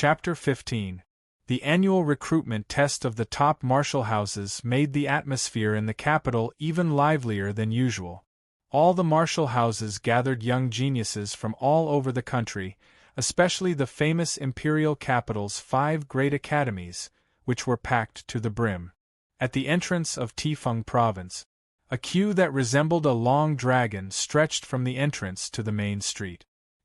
Chapter 15. The annual recruitment test of the top martial houses made the atmosphere in the capital even livelier than usual. All the martial houses gathered young geniuses from all over the country, especially the famous imperial capital's 5 great academies, which were packed to the brim. At the entrance of Tifeng province, a queue that resembled a long dragon stretched from the entrance to the main street.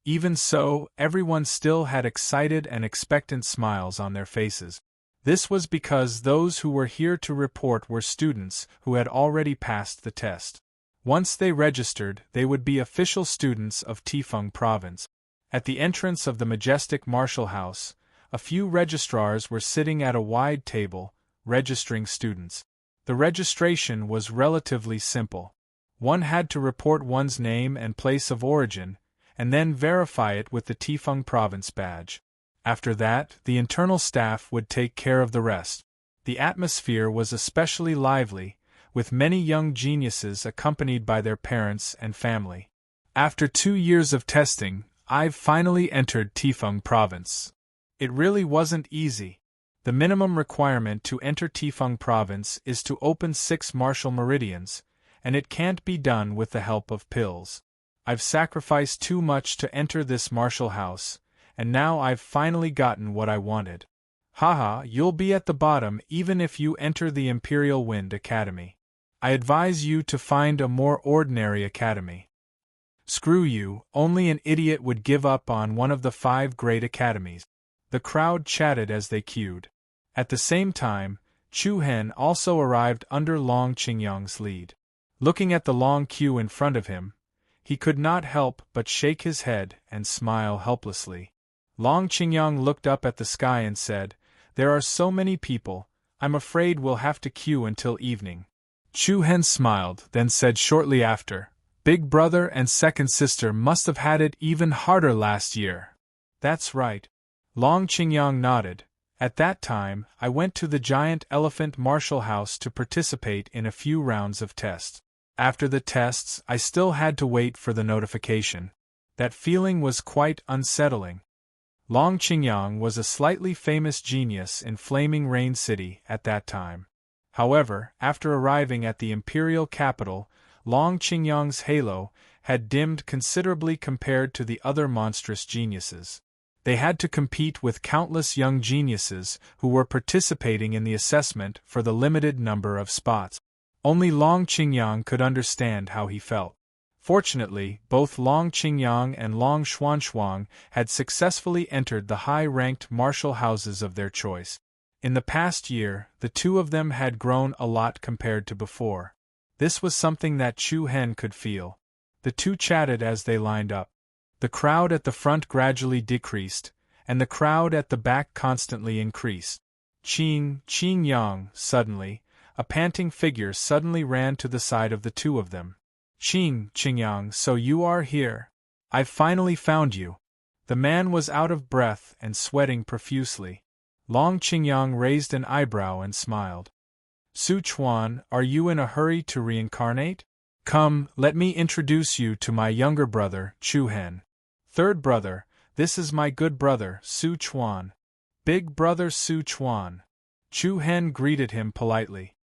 Even so, everyone still had excited and expectant smiles on their faces. This was because those who were here to report were students who had already passed the test. Once they registered, they would be official students of Tifeng province. At the entrance of the majestic martial house, a few registrars were sitting at a wide table, registering students. The registration was relatively simple. One had to report one's name and place of origin, and then verify it with the Tifeng province badge. After that, the internal staff would take care of the rest. The atmosphere was especially lively, with many young geniuses accompanied by their parents and family. After 2 years of testing, I've finally entered Tifeng province. It really wasn't easy. The minimum requirement to enter Tifeng province is to open 6 martial meridians, and it can't be done with the help of pills. I've sacrificed too much to enter this martial house, and now I've finally gotten what I wanted. Haha, you'll be at the bottom even if you enter the Imperial Wind Academy. I advise you to find a more ordinary academy. Screw you, only an idiot would give up on one of the 5 great academies. The crowd chatted as they queued. At the same time, Chu Hen also arrived under Long Qingyang's lead. Looking at the long queue in front of him, he could not help but shake his head and smile helplessly. Long Qingyang looked up at the sky and said, "There are so many people, I'm afraid we'll have to queue until evening." Chu Hen smiled, then said shortly after, "Big brother and second sister must have had it even harder last year." "That's right." Long Qingyang nodded. "At that time, I went to the giant elephant martial house to participate in a few rounds of tests. After the tests, I still had to wait for the notification. That feeling was quite unsettling." Long Qingyang was a slightly famous genius in Flaming Rain City at that time. However, after arriving at the imperial capital, Long Qingyang's halo had dimmed considerably compared to the other monstrous geniuses. They had to compete with countless young geniuses who were participating in the assessment for the limited number of spots. Only Long Qingyang could understand how he felt. Fortunately, both Long Qingyang and Long Xuanxuang had successfully entered the high-ranked martial houses of their choice. In the past year, the two of them had grown a lot compared to before. This was something that Chu Hen could feel. The two chatted as they lined up. The crowd at the front gradually decreased, and the crowd at the back constantly increased. Qingyang, suddenly, a panting figure suddenly ran to the side of the two of them. "Qingyang, so you are here. I've finally found you." The man was out of breath and sweating profusely. Long Qingyang raised an eyebrow and smiled. "Su Chuan, are you in a hurry to reincarnate? Come, let me introduce you to my younger brother, Chu Hen. Third brother, this is my good brother, Su Chuan. Big brother Su Chuan." Chu Hen greeted him politely.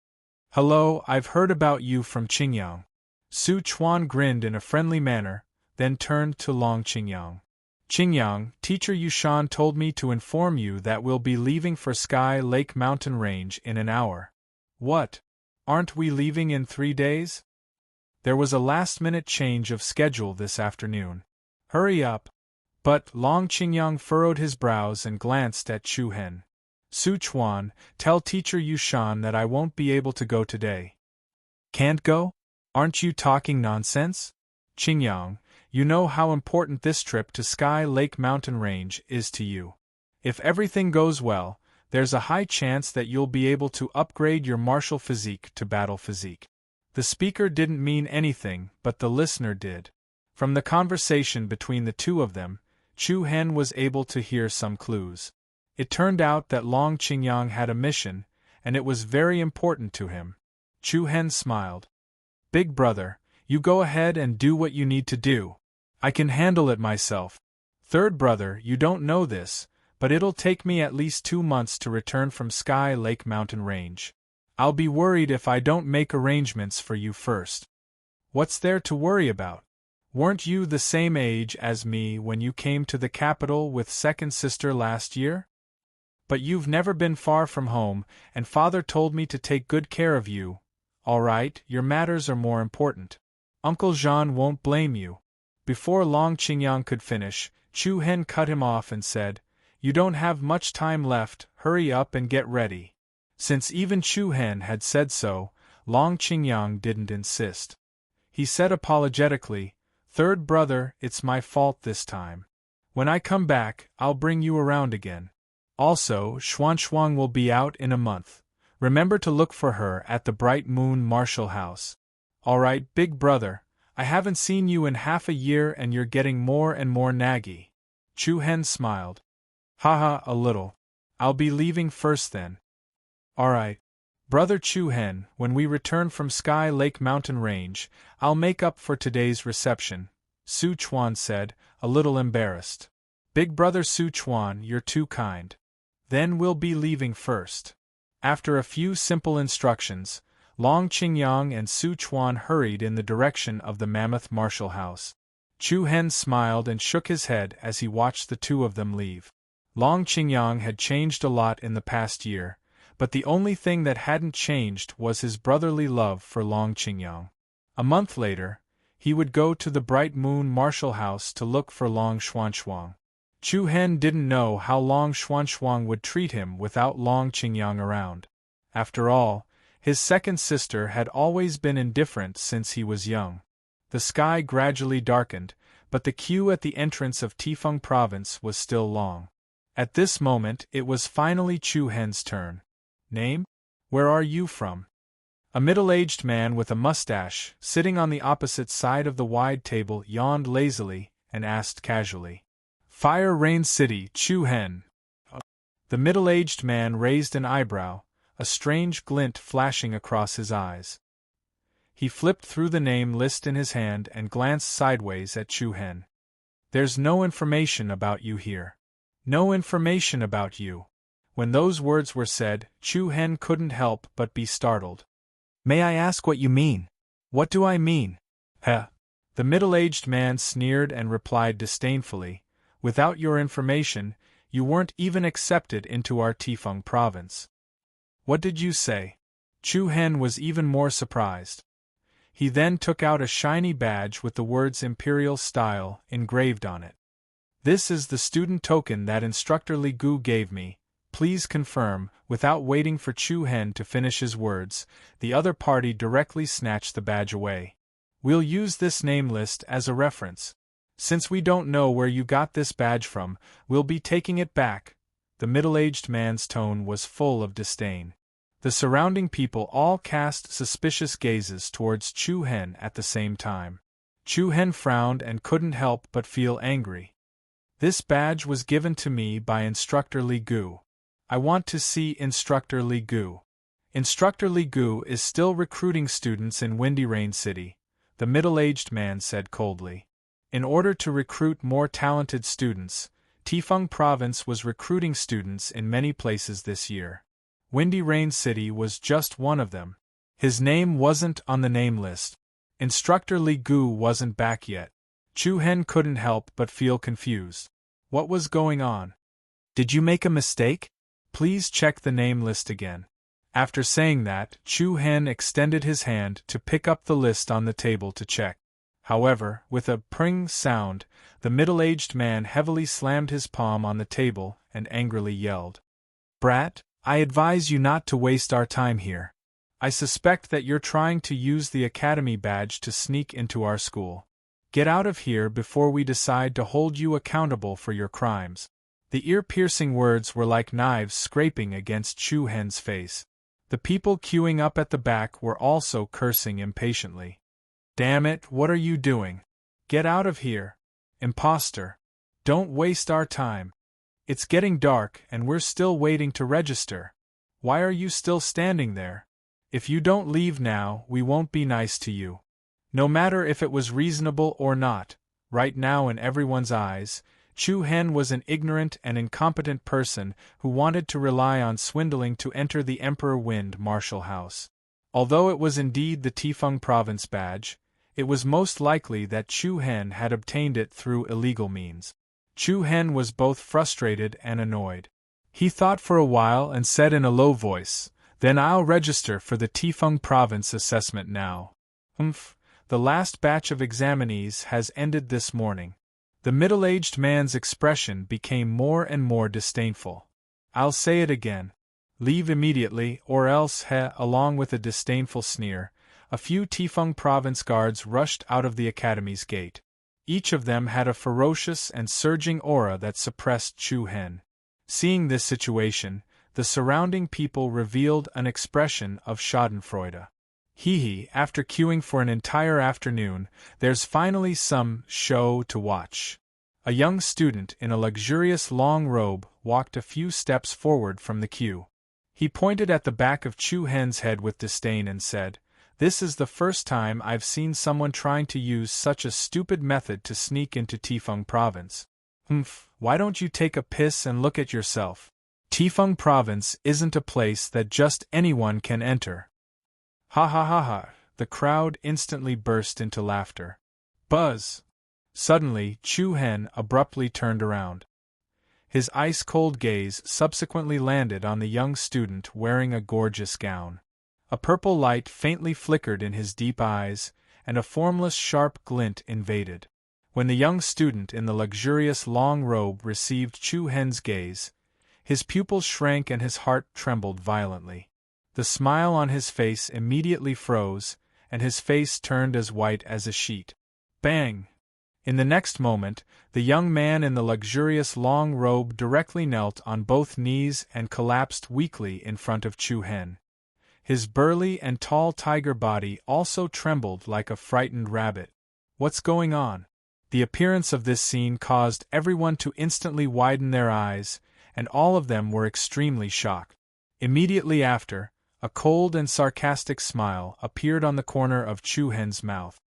"Hello, I've heard about you from Qingyang." Su Chuan grinned in a friendly manner, then turned to Long Qingyang. "Qingyang, Teacher Yushan told me to inform you that we'll be leaving for Sky Lake Mountain Range in an hour." "What? Aren't we leaving in 3 days?" There was a last-minute change of schedule this afternoon. "Hurry up." But Long Qingyang furrowed his brows and glanced at Chu Hen. "Su Chuan, tell Teacher Yushan that I won't be able to go today." "Can't go? Aren't you talking nonsense? Qingyang, you know how important this trip to Sky Lake Mountain Range is to you. If everything goes well, there's a high chance that you'll be able to upgrade your martial physique to battle physique." The speaker didn't mean anything, but the listener did. From the conversation between the two of them, Chu Hen was able to hear some clues. It turned out that Long Qingyang had a mission, and it was very important to him. Chu Hen smiled. "Big brother, you go ahead and do what you need to do. I can handle it myself." "Third brother, you don't know this, but it'll take me at least 2 months to return from Sky Lake Mountain Range. I'll be worried if I don't make arrangements for you first. What's there to worry about? Weren't you the same age as me when you came to the capital with second sister last year? But you've never been far from home, and Father told me to take good care of you. All right, your matters are more important. Uncle Jean won't blame you. Before Long Qingyang could finish, Chu Hen cut him off and said, You don't have much time left, hurry up and get ready. Since even Chu Hen had said so, Long Qingyang didn't insist. He said apologetically, Third brother, it's my fault this time. When I come back, I'll bring you around again. Also, Xuanshuang will be out in a month. Remember to look for her at the Bright Moon Marshall House. All right, big brother, I haven't seen you in half a year and you're getting more and more naggy. Chu Hen smiled. Haha, a little. I'll be leaving first then. All right. Brother Chu Hen, when we return from Sky Lake Mountain Range, I'll make up for today's reception, Su Chuan said, a little embarrassed. Big brother Su Chuan, you're too kind. Then we'll be leaving first. After a few simple instructions, Long Qingyang and Su Chuan hurried in the direction of the Mammoth Marshall House. Chu Hen smiled and shook his head as he watched the two of them leave. Long Qingyang had changed a lot in the past year, but the only thing that hadn't changed was his brotherly love for Long Qingyang. A month later, he would go to the Bright Moon Marshall House to look for Long Xuanshuang. Chu Hen didn't know how Long Xuanshuang would treat him without Long Qingyang around. After all, his second sister had always been indifferent since he was young. The sky gradually darkened, but the queue at the entrance of Tifeng Province was still long. At this moment, it was finally Chu Hen's turn. Name? Where are you from? A middle-aged man with a mustache, sitting on the opposite side of the wide table, yawned lazily and asked casually. Fire Rain City, Chu Hen. The middle-aged man raised an eyebrow, a strange glint flashing across his eyes. He flipped through the name list in his hand and glanced sideways at Chu Hen. There's no information about you here. No information about you. When those words were said, Chu Hen couldn't help but be startled. May I ask what you mean? What do I mean? Heh. The middle-aged man sneered and replied disdainfully, Without your information, you weren't even accepted into our Tifeng province. What did you say? Chu Hen was even more surprised. He then took out a shiny badge with the words Imperial Style engraved on it. This is the student token that Instructor Li Gu gave me. Please confirm. Without waiting for Chu Hen to finish his words, the other party directly snatched the badge away. We'll use this name list as a reference. Since we don't know where you got this badge from, we'll be taking it back. The middle-aged man's tone was full of disdain. The surrounding people all cast suspicious gazes towards Chu Hen at the same time. Chu Hen frowned and couldn't help but feel angry. This badge was given to me by Instructor Li Gu. I want to see Instructor Li Gu. Instructor Li Gu is still recruiting students in Windy Rain City, the middle-aged man said coldly. In order to recruit more talented students, Tifeng Province was recruiting students in many places this year. Windy Rain City was just one of them. His name wasn't on the name list. Instructor Li Gu wasn't back yet. Chu Hen couldn't help but feel confused. What was going on? Did you make a mistake? Please check the name list again. After saying that, Chu Hen extended his hand to pick up the list on the table to check. However, with a pring sound, the middle-aged man heavily slammed his palm on the table and angrily yelled. Brat, I advise you not to waste our time here. I suspect that you're trying to use the academy badge to sneak into our school. Get out of here before we decide to hold you accountable for your crimes. The ear-piercing words were like knives scraping against Chu Hen's face. The people queuing up at the back were also cursing impatiently. Damn it, what are you doing? Get out of here. Imposter. Don't waste our time. It's getting dark and we're still waiting to register. Why are you still standing there? If you don't leave now, we won't be nice to you. No matter if it was reasonable or not, right now in everyone's eyes, Chu Hen was an ignorant and incompetent person who wanted to rely on swindling to enter the Emperor Wind martial house. Although it was indeed the Tifeng province badge, it was most likely that Chu Hen had obtained it through illegal means. Chu Hen was both frustrated and annoyed. He thought for a while and said in a low voice, "Then I'll register for the Tifeng province assessment now." The last batch of examinees has ended this morning. The middle-aged man's expression became more and more disdainful. "I'll say it again. Leave immediately, or else along with a disdainful sneer, a few Tifeng province guards rushed out of the academy's gate. Each of them had a ferocious and surging aura that suppressed Chu Hen. Seeing this situation, the surrounding people revealed an expression of schadenfreude. Hee, after queuing for an entire afternoon, there's finally some show to watch. A young student in a luxurious long robe walked a few steps forward from the queue. He pointed at the back of Chu Hen's head with disdain and said, "This is the first time I've seen someone trying to use such a stupid method to sneak into Tifeng province. Why don't you take a piss and look at yourself? Tifeng province isn't a place that just anyone can enter." Ha ha ha ha! The crowd instantly burst into laughter. Buzz! Suddenly, Chu Hen abruptly turned around. His ice-cold gaze subsequently landed on the young student wearing a gorgeous gown. A purple light faintly flickered in his deep eyes, and a formless sharp glint invaded. When the young student in the luxurious long robe received Chu Hen's gaze, his pupils shrank and his heart trembled violently. The smile on his face immediately froze, and his face turned as white as a sheet. Bang! In the next moment, the young man in the luxurious long robe directly knelt on both knees and collapsed weakly in front of Chu Hen. His burly and tall tiger body also trembled like a frightened rabbit. What's going on? The appearance of this scene caused everyone to instantly widen their eyes, and all of them were extremely shocked. Immediately after, a cold and sarcastic smile appeared on the corner of Chu Hen's mouth.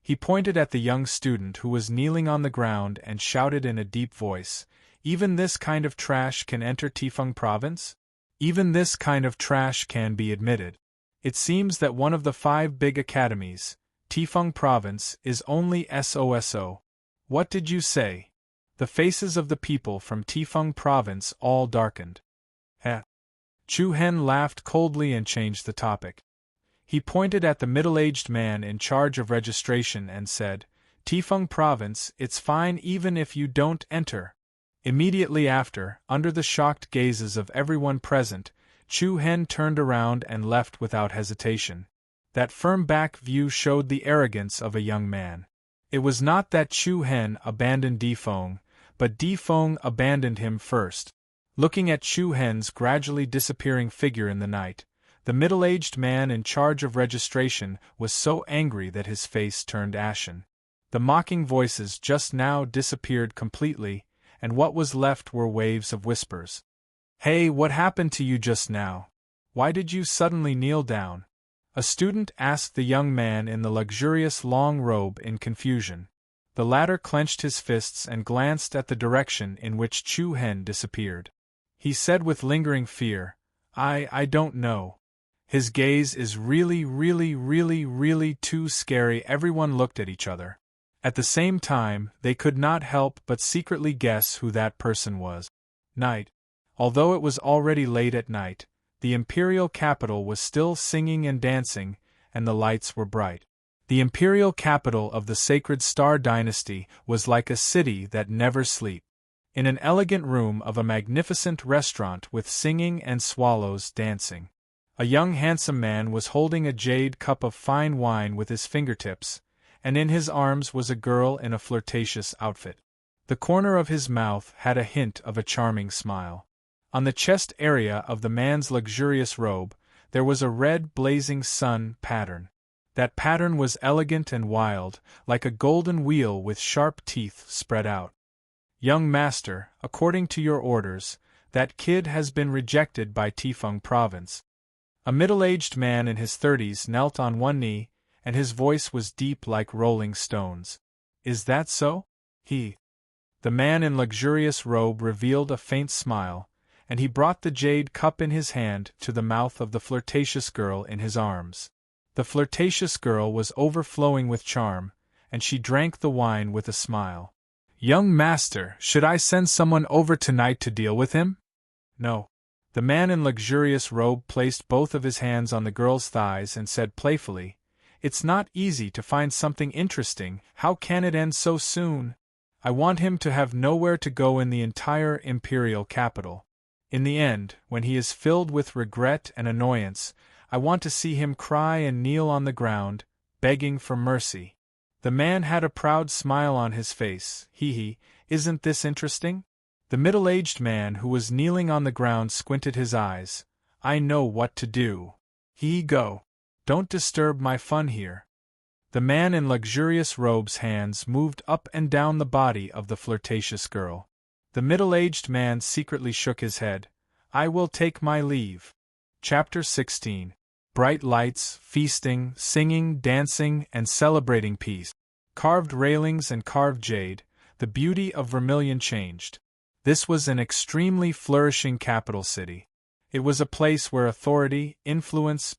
He pointed at the young student who was kneeling on the ground and shouted in a deep voice, "Even this kind of trash can enter Tifeng province? Even this kind of trash can be admitted. It seems that one of the 5 big academies, Tifeng province, is only SOSO. What did you say?" The faces of the people from Tifeng province all darkened. Chu Hen laughed coldly and changed the topic. He pointed at the middle-aged man in charge of registration and said, "Tifeng province, it's fine even if you don't enter." Immediately after, under the shocked gazes of everyone present, Chu Hen turned around and left without hesitation. That firm back view showed the arrogance of a young man. It was not that Chu Hen abandoned Difeng, but Difeng abandoned him first. Looking at Chu Hen's gradually disappearing figure in the night, the middle-aged man in charge of registration was so angry that his face turned ashen. The mocking voices just now disappeared completely, and what was left were waves of whispers. "Hey, what happened to you just now? Why did you suddenly kneel down?" a student asked the young man in the luxurious long robe in confusion. The latter clenched his fists and glanced at the direction in which Chu Hen disappeared. He said with lingering fear, I don't know. His gaze is really too scary." Everyone looked at each other. At the same time, they could not help but secretly guess who that person was. Night. Although it was already late at night, the imperial capital was still singing and dancing, and the lights were bright. The imperial capital of the Sacred Star Dynasty was like a city that never sleeps. In an elegant room of a magnificent restaurant with singing and swallows dancing, a young handsome man was holding a jade cup of fine wine with his fingertips, and in his arms was a girl in a flirtatious outfit. The corner of his mouth had a hint of a charming smile. On the chest area of the man's luxurious robe, there was a red blazing sun pattern. That pattern was elegant and wild, like a golden wheel with sharp teeth spread out. "Young master, according to your orders, that kid has been rejected by Tifeng province." A middle-aged man in his 30s knelt on one knee, and his voice was deep like rolling stones. "Is that so?" The man in luxurious robe revealed a faint smile, and he brought the jade cup in his hand to the mouth of the flirtatious girl in his arms. The flirtatious girl was overflowing with charm, and she drank the wine with a smile. "Young master, should I send someone over tonight to deal with him?" "No." The man in luxurious robe placed both of his hands on the girl's thighs and said playfully, "It's not easy to find something interesting. How can it end so soon? I want him to have nowhere to go in the entire imperial capital. In the end, when he is filled with regret and annoyance, I want to see him cry and kneel on the ground, begging for mercy." The man had a proud smile on his face. Isn't this interesting?" The middle-aged man who was kneeling on the ground squinted his eyes. "I know what to do. Go. Don't disturb my fun here." The man in luxurious robes' hands moved up and down the body of the flirtatious girl. The middle-aged man secretly shook his head. "I will take my leave." Chapter 16. Bright lights, feasting, singing, dancing, and celebrating peace. Carved railings and carved jade, the beauty of Vermilion changed. This was an extremely flourishing capital city. It was a place where authority, influence,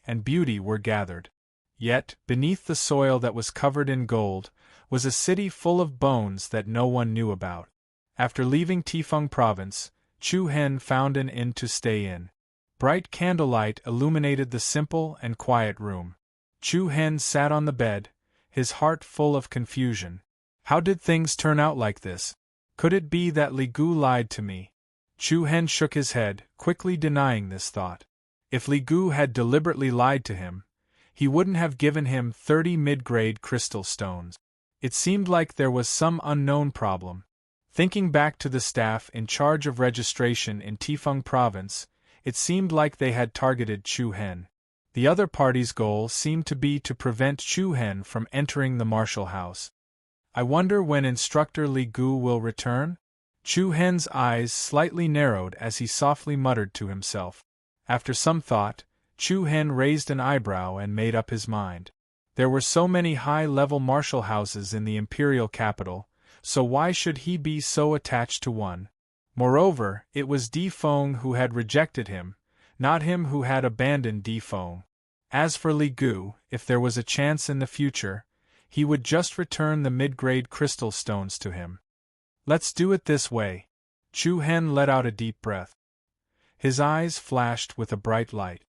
and beauty were gathered. Yet, beneath the soil that was covered in gold, was a city full of bones that no one knew about. After leaving Tifeng province, Chu Hen found an inn to stay in. Bright candlelight illuminated the simple and quiet room. Chu Hen sat on the bed, his heart full of confusion. How did things turn out like this? Could it be that Li Gu lied to me? Chu Hen shook his head, quickly denying this thought. If Li Gu had deliberately lied to him, he wouldn't have given him 30 mid-grade crystal stones. It seemed like there was some unknown problem. Thinking back to the staff in charge of registration in Tifeng province, it seemed like they had targeted Chu Hen. The other party's goal seemed to be to prevent Chu Hen from entering the martial house. I wonder when Instructor Li Gu will return? Chu Hen's eyes slightly narrowed as he softly muttered to himself. After some thought, Chu Hen raised an eyebrow and made up his mind. There were so many high-level martial houses in the imperial capital, so why should he be so attached to one? Moreover, it was Di Feng who had rejected him, not him who had abandoned Di Feng. As for Li Gu, if there was a chance in the future, he would just return the mid-grade crystal stones to him. Let's do it this way. Chu Hen let out a deep breath. His eyes flashed with a bright light.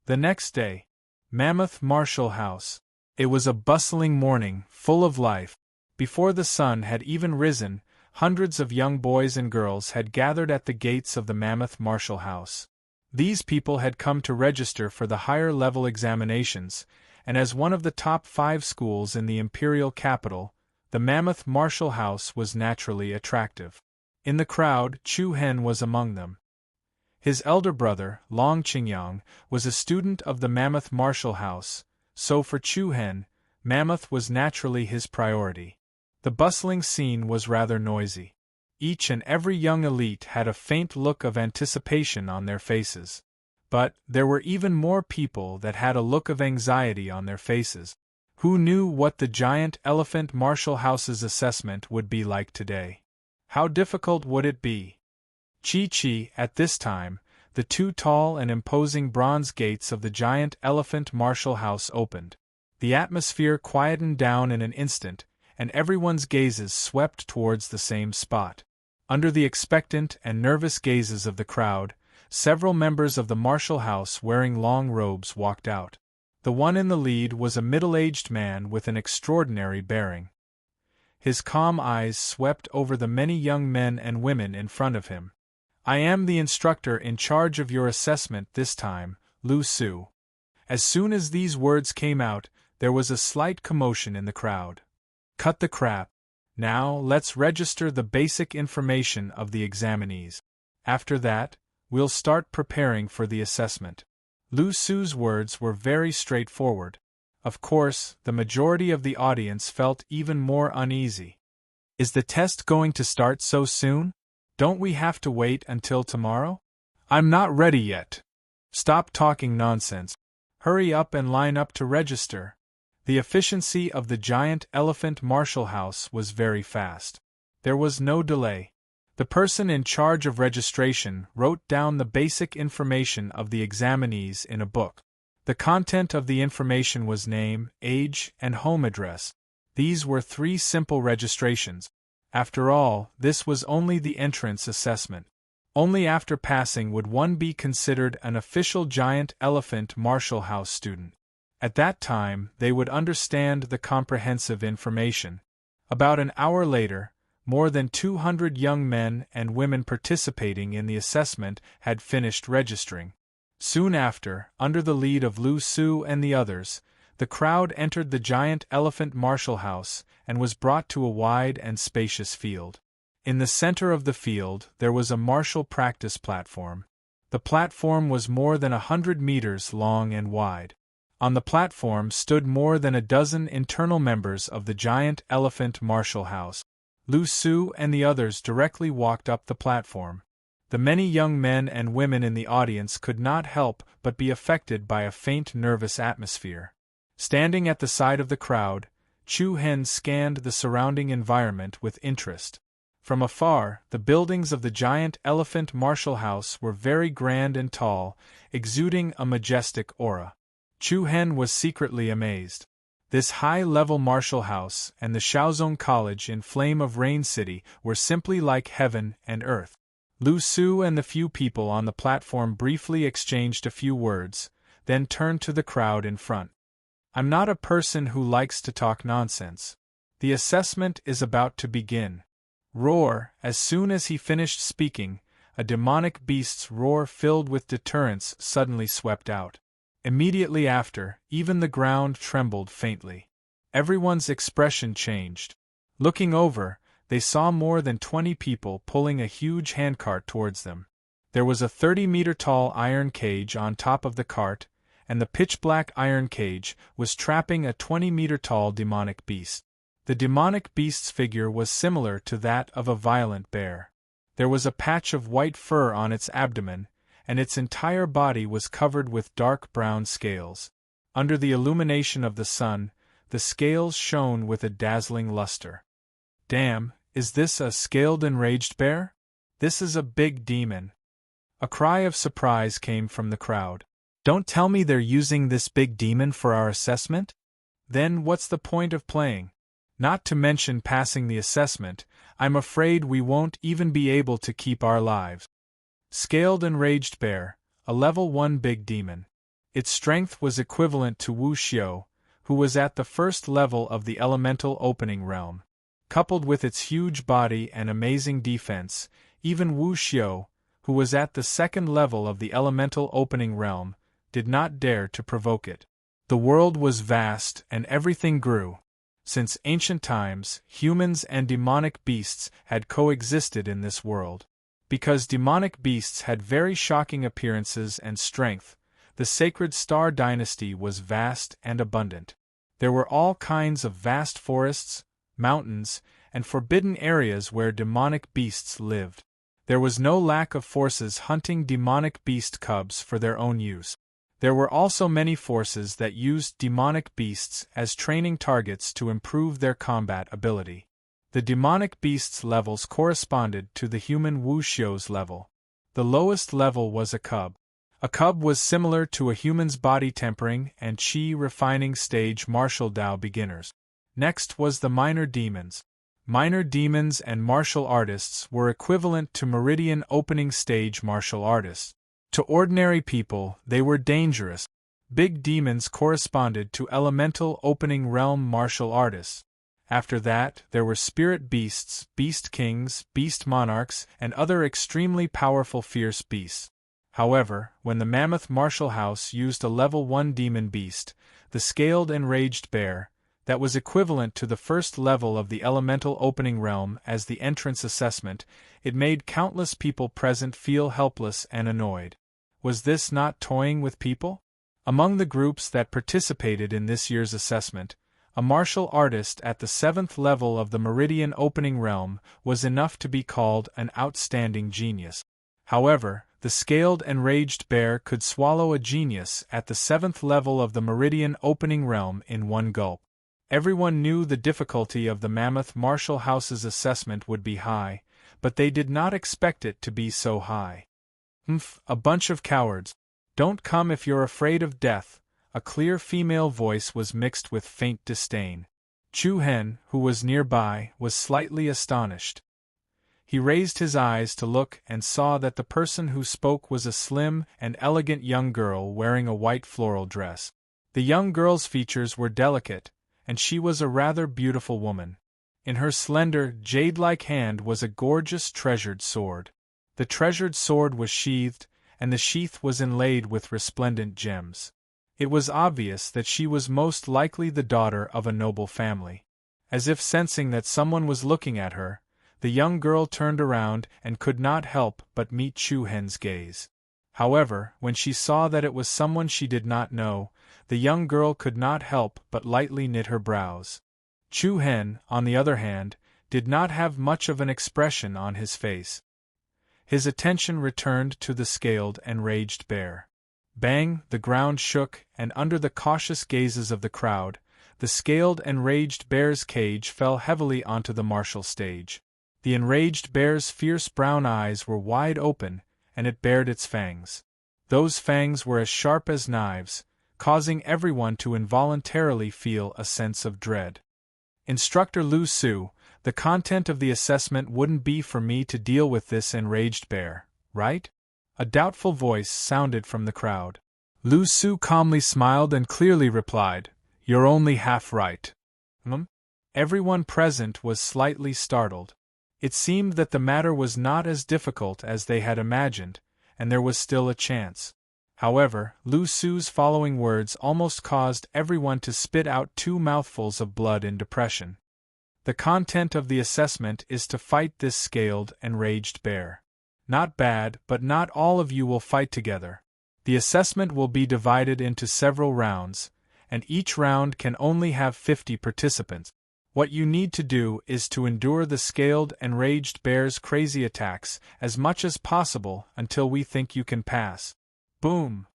The next day, Mammoth Martial House. It was a bustling morning, full of life. Before the sun had even risen, hundreds of young boys and girls had gathered at the gates of the Mammoth Martial House. These people had come to register for the higher-level examinations, and as one of the top 5 schools in the imperial capital, the Mammoth Martial House was naturally attractive. In the crowd, Chu Hen was among them. His elder brother, Long Qingyang, was a student of the Mammoth Martial House, so for Chu Hen, Mammoth was naturally his priority. The bustling scene was rather noisy. Each and every young elite had a faint look of anticipation on their faces. But there were even more people that had a look of anxiety on their faces. Who knew what the giant Elephant Martial House's assessment would be like today? How difficult would it be? At this time, the 2 tall and imposing bronze gates of the giant Elephant Martial House opened. The atmosphere quietened down in an instant, and everyone's gazes swept towards the same spot. Under the expectant and nervous gazes of the crowd, several members of the martial house wearing long robes walked out. The one in the lead was a middle-aged man with an extraordinary bearing. His calm eyes swept over the many young men and women in front of him. "I am the instructor in charge of your assessment this time, Lu Su." As soon as these words came out, there was a slight commotion in the crowd. Cut the crap. Now let's register the basic information of the examinees. After that, we'll start preparing for the assessment. Lu Su's words were very straightforward. Of course, the majority of the audience felt even more uneasy. Is the test going to start so soon? Don't we have to wait until tomorrow? I'm not ready yet. Stop talking nonsense. Hurry up and line up to register. The efficiency of the giant Elephant Martial House was very fast. There was no delay. The person in charge of registration wrote down the basic information of the examinees in a book. The content of the information was name, age, and home address. These were 3 simple registrations. After all, this was only the entrance assessment. Only after passing would one be considered an official Giant Elephant Marshall House student. At that time, they would understand the comprehensive information. About an hour later, more than 200 young men and women participating in the assessment had finished registering. Soon after, under the lead of Lu Su and the others, the crowd entered the Giant Elephant Marshall House and was brought to a wide and spacious field. In the center of the field there was a martial practice platform. The platform was more than 100 meters long and wide. On the platform stood more than a dozen internal members of the Giant Elephant Marshall House. Lu Su and the others directly walked up the platform. The many young men and women in the audience could not help but be affected by a faint nervous atmosphere. Standing at the side of the crowd, Chu Hen scanned the surrounding environment with interest. From afar, the buildings of the Giant Elephant Marshall House were very grand and tall, exuding a majestic aura. Chu Hen was secretly amazed. This high-level Marshall House and the Shaozong College in Flame of Rain City were simply like heaven and earth. Lu Su and the few people on the platform briefly exchanged a few words, then turned to the crowd in front. "I'm not a person who likes to talk nonsense. The assessment is about to begin." Roar! As soon as he finished speaking, a demonic beast's roar filled with deterrence suddenly swept out. Immediately after, even the ground trembled faintly. Everyone's expression changed. Looking over, they saw more than 20 people pulling a huge handcart towards them. There was a 30-meter-tall iron cage on top of the cart, and the pitch-black iron cage was trapping a 20-meter-tall demonic beast. The demonic beast's figure was similar to that of a violent bear. There was a patch of white fur on its abdomen, and its entire body was covered with dark brown scales. Under the illumination of the sun, the scales shone with a dazzling luster. "Damn, is this a scaled enraged bear? This is a big demon." A cry of surprise came from the crowd. "Don't tell me they're using this big demon for our assessment? Then what's the point of playing? Not to mention passing the assessment, I'm afraid we won't even be able to keep our lives." Scaled enraged bear, a level 1 big demon. Its strength was equivalent to Wu Xiu, who was at the first level of the elemental opening realm. Coupled with its huge body and amazing defense, even Wu Xiu, who was at the second level of the elemental opening realm, did not dare to provoke it. The world was vast and everything grew. Since ancient times, humans and demonic beasts had coexisted in this world. Because demonic beasts had very shocking appearances and strength, the sacred star dynasty was vast and abundant. There were all kinds of vast forests, mountains, and forbidden areas where demonic beasts lived. There was no lack of forces hunting demonic beast cubs for their own use. There were also many forces that used demonic beasts as training targets to improve their combat ability. The demonic beasts' levels corresponded to the human Wu Xiu's level. The lowest level was a cub. A cub was similar to a human's body tempering and chi refining stage martial Dao beginners. Next was the minor demons. Minor demons and martial artists were equivalent to meridian opening stage martial artists. To ordinary people, they were dangerous. Big demons corresponded to elemental opening realm martial artists. After that, there were spirit beasts, beast kings, beast monarchs, and other extremely powerful fierce beasts. However, when the mammoth martial house used a level 1 demon beast, the scaled enraged bear, that was equivalent to the first level of the elemental opening realm as the entrance assessment, it made countless people present feel helpless and annoyed. Was this not toying with people? Among the groups that participated in this year's assessment, a martial artist at the 7th level of the meridian opening realm was enough to be called an outstanding genius. However, the scaled enraged bear could swallow a genius at the 7th level of the meridian opening realm in one gulp. Everyone knew the difficulty of the Mammoth Marshall House's assessment would be high, but they did not expect it to be so high. A bunch of cowards. Don't come if you're afraid of death," a clear female voice was mixed with faint disdain. Chu Hen, who was nearby, was slightly astonished. He raised his eyes to look and saw that the person who spoke was a slim and elegant young girl wearing a white floral dress. The young girl's features were delicate, and she was a rather beautiful woman. In her slender, jade-like hand was a gorgeous treasured sword. The treasured sword was sheathed, and the sheath was inlaid with resplendent gems. It was obvious that she was most likely the daughter of a noble family. As if sensing that someone was looking at her, the young girl turned around and could not help but meet Chu Hen's gaze. However, when she saw that it was someone she did not know, the young girl could not help but lightly knit her brows. Chu Hen, on the other hand, did not have much of an expression on his face. His attention returned to the scaled and raged bear. Bang! The ground shook, and under the cautious gazes of the crowd, the scaled and raged bear's cage fell heavily onto the martial stage. The enraged bear's fierce brown eyes were wide open, and it bared its fangs. Those fangs were as sharp as knives, causing everyone to involuntarily feel a sense of dread. "Instructor Lu Su, the content of the assessment wouldn't be for me to deal with this enraged bear, right?" A doubtful voice sounded from the crowd. Lu Su calmly smiled and clearly replied, "You're only half right." Everyone present was slightly startled. It seemed that the matter was not as difficult as they had imagined, and there was still a chance. However, Lu Su's following words almost caused everyone to spit out 2 mouthfuls of blood in depression. "The content of the assessment is to fight this scaled and raged bear. Not bad, but not all of you will fight together. The assessment will be divided into several rounds, and each round can only have 50 participants. What you need to do is to endure the scaled and raged bear's crazy attacks as much as possible until we think you can pass." Boom!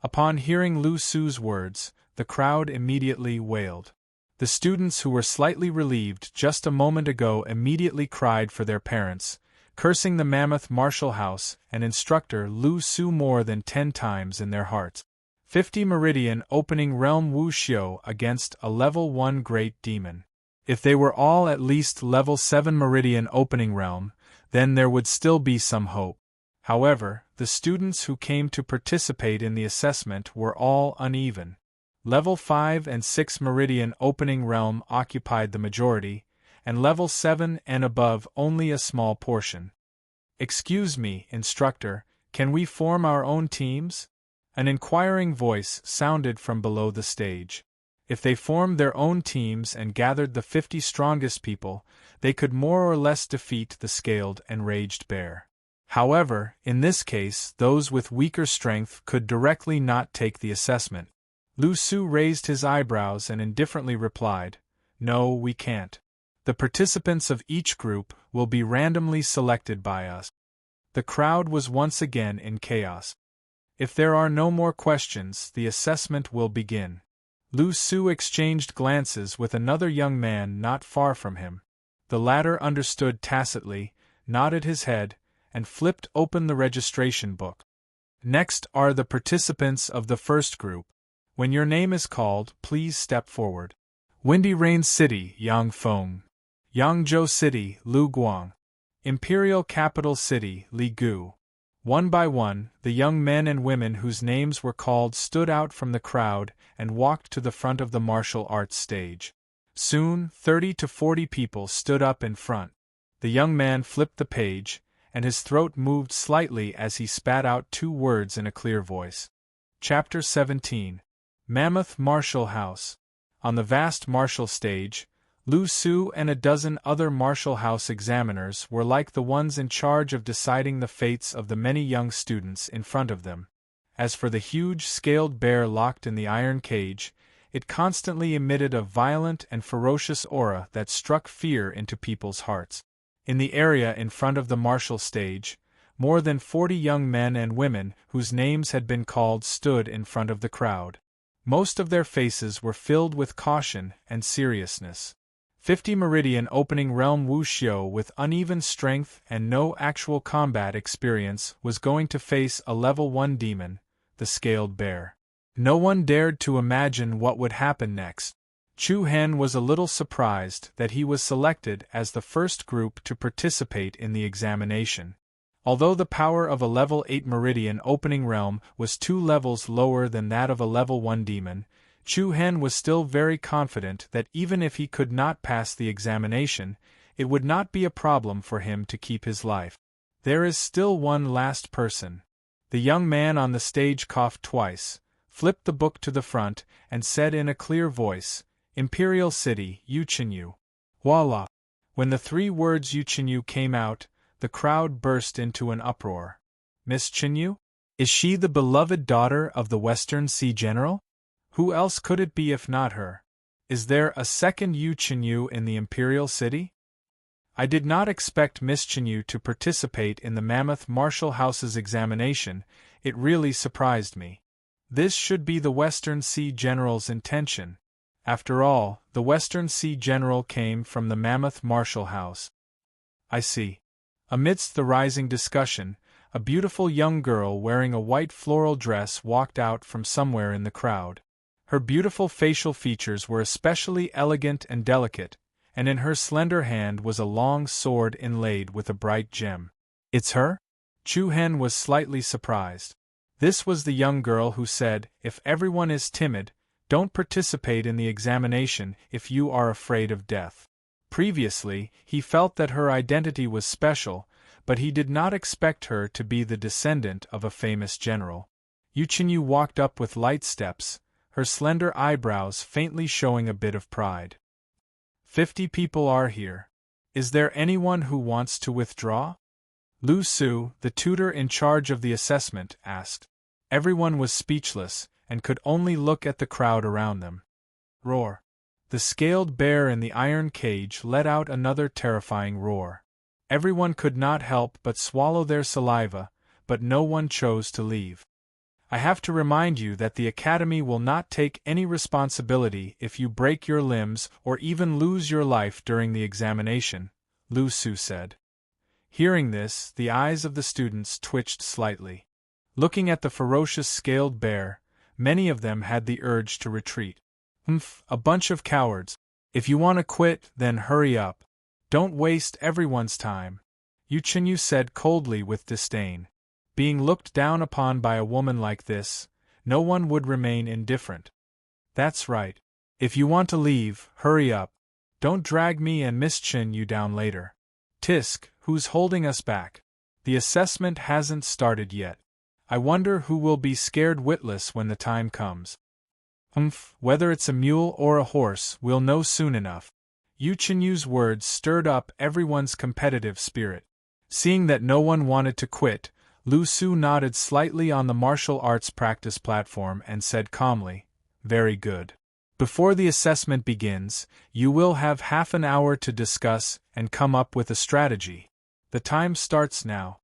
Upon hearing Lu Su's words, the crowd immediately wailed. The students who were slightly relieved just a moment ago immediately cried for their parents, cursing the Mammoth Marshall House and instructor Lu Su more than 10 times in their hearts. 50 Meridian Opening Realm Wu Xiu against a Level 1 Great Demon. If they were all at least Level 7 Meridian Opening Realm, then there would still be some hope. However, the students who came to participate in the assessment were all uneven. Level 5 and 6 Meridian Opening Realm occupied the majority, and Level 7 and above only a small portion. "Excuse me, instructor, can we form our own teams?" An inquiring voice sounded from below the stage. If they formed their own teams and gathered the 50 strongest people, they could more or less defeat the scaled and raged bear. However, in this case, those with weaker strength could directly not take the assessment. Lu Su raised his eyebrows and indifferently replied, "No, we can't. The participants of each group will be randomly selected by us." The crowd was once again in chaos. "If there are no more questions, the assessment will begin." Lu Su exchanged glances with another young man not far from him. The latter understood tacitly, nodded his head, and flipped open the registration book. "Next are the participants of the first group. When your name is called, please step forward. Windy Rain City, Yang Feng. Yangzhou City, Lu Guang. Imperial Capital City, Li Gu." One by one, the young men and women whose names were called stood out from the crowd and walked to the front of the martial arts stage. Soon, 30 to 40 people stood up in front. The young man flipped the page, and his throat moved slightly as he spat out 2 words in a clear voice. Chapter 17. Mammoth Martial House. On the vast martial stage, Lu Su and a dozen other martial house examiners were like the ones in charge of deciding the fates of the many young students in front of them. As for the huge scaled bear locked in the iron cage, it constantly emitted a violent and ferocious aura that struck fear into people's hearts. In the area in front of the martial stage, more than 40 young men and women whose names had been called stood in front of the crowd. Most of their faces were filled with caution and seriousness. 50 Meridian opening realm Wuxiu with uneven strength and no actual combat experience was going to face a level 1 demon, the Scaled Bear. No one dared to imagine what would happen next. Chu Hen was a little surprised that he was selected as the first group to participate in the examination. Although the power of a level 8 Meridian opening realm was 2 levels lower than that of a level 1 demon, Chu Hen was still very confident that even if he could not pass the examination, it would not be a problem for him to keep his life. There is still one last person. The young man on the stage coughed twice, flipped the book to the front, and said in a clear voice, "Imperial City, Yuchinyu." Voila! When the 3 words Yuchinyu came out, the crowd burst into an uproar. Miss Chinyu? Is she the beloved daughter of the Western Sea General? Who else could it be if not her? Is there a second Yu Chinyu in the Imperial City? I did not expect Miss Chinyu to participate in the Mammoth Martial House's examination. It really surprised me. This should be the Western Sea General's intention. After all, the Western Sea General came from the Mammoth Martial House. I see. Amidst the rising discussion, a beautiful young girl wearing a white floral dress walked out from somewhere in the crowd. Her beautiful facial features were especially elegant and delicate, and in her slender hand was a long sword inlaid with a bright gem. It's her? Chu Hen was slightly surprised. This was the young girl who said, "If everyone is timid, don't participate in the examination if you are afraid of death." Previously, he felt that her identity was special, but he did not expect her to be the descendant of a famous general. Yu Chinyu walked up with light steps, her slender eyebrows faintly showing a bit of pride. 50 people are here. Is there anyone who wants to withdraw? Lu Su, the tutor in charge of the assessment, asked. Everyone was speechless, and could only look at the crowd around them. Roar. The Scaled Bear in the iron cage let out another terrifying roar. Everyone could not help but swallow their saliva, but no one chose to leave. I have to remind you that the Academy will not take any responsibility if you break your limbs or even lose your life during the examination, Lu Su said. Hearing this, the eyes of the students twitched slightly. Looking at the ferocious Scaled Bear, many of them had the urge to retreat. A bunch of cowards. If you want to quit, then hurry up. Don't waste everyone's time, Yu Chinyu said coldly with disdain. Being looked down upon by a woman like this, no one would remain indifferent. That's right. If you want to leave, hurry up. Don't drag me and Miss Chinyu down later. Tisk, who's holding us back? The assessment hasn't started yet. I wonder who will be scared witless when the time comes. Whether it's a mule or a horse, we'll know soon enough. Yu Chinyu's words stirred up everyone's competitive spirit. Seeing that no one wanted to quit, Lu Su nodded slightly on the martial arts practice platform and said calmly, "Very good. Before the assessment begins, you will have half an hour to discuss and come up with a strategy. The time starts now."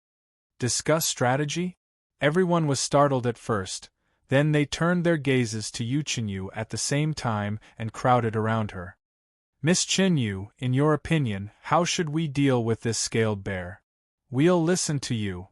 Discuss strategy? Everyone was startled at first, then they turned their gazes to Yu Chinyu at the same time and crowded around her. Miss Chinyu, in your opinion, how should we deal with this Scaled Bear? We'll listen to you.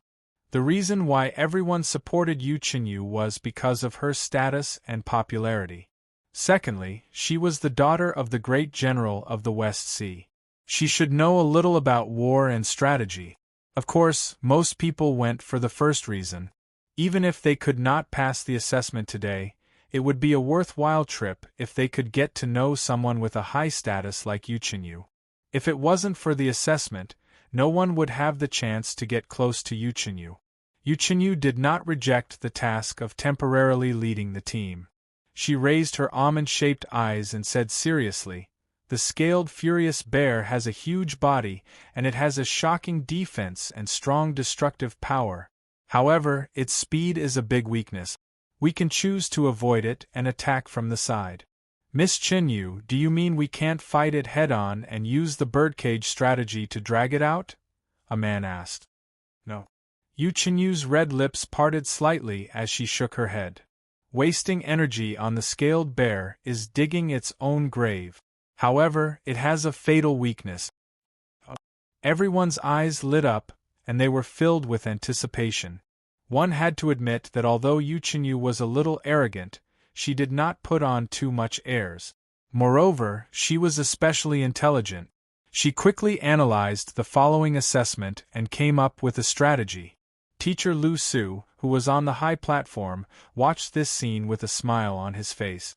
The reason why everyone supported Yu Chinyu was because of her status and popularity. Secondly, she was the daughter of the great general of the West Sea. She should know a little about war and strategy. Of course, most people went for the first reason. Even if they could not pass the assessment today, it would be a worthwhile trip if they could get to know someone with a high status like Yu Chinyu. If it wasn't for the assessment, no one would have the chance to get close to Yu Chinyu. Yu Chinyu did not reject the task of temporarily leading the team. She raised her almond-shaped eyes and said seriously, "The Scaled Furious Bear has a huge body, and it has a shocking defense and strong destructive power. However, its speed is a big weakness. We can choose to avoid it and attack from the side." Miss Chinyu, do you mean we can't fight it head-on and use the birdcage strategy to drag it out? A man asked. No. Yu Chinyu's red lips parted slightly as she shook her head. Wasting energy on the scaled bear is digging its own grave. However, it has a fatal weakness. Everyone's eyes lit up, and they were filled with anticipation. One had to admit that although Yuchinyu was a little arrogant, she did not put on too much airs. Moreover, she was especially intelligent. She quickly analyzed the following assessment and came up with a strategy. Teacher Lu Su, who was on the high platform, watched this scene with a smile on his face.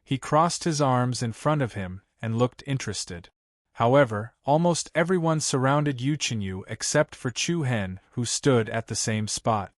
He crossed his arms in front of him and looked interested. However, almost everyone surrounded Yuchinyu except for Chu Hen, who stood at the same spot.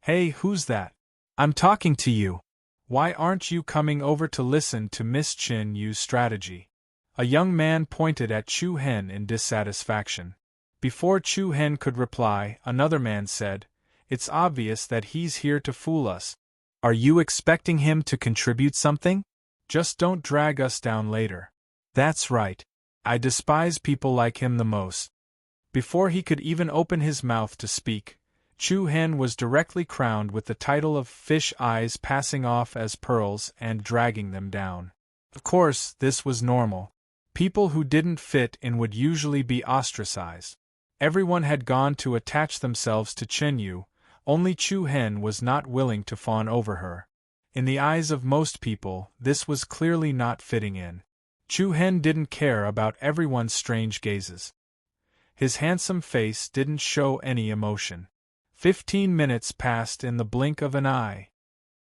"Hey, who's that? I'm talking to you. Why aren't you coming over to listen to Miss Chin Yu's strategy?" A young man pointed at Chu Hen in dissatisfaction. Before Chu Hen could reply, another man said, "It's obvious that he's here to fool us. Are you expecting him to contribute something? Just don't drag us down later." "That's right. I despise people like him the most." Before he could even open his mouth to speak, Chu Hen was directly crowned with the title of Fish Eyes, passing off as pearls and dragging them down. Of course, this was normal. People who didn't fit in would usually be ostracized. Everyone had gone to attach themselves to Chen Yu, only Chu Hen was not willing to fawn over her. In the eyes of most people, this was clearly not fitting in. Chu Hen didn't care about everyone's strange gazes. His handsome face didn't show any emotion. 15 minutes passed in the blink of an eye.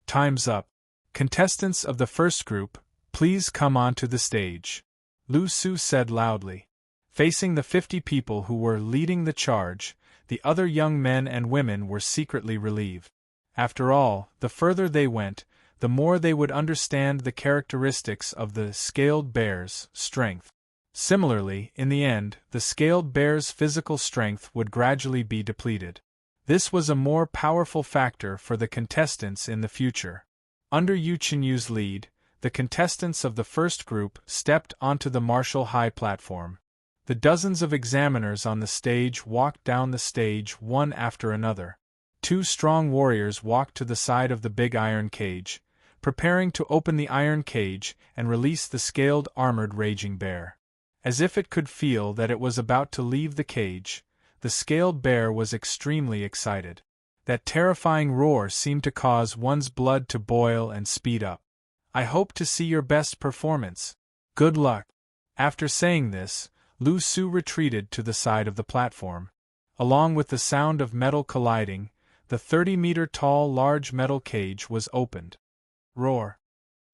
"Time's up. Contestants of the first group, please come onto the stage," Lu Su said loudly. Facing the 50 people who were leading the charge, the other young men and women were secretly relieved. After all, the further they went, the more they would understand the characteristics of the scaled bear's strength. Similarly, in the end, the scaled bear's physical strength would gradually be depleted. This was a more powerful factor for the contestants in the future. Under Yu Qinyu's lead, the contestants of the first group stepped onto the martial high platform. The dozens of examiners on the stage walked down the stage one after another. 2 strong warriors walked to the side of the big iron cage, preparing to open the iron cage and release the scaled armored raging bear. As if it could feel that it was about to leave the cage, the scaled bear was extremely excited. That terrifying roar seemed to cause one's blood to boil and speed up. "I hope to see your best performance. Good luck." After saying this, Lu Su retreated to the side of the platform. Along with the sound of metal colliding, the 30-meter-tall large metal cage was opened. Roar.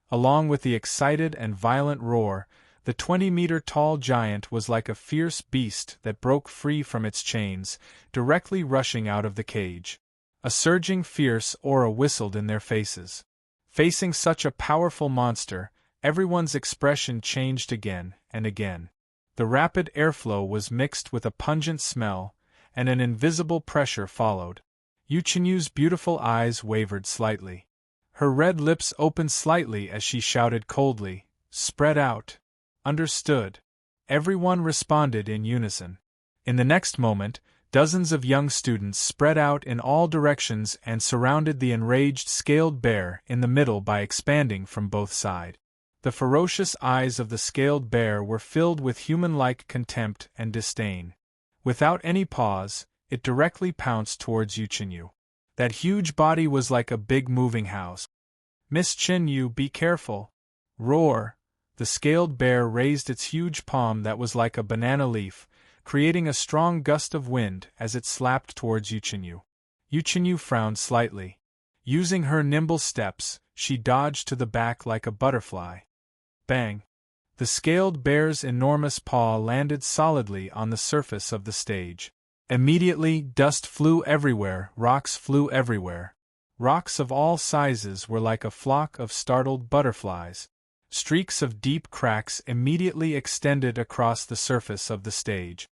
Along with the excited and violent roar, the 20-meter-tall giant was like a fierce beast that broke free from its chains, directly rushing out of the cage. A surging fierce aura whistled in their faces. Facing such a powerful monster, everyone's expression changed again and again. The rapid airflow was mixed with a pungent smell, and an invisible pressure followed. Yu Qinyu's beautiful eyes wavered slightly. Her red lips opened slightly as she shouted coldly, "Spread out." "Understood." Everyone responded in unison. In the next moment, dozens of young students spread out in all directions and surrounded the enraged scaled bear in the middle by expanding from both sides. The ferocious eyes of the scaled bear were filled with human-like contempt and disdain. Without any pause, it directly pounced towards Yu Qinyu. That huge body was like a big moving house. "Miss Qinyu, be careful." Roar! The scaled bear raised its huge palm that was like a banana leaf, creating a strong gust of wind as it slapped towards Yu Qinyu. Yu Qinyu frowned slightly. Using her nimble steps, she dodged to the back like a butterfly. Bang! The scaled bear's enormous paw landed solidly on the surface of the stage. Immediately, dust flew everywhere, rocks flew everywhere. Rocks of all sizes were like a flock of startled butterflies. Streaks of deep cracks immediately extended across the surface of the stage.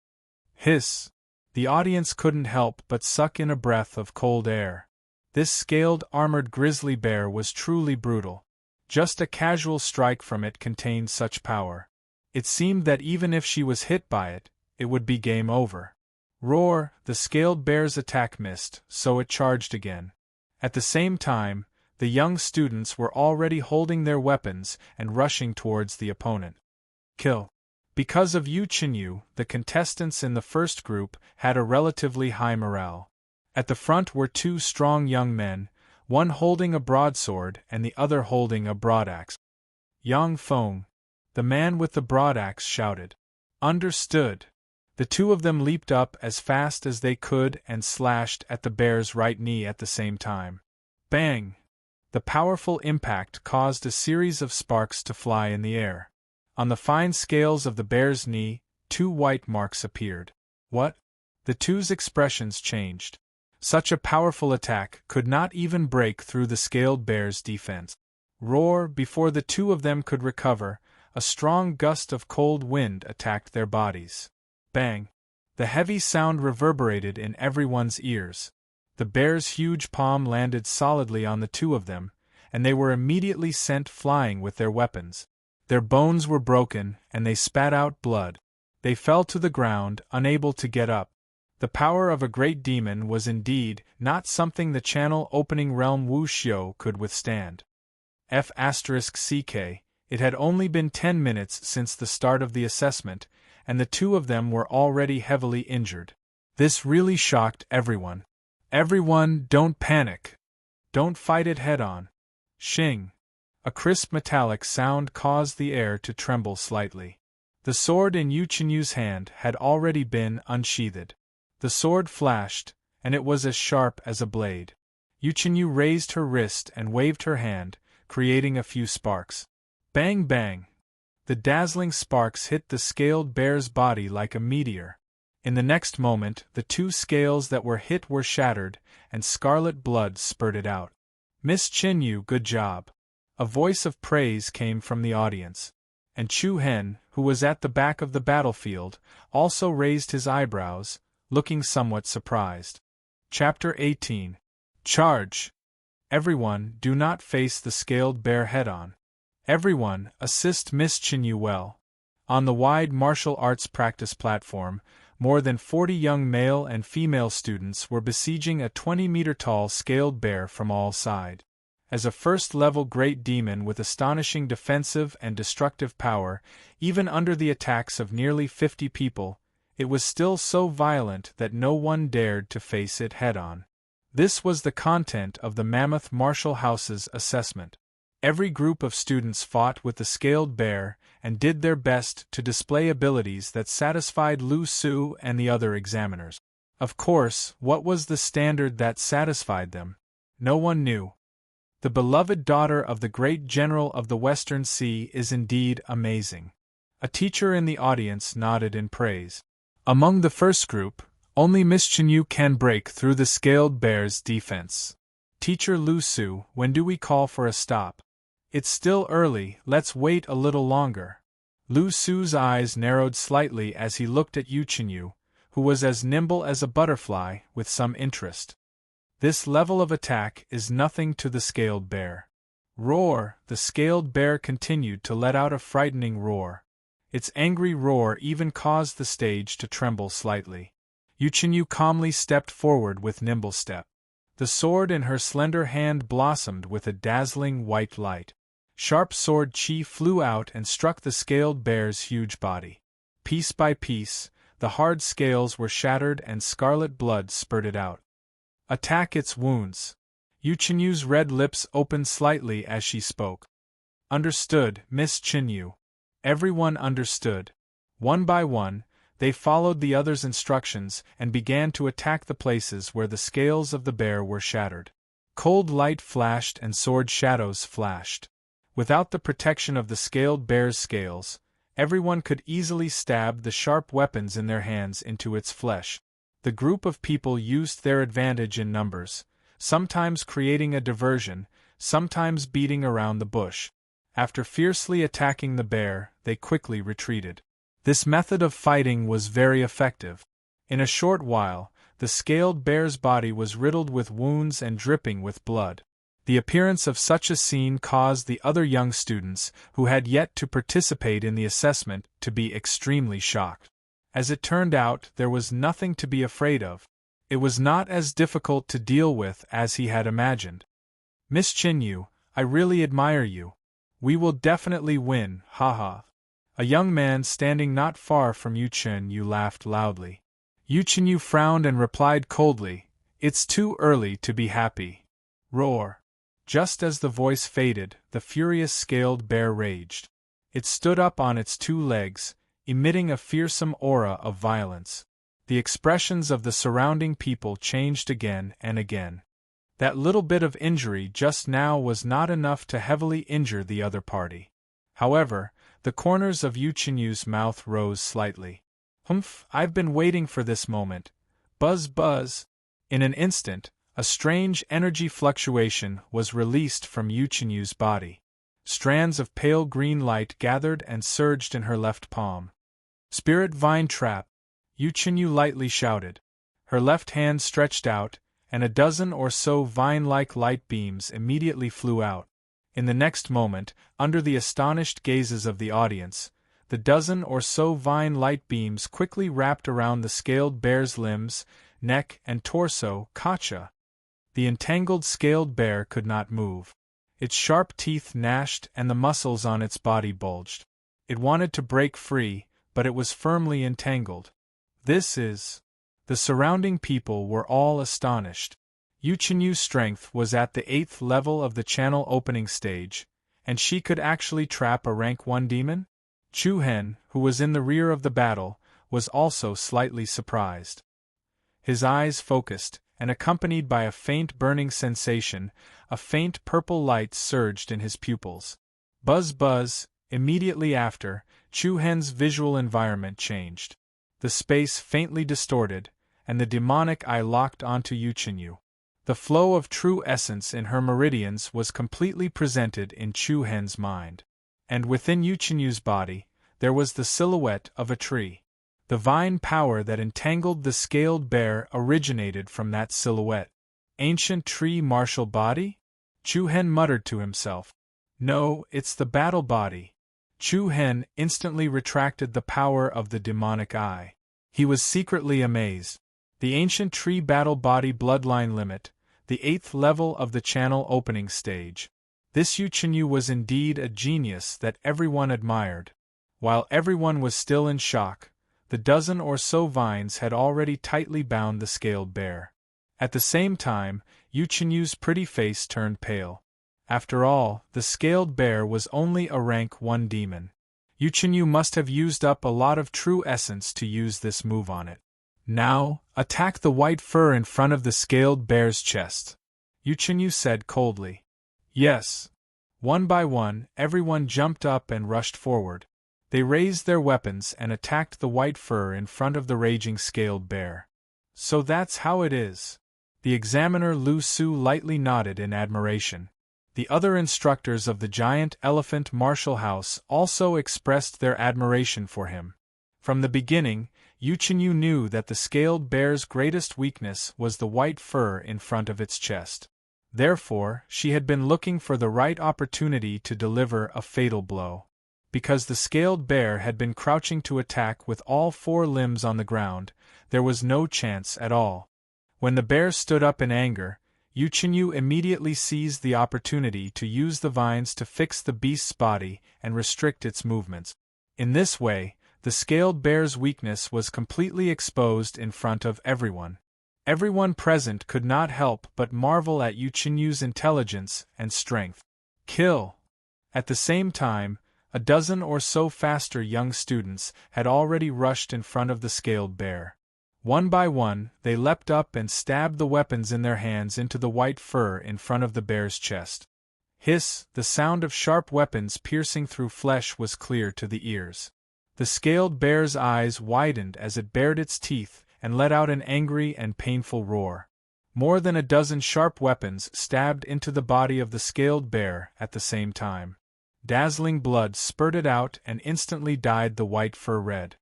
Hiss! The audience couldn't help but suck in a breath of cold air. This scaled armored grizzly bear was truly brutal. Just a casual strike from it contained such power. It seemed that even if she was hit by it, it would be game over. Roar! The scaled bear's attack missed, so it charged again. At the same time, The young students were already holding their weapons and rushing towards the opponent. Kill. Because of Yu Chenyu, the contestants in the first group had a relatively high morale. At the front were two strong young men, one holding a broadsword and the other holding a broadaxe. Yang Feng, the man with the broadaxe, shouted. Understood. The two of them leaped up as fast as they could and slashed at the bear's right knee at the same time. Bang! The powerful impact caused a series of sparks to fly in the air. On the fine scales of the bear's knee, 2 white marks appeared. What? The two's expressions changed. Such a powerful attack could not even break through the scaled bear's defense. Roar! Before the two of them could recover, a strong gust of cold wind attacked their bodies. Bang! The heavy sound reverberated in everyone's ears. The bear's huge palm landed solidly on the two of them, and they were immediately sent flying with their weapons. Their bones were broken, and they spat out blood. They fell to the ground, unable to get up. The power of a great demon was indeed not something the channel-opening realm Wu Xiu could withstand. F***CK, it had only been 10 minutes since the start of the assessment, and the two of them were already heavily injured. This really shocked everyone. Everyone, don't panic. Don't fight it head-on. Shing! A crisp metallic sound caused the air to tremble slightly. The sword in Yu Chenyu's hand had already been unsheathed. The sword flashed, and it was as sharp as a blade. Yu Chenyu raised her wrist and waved her hand, creating a few sparks. Bang bang! The dazzling sparks hit the scaled bear's body like a meteor. In the next moment, the 2 scales that were hit were shattered, and scarlet blood spurted out. Miss Chenyu, good job. A voice of praise came from the audience. And Chu Hen, who was at the back of the battlefield, also raised his eyebrows, looking somewhat surprised. Chapter 18. Charge! Everyone, do not face the scaled bear head-on. Everyone, assist Miss Chenyu well. On the wide martial arts practice platform, more than 40 young male and female students were besieging a 20-meter-tall scaled bear from all sides. As a first-level great demon with astonishing defensive and destructive power, even under the attacks of nearly 50 people, it was still so violent that no one dared to face it head-on. This was the content of the Mammoth Martial House's assessment. Every group of students fought with the scaled bear and did their best to display abilities that satisfied Lu Su and the other examiners. Of course, what was the standard that satisfied them? No one knew. The beloved daughter of the great general of the Western Sea is indeed amazing. A teacher in the audience nodded in praise. Among the first group, only Miss Chenyu can break through the scaled bear's defense. Teacher Lu Su, when do we call for a stop? It's still early, let's wait a little longer. Lu Su's eyes narrowed slightly as he looked at Yu Chenyu, who was as nimble as a butterfly, with some interest. This level of attack is nothing to the scaled bear. Roar! The scaled bear continued to let out a frightening roar. Its angry roar even caused the stage to tremble slightly. Yu Chenyu calmly stepped forward with nimble step. The sword in her slender hand blossomed with a dazzling white light. Sharp sword chi flew out and struck the scaled bear's huge body. Piece by piece, the hard scales were shattered and scarlet blood spurted out. Attack its wounds. Yu Chenyu's red lips opened slightly as she spoke. Understood, Miss Chenyu. Everyone understood. One by one, they followed the other's instructions and began to attack the places where the scales of the bear were shattered. Cold light flashed and sword shadows flashed. Without the protection of the scaled bear's scales, everyone could easily stab the sharp weapons in their hands into its flesh. The group of people used their advantage in numbers, sometimes creating a diversion, sometimes beating around the bush. After fiercely attacking the bear, they quickly retreated. This method of fighting was very effective. In a short while, the scaled bear's body was riddled with wounds and dripping with blood. The appearance of such a scene caused the other young students, who had yet to participate in the assessment, to be extremely shocked. As it turned out, there was nothing to be afraid of. It was not as difficult to deal with as he had imagined. Miss Chinyu, I really admire you. We will definitely win, haha. A young man standing not far from Yu Chinyu laughed loudly. Yu Chinyu frowned and replied coldly, "It's too early to be happy." Roar. Just as the voice faded, the furious scaled bear raged. It stood up on its two legs, emitting a fearsome aura of violence. The expressions of the surrounding people changed again and again. That little bit of injury just now was not enough to heavily injure the other party. However, the corners of Yu Qinyu's mouth rose slightly. "Humph, I've been waiting for this moment. Buzz buzz." In an instant, a strange energy fluctuation was released from Yu Qinyu's body. Strands of pale green light gathered and surged in her left palm. "Spirit Vine Trap," Yu Qinyu lightly shouted. Her left hand stretched out, and a dozen or so vine-like light beams immediately flew out. In the next moment, under the astonished gazes of the audience, the dozen or so vine light beams quickly wrapped around the scaled bear's limbs, neck, and torso. Kacha! The entangled scaled bear could not move. Its sharp teeth gnashed and the muscles on its body bulged. It wanted to break free, but it was firmly entangled. This is... The surrounding people were all astonished. Yu Qinyu's strength was at the 8th level of the channel opening stage, and she could actually trap a rank 1 demon? Chu Hen, who was in the rear of the battle, was also slightly surprised. His eyes focused, and accompanied by a faint burning sensation, a faint purple light surged in his pupils. Buzz buzz, immediately after, Chu Hen's visual environment changed. The space faintly distorted, and the demonic eye locked onto Yu Qinyu. The flow of true essence in her meridians was completely presented in Chu Hen's mind. And within Yu Qinyu's body, there was the silhouette of a tree. The vine power that entangled the scaled bear originated from that silhouette. Ancient tree martial body? Chu Hen muttered to himself. No, it's the battle body. Chu Hen instantly retracted the power of the demonic eye. He was secretly amazed. The ancient tree battle body bloodline limit, the 8th level of the channel opening stage. This Yu Qinyu was indeed a genius that everyone admired. While everyone was still in shock, the dozen or so vines had already tightly bound the scaled bear. At the same time, Yu Qinyu's pretty face turned pale. After all, the scaled bear was only a rank 1 demon. Yu Qinyu must have used up a lot of true essence to use this move on it. Now, attack the white fur in front of the scaled bear's chest, Yu Qinyu said coldly. Yes. One by one, everyone jumped up and rushed forward. They raised their weapons and attacked the white fur in front of the raging scaled bear. So that's how it is. The examiner Lu Su lightly nodded in admiration. The other instructors of the giant elephant martial house also expressed their admiration for him. From the beginning, Yu Qinyu knew that the scaled bear's greatest weakness was the white fur in front of its chest. Therefore, she had been looking for the right opportunity to deliver a fatal blow. Because the scaled bear had been crouching to attack with all 4 limbs on the ground, there was no chance at all. When the bear stood up in anger, Yu Qinyu immediately seized the opportunity to use the vines to fix the beast's body and restrict its movements. In this way, the scaled bear's weakness was completely exposed in front of everyone. Everyone present could not help but marvel at Yu Qinyu's intelligence and strength. Kill! At the same time, a dozen or so faster young students had already rushed in front of the scaled bear. One by one, they leapt up and stabbed the weapons in their hands into the white fur in front of the bear's chest. Hiss! The sound of sharp weapons piercing through flesh was clear to the ears. The scaled bear's eyes widened as it bared its teeth and let out an angry and painful roar. More than a dozen sharp weapons stabbed into the body of the scaled bear at the same time. Dazzling blood spurted out and instantly dyed the white fur red.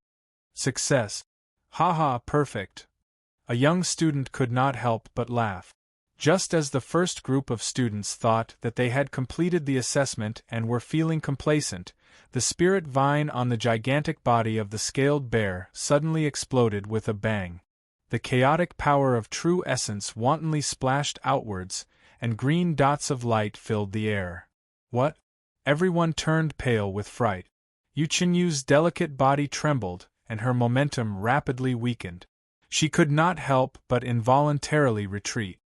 Success! Haha, perfect! A young student could not help but laugh. Just as the first group of students thought that they had completed the assessment and were feeling complacent, the spirit vine on the gigantic body of the scaled bear suddenly exploded with a bang. The chaotic power of true essence wantonly splashed outwards, and green dots of light filled the air. What? Everyone turned pale with fright. Yuchinyu's delicate body trembled, and her momentum rapidly weakened. She could not help but involuntarily retreat.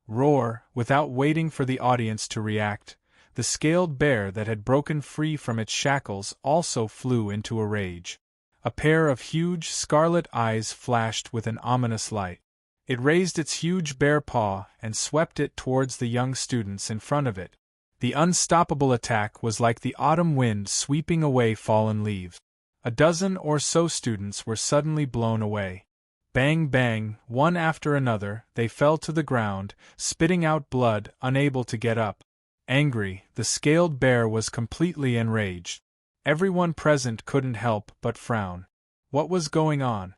Roar, without waiting for the audience to react, the scaled bear that had broken free from its shackles also flew into a rage. A pair of huge scarlet eyes flashed with an ominous light. It raised its huge bare paw and swept it towards the young students in front of it. The unstoppable attack was like the autumn wind sweeping away fallen leaves. A dozen or so students were suddenly blown away. Bang bang, one after another, they fell to the ground, spitting out blood, unable to get up. Angry, the scaled bear was completely enraged. Everyone present couldn't help but frown. What was going on?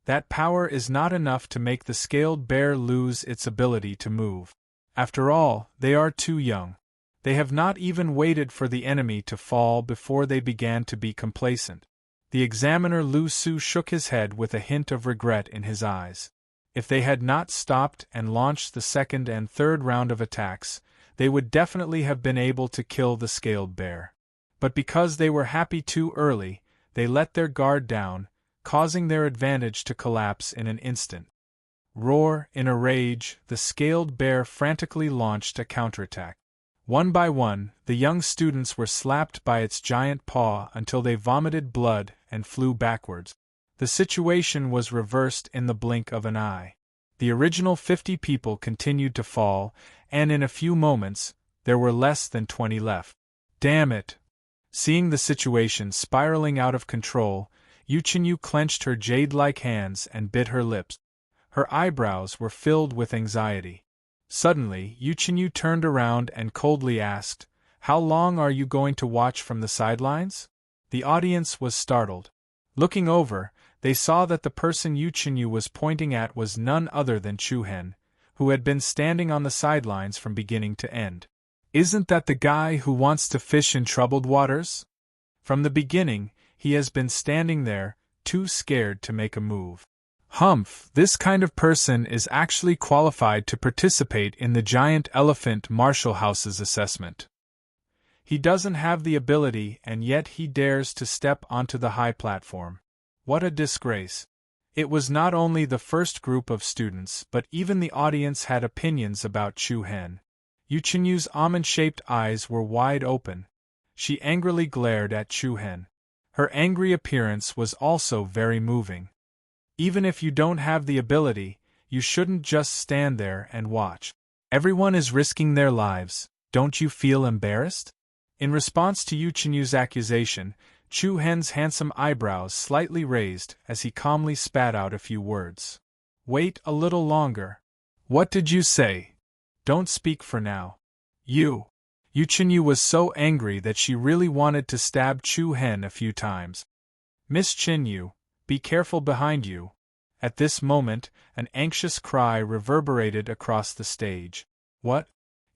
That power is not enough to make the scaled bear lose its ability to move. After all, they are too young. They have not even waited for the enemy to fall before they began to be complacent. The examiner Lu Su shook his head with a hint of regret in his eyes. If they had not stopped and launched the second and third round of attacks, they would definitely have been able to kill the scaled bear. But because they were happy too early, they let their guard down, causing their advantage to collapse in an instant. Roar, in a rage, the scaled bear frantically launched a counterattack. One by one, the young students were slapped by its giant paw until they vomited blood and flew backwards. The situation was reversed in the blink of an eye. The original 50 people continued to fall, and in a few moments, there were less than 20 left. Damn it! Seeing the situation spiraling out of control, Yuchinyu clenched her jade-like hands and bit her lips. Her eyebrows were filled with anxiety. Suddenly, Yuchinyu turned around and coldly asked, "How long are you going to watch from the sidelines?" The audience was startled. Looking over, they saw that the person Yuchinyu was pointing at was none other than Chuhen, who had been standing on the sidelines from beginning to end. "Isn't that the guy who wants to fish in troubled waters?" From the beginning, he has been standing there, too scared to make a move. Humph, this kind of person is actually qualified to participate in the giant elephant Marshall House's assessment. He doesn't have the ability and yet he dares to step onto the high platform. What a disgrace. It was not only the first group of students but even the audience had opinions about Chuhen. Yuchinyu's almond-shaped eyes were wide open. She angrily glared at Chuhen. Her angry appearance was also very moving. Even if you don't have the ability, you shouldn't just stand there and watch. Everyone is risking their lives, don't you feel embarrassed? In response to Yuchinyu's accusation, Chuhen's handsome eyebrows slightly raised as he calmly spat out a few words. "Wait a little longer." "What did you say?" "Don't speak for now." Yuchinyu was so angry that she really wanted to stab Chuhen a few times. "Miss Chinyu, be careful behind you." At this moment, an anxious cry reverberated across the stage. "What?"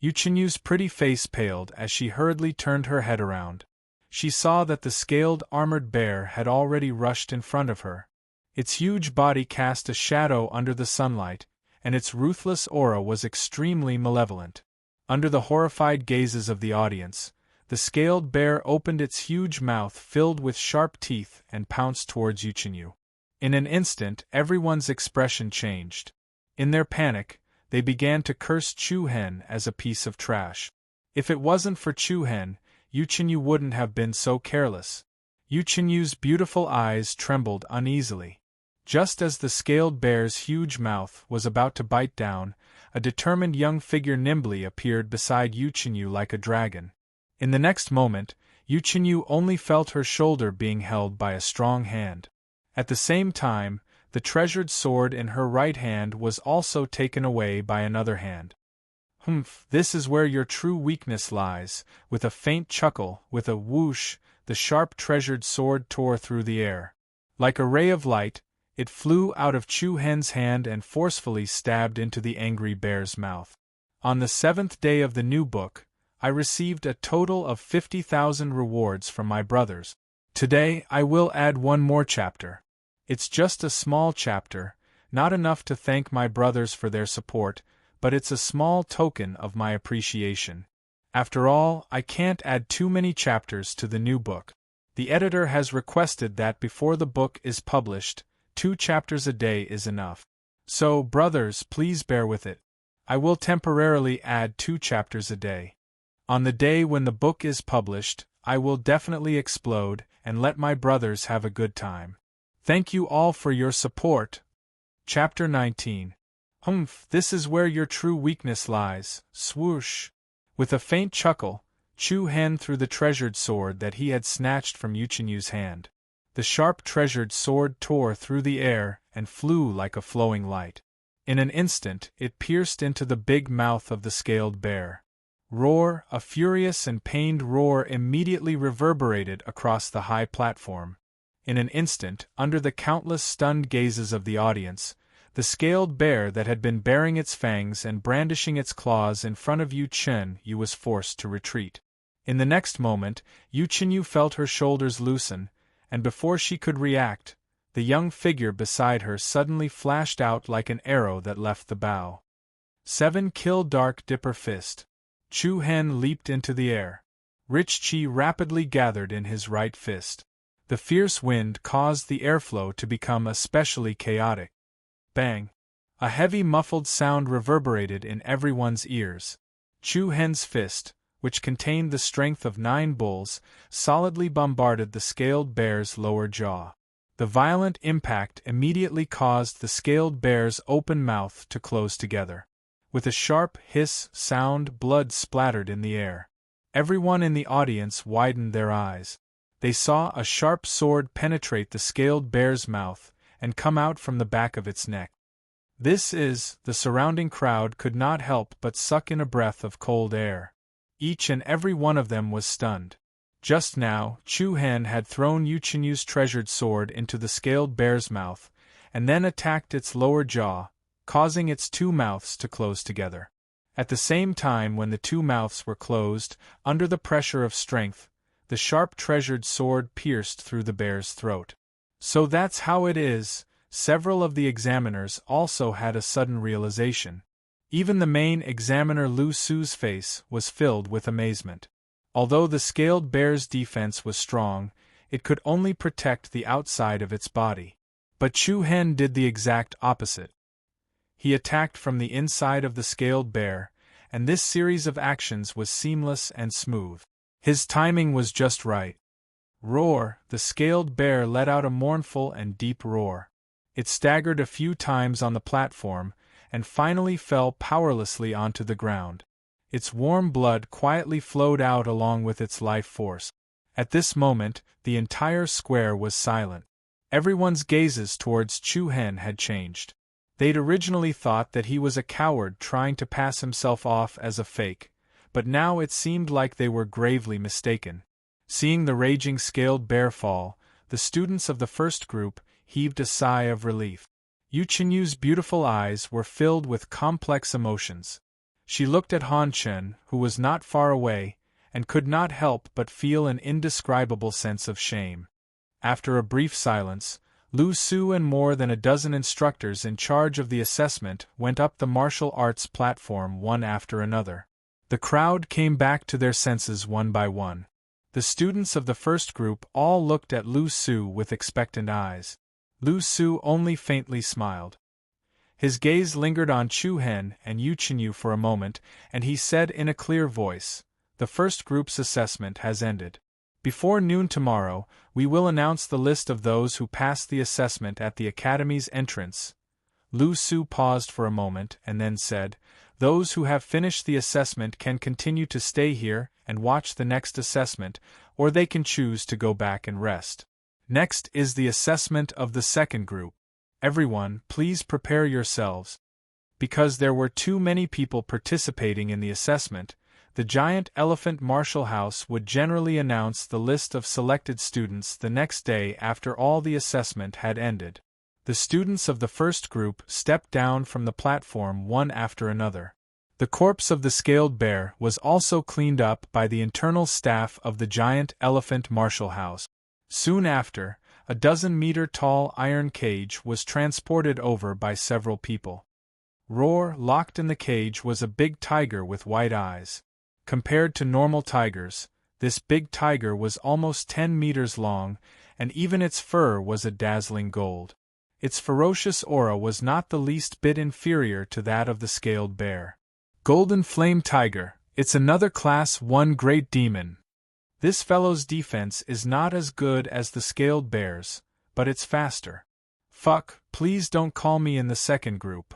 Yuchinyu's pretty face paled as she hurriedly turned her head around. She saw that the scaled armored bear had already rushed in front of her. Its huge body cast a shadow under the sunlight, and its ruthless aura was extremely malevolent. Under the horrified gazes of the audience, the scaled bear opened its huge mouth filled with sharp teeth and pounced towards Yuchinyu. In an instant, everyone's expression changed. In their panic, they began to curse Chuhen as a piece of trash. If it wasn't for Chuhen, Yuchinyu wouldn't have been so careless. Yuchinyu's beautiful eyes trembled uneasily. Just as the scaled bear's huge mouth was about to bite down, a determined young figure nimbly appeared beside Yuchinyu like a dragon. In the next moment, Yuchinyu only felt her shoulder being held by a strong hand. At the same time, the treasured sword in her right hand was also taken away by another hand. "Humph, this is where your true weakness lies." With a faint chuckle, with a whoosh, the sharp treasured sword tore through the air. Like a ray of light, it flew out of Chuhen's hand and forcefully stabbed into the angry bear's mouth. On the 7th day of the new book, I received a total of 50,000 rewards from my brothers. Today I will add one more chapter. It's just a small chapter, not enough to thank my brothers for their support, but it's a small token of my appreciation. After all, I can't add too many chapters to the new book. The editor has requested that before the book is published, 2 chapters a day is enough. So, brothers, please bear with it. I will temporarily add 2 chapters a day. On the day when the book is published, I will definitely explode and let my brothers have a good time. Thank you all for your support. Chapter 19. Humph, this is where your true weakness lies. Swoosh. With a faint chuckle, Chu Hen threw the treasured sword that he had snatched from Yuchenyu's hand. The sharp treasured sword tore through the air and flew like a flowing light. In an instant, it pierced into the big mouth of the scaled bear. Roar, a furious and pained roar immediately reverberated across the high platform. In an instant, under the countless stunned gazes of the audience, the scaled bear that had been baring its fangs and brandishing its claws in front of Yuchenyu was forced to retreat. In the next moment, Yuchenyu felt her shoulders loosen, and before she could react, the young figure beside her suddenly flashed out like an arrow that left the bow. 7 Kill Dark Dipper Fist. Chu Hen leaped into the air. Rich Qi rapidly gathered in his right fist. The fierce wind caused the airflow to become especially chaotic. Bang! A heavy muffled sound reverberated in everyone's ears. Chu Hen's fist, which contained the strength of 9 bulls, solidly bombarded the scaled bear's lower jaw. The violent impact immediately caused the scaled bear's open mouth to close together. With a sharp hiss sound, blood splattered in the air. Everyone in the audience widened their eyes. They saw a sharp sword penetrate the scaled bear's mouth and come out from the back of its neck. The surrounding crowd could not help but suck in a breath of cold air. Each and every one of them was stunned. Just now, Chu Hen had thrown Yuchenyu's treasured sword into the scaled bear's mouth, and then attacked its lower jaw, causing its 2 mouths to close together. At the same time when the 2 mouths were closed, under the pressure of strength, the sharp treasured sword pierced through the bear's throat. So that's how it is. Several of the examiners also had a sudden realization. Even the main examiner Lu Su's face was filled with amazement. Although the scaled bear's defense was strong, it could only protect the outside of its body. But Chu Hen did the exact opposite. He attacked from the inside of the scaled bear, and this series of actions was seamless and smooth. His timing was just right. Roar! The scaled bear let out a mournful and deep roar. It staggered a few times on the platform, and finally fell powerlessly onto the ground. Its warm blood quietly flowed out along with its life force. At this moment, the entire square was silent. Everyone's gazes towards Chu Hen had changed. They'd originally thought that he was a coward trying to pass himself off as a fake, but now it seemed like they were gravely mistaken. Seeing the raging scaled bear fall, the students of the first group heaved a sigh of relief. Yuchenyu's beautiful eyes were filled with complex emotions. She looked at Han Chen, who was not far away, and could not help but feel an indescribable sense of shame. After a brief silence, Lu Su and more than a dozen instructors in charge of the assessment went up the martial arts platform one after another. The crowd came back to their senses one by one. The students of the first group all looked at Lu Su with expectant eyes. Lu Su only faintly smiled. His gaze lingered on Chu Hen and Yuchenyu for a moment, and he said in a clear voice, "The first group's assessment has ended. Before noon tomorrow, we will announce the list of those who passed the assessment at the Academy's entrance." Lu Su paused for a moment and then said, "Those who have finished the assessment can continue to stay here and watch the next assessment, or they can choose to go back and rest. Next is the assessment of the second group. Everyone, please prepare yourselves." Because there were too many people participating in the assessment, the giant elephant Marshall House would generally announce the list of selected students the next day after all the assessment had ended. The students of the first group stepped down from the platform one after another. The corpse of the scaled bear was also cleaned up by the internal staff of the giant elephant Marshall House. Soon after, a 12-meter-tall iron cage was transported over by several people. Roar, locked in the cage, was a big tiger with white eyes. Compared to normal tigers, this big tiger was almost 10 meters long, and even its fur was a dazzling gold. Its ferocious aura was not the least bit inferior to that of the scaled bear. Golden Flame Tiger, it's another Class 1 great demon. This fellow's defense is not as good as the scaled bear's, but it's faster. Fuck, please don't call me in the second group.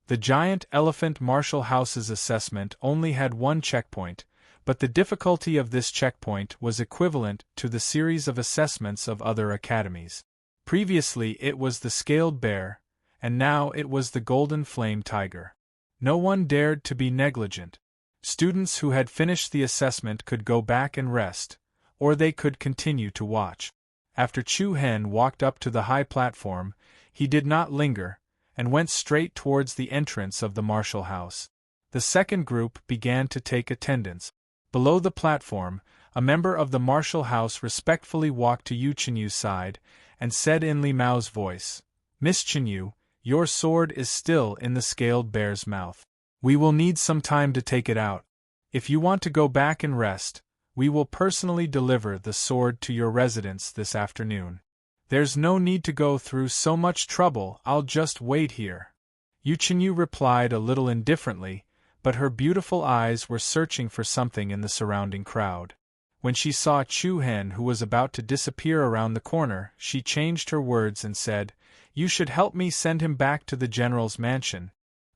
The giant elephant Marshall House's assessment only had one checkpoint, but the difficulty of this checkpoint was equivalent to the series of assessments of other academies. Previously it was the scaled bear, and now it was the golden flame tiger. No one dared to be negligent. Students who had finished the assessment could go back and rest, or they could continue to watch. After Chu Hen walked up to the high platform, he did not linger, and went straight towards the entrance of the Marshall House. The second group began to take attendance. Below the platform, a member of the Marshall House respectfully walked to Yu Chenyu's side, and said in Li Mao's voice, "Miss Chenyu, your sword is still in the scaled bear's mouth. We will need some time to take it out. If you want to go back and rest, we will personally deliver the sword to your residence this afternoon. There's no need to go through so much trouble, I'll just wait here." Yu Chenyu replied a little indifferently, but her beautiful eyes were searching for something in the surrounding crowd. When she saw Chu Hen, who was about to disappear around the corner, she changed her words and said, "You should help me send him back to the general's mansion.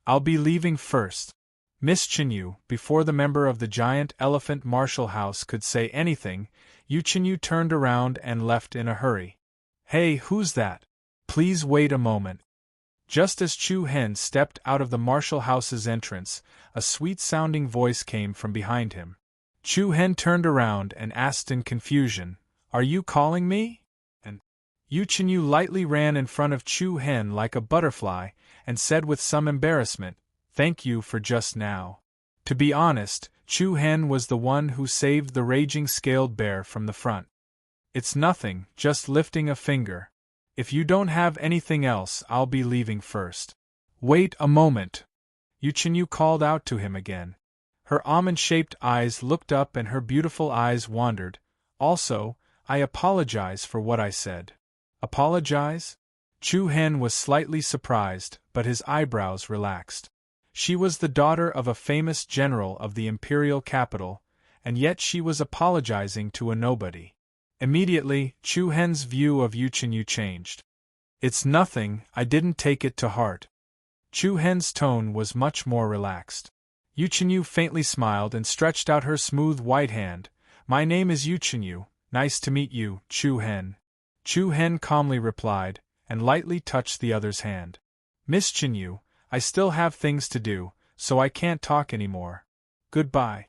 I'll be leaving first." Miss Chenyu, before the member of the giant elephant Marshall House could say anything, Yu Chenyu turned around and left in a hurry. "Hey, who's that? Please wait a moment." Just as Chu Hen stepped out of the Marshall House's entrance, a sweet-sounding voice came from behind him. Chu Hen turned around and asked in confusion, "Are you calling me?" And Yu Chenyu lightly ran in front of Chu Hen like a butterfly, and said with some embarrassment, "Thank you for just now." To be honest, Chu Hen was the one who saved the raging scaled bear from the front. "It's nothing, just lifting a finger. If you don't have anything else, I'll be leaving first." "Wait a moment." Yu Chenyu called out to him again. Her almond-shaped eyes looked up and her beautiful eyes wandered. "Also, I apologize for what I said." "Apologize?" Chu Hen was slightly surprised, but his eyebrows relaxed. She was the daughter of a famous general of the imperial capital, and yet she was apologizing to a nobody. Immediately, Chu Hen's view of Yu Chenyu changed. "It's nothing, I didn't take it to heart." Chu Hen's tone was much more relaxed. Yu Chenyu faintly smiled and stretched out her smooth white hand. "My name is Yu Chenyu, nice to meet you, Chu Hen." Chu Hen calmly replied, and lightly touched the other's hand. "Miss Chenyu, I still have things to do, so I can't talk anymore. Goodbye."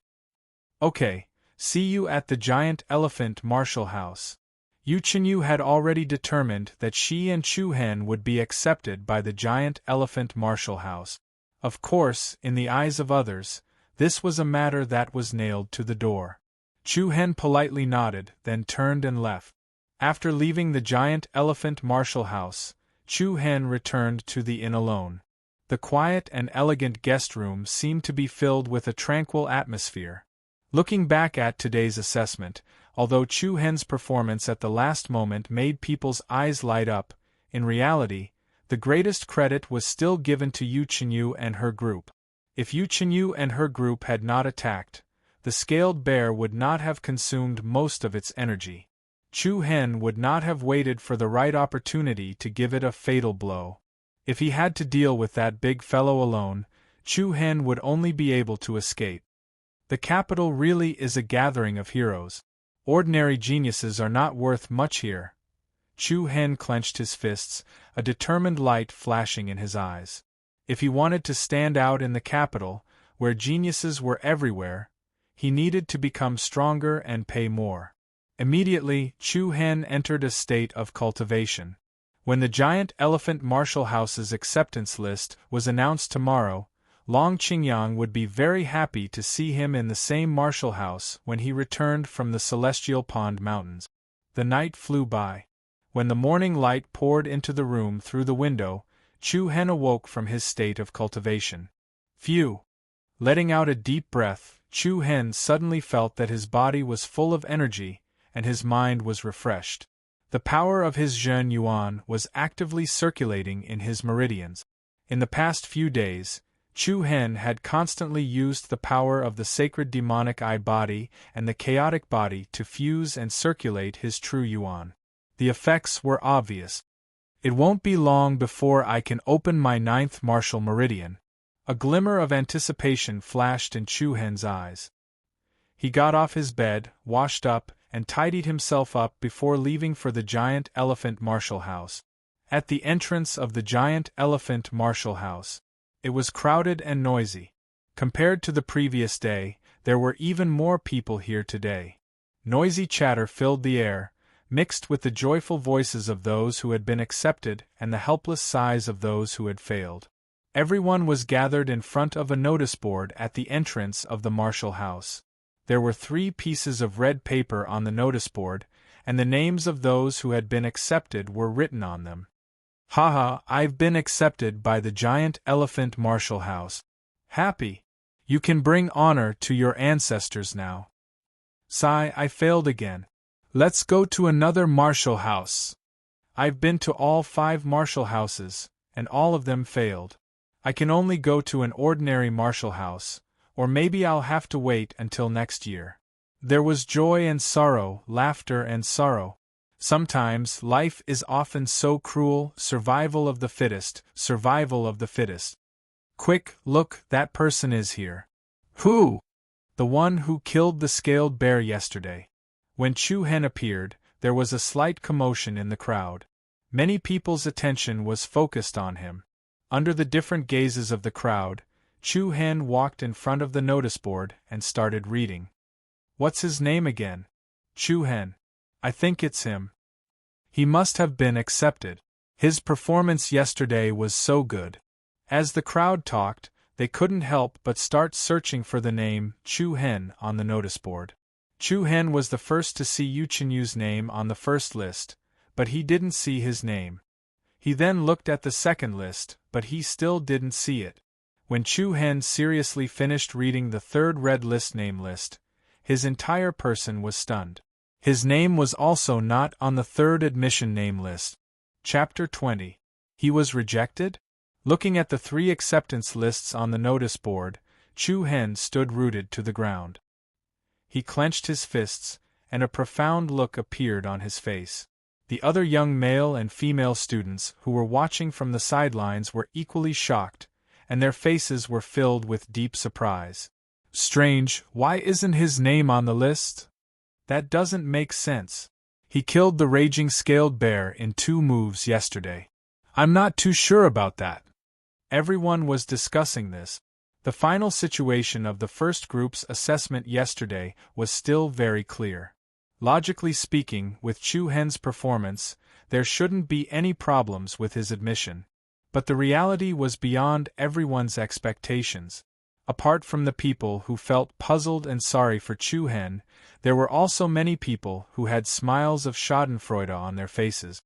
"Okay, see you at the giant elephant Marshall House." Yu Chenyu had already determined that she and Chu Hen would be accepted by the giant elephant Marshall House. Of course, in the eyes of others, this was a matter that was nailed to the door. Chu Hen politely nodded, then turned and left. After leaving the giant elephant Marshall House, Chu Hen returned to the inn alone. The quiet and elegant guest room seemed to be filled with a tranquil atmosphere. Looking back at today's assessment, although Chu Hen's performance at the last moment made people's eyes light up, in reality, the greatest credit was still given to Yu Chenyu and her group. If Yu Chenyu and her group had not attacked, the scaled bear would not have consumed most of its energy. Chu Hen would not have waited for the right opportunity to give it a fatal blow. If he had to deal with that big fellow alone, Chu Hen would only be able to escape. The capital really is a gathering of heroes. Ordinary geniuses are not worth much here. Chu Hen clenched his fists, a determined light flashing in his eyes. If he wanted to stand out in the capital, where geniuses were everywhere, he needed to become stronger and pay more. Immediately, Chu Hen entered a state of cultivation. When the giant elephant Marshall House's acceptance list was announced tomorrow, Long Qingyang would be very happy to see him in the same Marshall House when he returned from the Celestial Pond Mountains. The night flew by. When the morning light poured into the room through the window, Chu Hen awoke from his state of cultivation. Phew! Letting out a deep breath, Chu Hen suddenly felt that his body was full of energy, and his mind was refreshed. The power of his Zhen Yuan was actively circulating in his meridians. In the past few days, Chu Hen had constantly used the power of the sacred demonic eye body and the chaotic body to fuse and circulate his true Yuan. The effects were obvious. It won't be long before I can open my 9th martial meridian. A glimmer of anticipation flashed in Chu Hen's eyes. He got off his bed, washed up, and tidied himself up before leaving for the Giant Elephant Martial House. At the entrance of the Giant Elephant Martial House, it was crowded and noisy. Compared to the previous day, there were even more people here today. Noisy chatter filled the air, mixed with the joyful voices of those who had been accepted and the helpless sighs of those who had failed. Everyone was gathered in front of a notice board at the entrance of the martial house. There were 3 pieces of red paper on the notice board, and the names of those who had been accepted were written on them. Haha, I've been accepted by the Giant Elephant Martial House. Happy! You can bring honor to your ancestors now. Sigh, I failed again. Let's go to another martial house. I've been to all 5 martial houses, and all of them failed. I can only go to an ordinary martial house, or maybe I'll have to wait until next year. There was joy and sorrow, laughter and sorrow. Sometimes life is often so cruel, survival of the fittest, survival of the fittest. Quick, look, that person is here. Who? The one who killed the scaled bear yesterday. When Chu Hen appeared, there was a slight commotion in the crowd. Many people's attention was focused on him. Under the different gazes of the crowd, Chu Hen walked in front of the notice board and started reading. What's his name again? Chu Hen. I think it's him. He must have been accepted. His performance yesterday was so good. As the crowd talked, they couldn't help but start searching for the name Chu Hen on the notice board. Chu Hen was the first to see Yu Qinyu's name on the first list, but he didn't see his name. He then looked at the second list, but he still didn't see it. When Chu Hen seriously finished reading the 3rd red list name list, his entire person was stunned. His name was also not on the 3rd admission name list. Chapter 20. He was rejected? Looking at the 3 acceptance lists on the notice board, Chu Hen stood rooted to the ground. He clenched his fists, and a profound look appeared on his face. The other young male and female students who were watching from the sidelines were equally shocked, and their faces were filled with deep surprise. Strange, why isn't his name on the list? That doesn't make sense. He killed the raging scaled bear in 2 moves yesterday. I'm not too sure about that. Everyone was discussing this. The final situation of the first group's assessment yesterday was still very clear. Logically speaking, with Chu Hen's performance, there shouldn't be any problems with his admission. But the reality was beyond everyone's expectations. Apart from the people who felt puzzled and sorry for Chu Hen, there were also many people who had smiles of schadenfreude on their faces.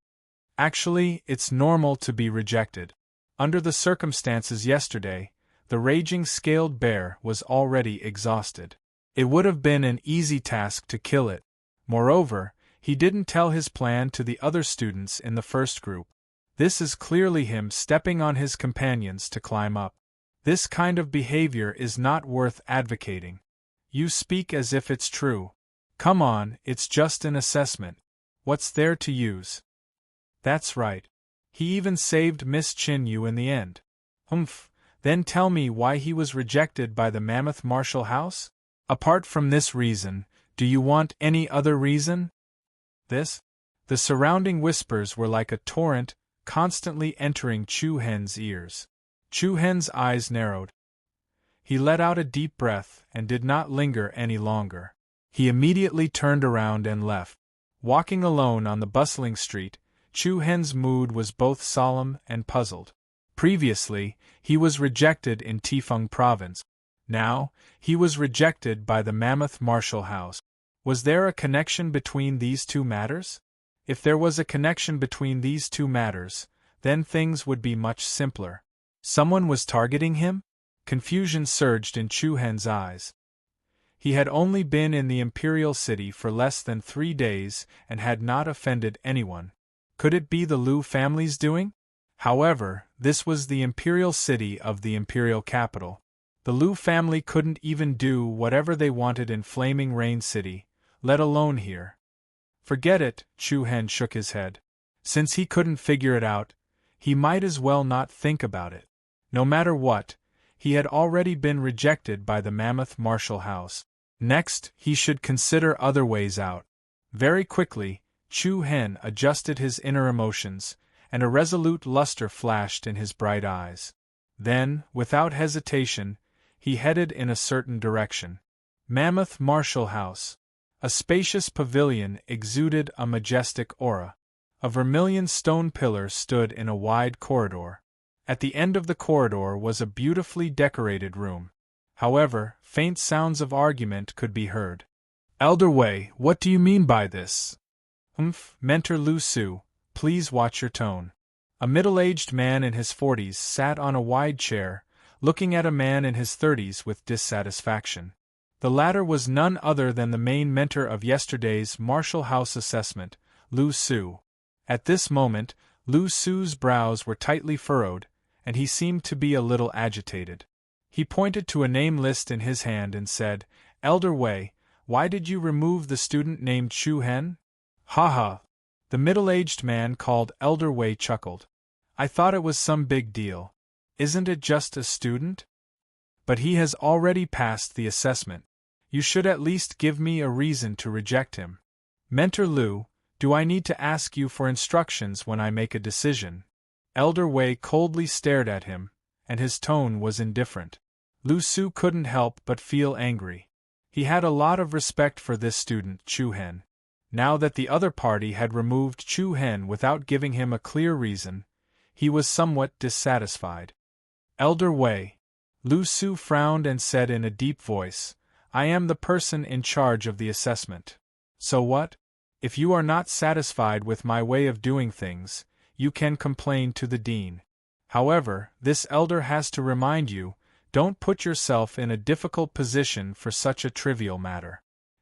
Actually, it's normal to be rejected. Under the circumstances yesterday, the raging scaled bear was already exhausted. It would have been an easy task to kill it. Moreover, he didn't tell his plan to the other students in the first group. This is clearly him stepping on his companions to climb up. This kind of behavior is not worth advocating. You speak as if it's true. Come on, it's just an assessment. What's there to use? That's right. He even saved Miss Qinyu in the end. Humph, then tell me why he was rejected by the Mammoth Martial House? Apart from this reason, do you want any other reason? This? The surrounding whispers were like a torrent, constantly entering Chu Hen's ears. Chu Hen's eyes narrowed. He let out a deep breath and did not linger any longer. He immediately turned around and left. Walking alone on the bustling street, Chu Hen's mood was both solemn and puzzled. Previously, he was rejected in Tifeng Province. Now, he was rejected by the Mammoth Martial House. Was there a connection between these 2 matters? If there was a connection between these 2 matters, Then things would be much simpler. Someone was targeting him? Confusion surged in Chu Hen's eyes. He had only been in the imperial city for less than 3 days and had not offended anyone. Could it be the Lu family's doing? However, this was the imperial city of the imperial capital. The Lu family couldn't even do whatever they wanted in Flaming Rain City, let alone here. Forget it, Chu Hen shook his head. Since he couldn't figure it out, he might as well not think about it. No matter what, he had already been rejected by the mammoth martial house. Next, he should consider other ways out. Very quickly, Chu Hen adjusted his inner emotions, and a resolute luster flashed in his bright eyes. Then, without hesitation, he headed in a certain direction. Mammoth Martial House. A spacious pavilion exuded a majestic aura. A vermilion stone pillar stood in a wide corridor. At the end of the corridor was a beautifully decorated room. However, faint sounds of argument could be heard. Elder Wei, what do you mean by this? Mentor Lu Su, please watch your tone. A middle-aged man in his 40s sat on a wide chair, looking at a man in his 30s with dissatisfaction. The latter was none other than the main mentor of yesterday's Martial House assessment, Lu Su. At this moment, Lu Su's brows were tightly furrowed, and he seemed to be a little agitated. He pointed to a name list in his hand and said, Elder Wei, why did you remove the student named Chu Hen? Ha ha! The middle-aged man called Elder Wei chuckled. I thought it was some big deal. Isn't it just a student? But he has already passed the assessment. You should at least give me a reason to reject him. Mentor Lu, do I need to ask you for instructions when I make a decision? Elder Wei coldly stared at him, and his tone was indifferent. Lu Su couldn't help but feel angry. He had a lot of respect for this student, Chu Hen. Now that the other party had removed Chu Hen without giving him a clear reason, he was somewhat dissatisfied. Elder Wei. Lu Su frowned and said in a deep voice, I am the person in charge of the assessment. So what? If you are not satisfied with my way of doing things, you can complain to the dean. However, this elder has to remind you, don't put yourself in a difficult position for such a trivial matter.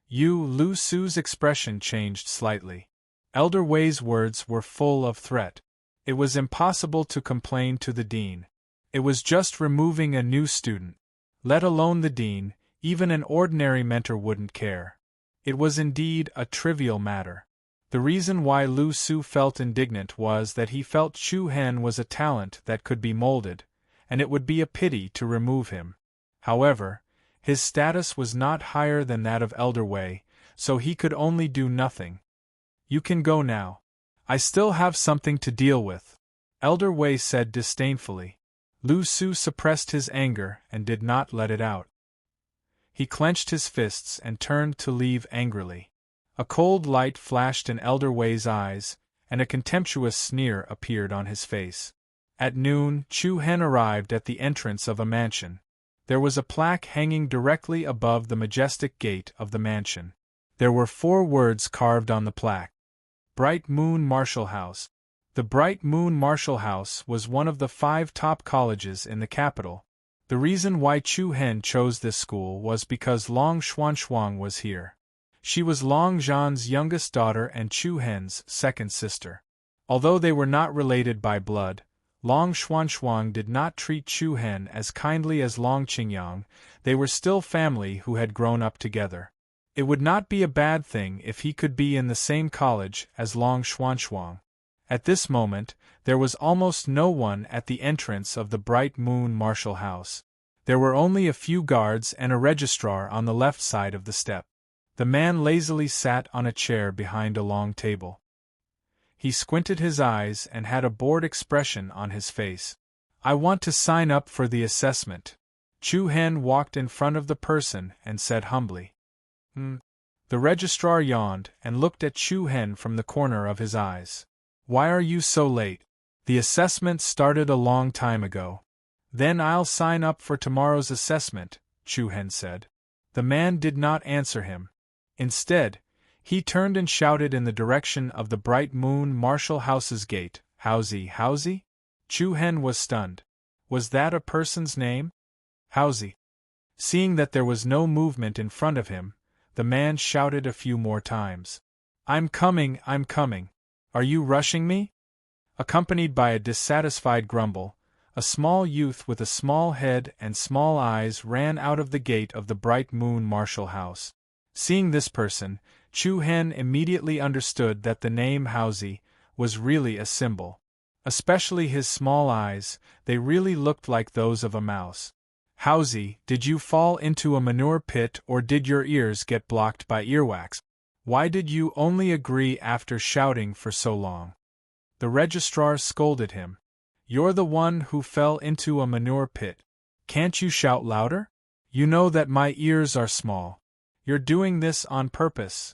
Lu Su's expression changed slightly. Elder Wei's words were full of threat. It was impossible to complain to the dean. It was just removing a new student. Let alone the dean, even an ordinary mentor wouldn't care. It was indeed a trivial matter. The reason why Lu Su felt indignant was that he felt Chu Hen was a talent that could be molded, and it would be a pity to remove him. However, his status was not higher than that of Elder Wei, so he could only do nothing. You can go now. I still have something to deal with, Elder Wei said disdainfully. Lu Su suppressed his anger and did not let it out. He clenched his fists and turned to leave angrily. A cold light flashed in Elder Wei's eyes, and a contemptuous sneer appeared on his face. At noon, Chu Hen arrived at the entrance of a mansion. There was a plaque hanging directly above the majestic gate of the mansion. There were 4 words carved on the plaque. Bright Moon Martial House. The Bright Moon Martial House was one of the 5 top colleges in the capital. The reason why Chu Hen chose this school was because Long Xuanxuang was here. She was Long Zhan's youngest daughter and Chu Hen's second sister. Although they were not related by blood, Long Xuanxuang did not treat Chu Hen as kindly as Long Qingyang. They were still family who had grown up together. It would not be a bad thing if he could be in the same college as Long Xuanxuang. At this moment, there was almost no one at the entrance of the Bright Moon Martial House. There were only a few guards and a registrar on the left side of the step. The man lazily sat on a chair behind a long table. He squinted his eyes and had a bored expression on his face. I want to sign up for the assessment. Chu Hen walked in front of the person and said humbly. The registrar yawned and looked at Chu Hen from the corner of his eyes. Why are you so late? The assessment started a long time ago. Then I'll sign up for tomorrow's assessment, Chu Hen said. The man did not answer him. Instead, he turned and shouted in the direction of the Bright Moon Martial House's gate, Howsy, Howsy? Chu Hen was stunned. Was that a person's name? Hauzi. Seeing that there was no movement in front of him, the man shouted a few more times. I'm coming, I'm coming. Are you rushing me? Accompanied by a dissatisfied grumble, a small youth with a small head and small eyes ran out of the gate of the Bright Moon Marshall House. Seeing this person, Chu Hen immediately understood that the name Hauzi was really a symbol. Especially his small eyes, they really looked like those of a mouse. Hauzi, did you fall into a manure pit or did your ears get blocked by earwax? Why did you only agree after shouting for so long? The registrar scolded him. You're the one who fell into a manure pit. Can't you shout louder? You know that my ears are small. You're doing this on purpose.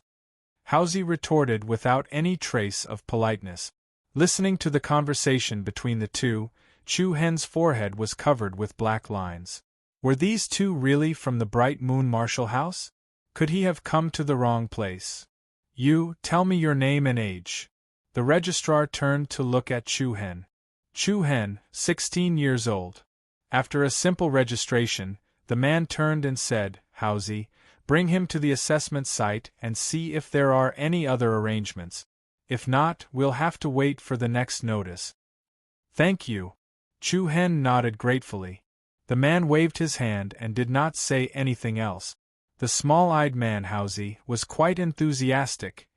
Hauzi retorted without any trace of politeness. Listening to the conversation between the two, Chu Hen's forehead was covered with black lines. Were these two really from the Bright Moon Marshall House? Could he have come to the wrong place? You, tell me your name and age. The registrar turned to look at Chu Hen. Chu Hen, 16 years old. After a simple registration, the man turned and said, Hauzi, bring him to the assessment site and see if there are any other arrangements. If not, we'll have to wait for the next notice. Thank you. Chu Hen nodded gratefully. The man waved his hand and did not say anything else. The small-eyed man, Hauzi, was quite enthusiastic.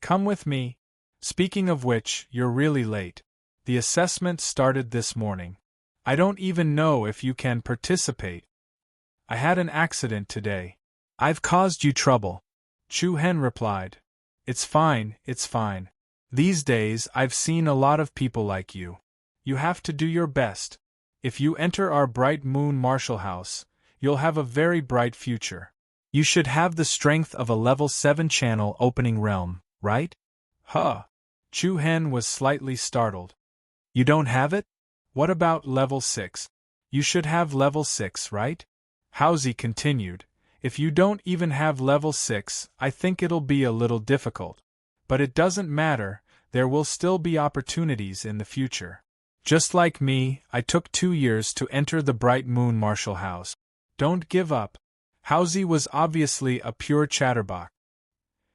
Come with me. Speaking of which, you're really late. The assessment started this morning. I don't even know if you can participate. I had an accident today. I've caused you trouble. Chu Hen replied. It's fine, it's fine. These days I've seen a lot of people like you. You have to do your best. If you enter our Bright Moon Marshall House, you'll have a very bright future. You should have the strength of a level 7 channel opening realm, right? Huh. Chu Hen was slightly startled. You don't have it? What about level 6? You should have level 6, right? Hauzi continued. If you don't even have level 6, I think it'll be a little difficult. But it doesn't matter, there will still be opportunities in the future. Just like me, I took 2 years to enter the Bright Moon Marshall House. Don't give up. Hauzi was obviously a pure chatterbox.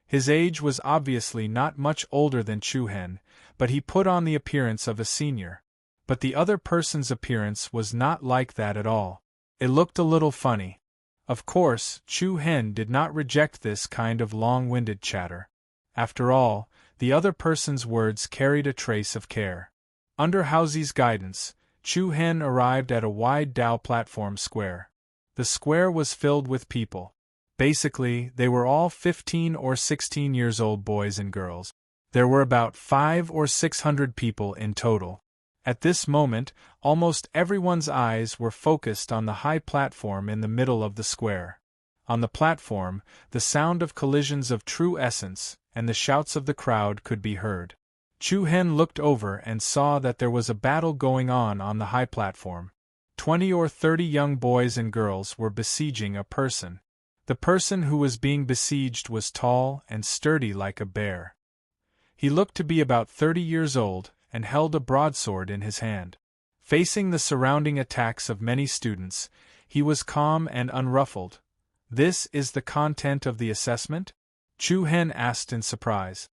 His age was obviously not much older than Chu Hen, but he put on the appearance of a senior. But the other person's appearance was not like that at all. It looked a little funny. Of course, Chu Hen did not reject this kind of long-winded chatter. After all, the other person's words carried a trace of care. Under Hauzi's guidance, Chu Hen arrived at a wide Dao platform square. The square was filled with people. Basically, they were all 15 or 16 years old boys and girls. There were about 500 or 600 people in total. At this moment, almost everyone's eyes were focused on the high platform in the middle of the square. On the platform, the sound of collisions of true essence and the shouts of the crowd could be heard. Chu Hen looked over and saw that there was a battle going on the high platform. 20 or 30 young boys and girls were besieging a person. The person who was being besieged was tall and sturdy like a bear. He looked to be about 30 years old and held a broadsword in his hand. Facing the surrounding attacks of many students, he was calm and unruffled. This is the content of the assessment? Chu Hen asked in surprise.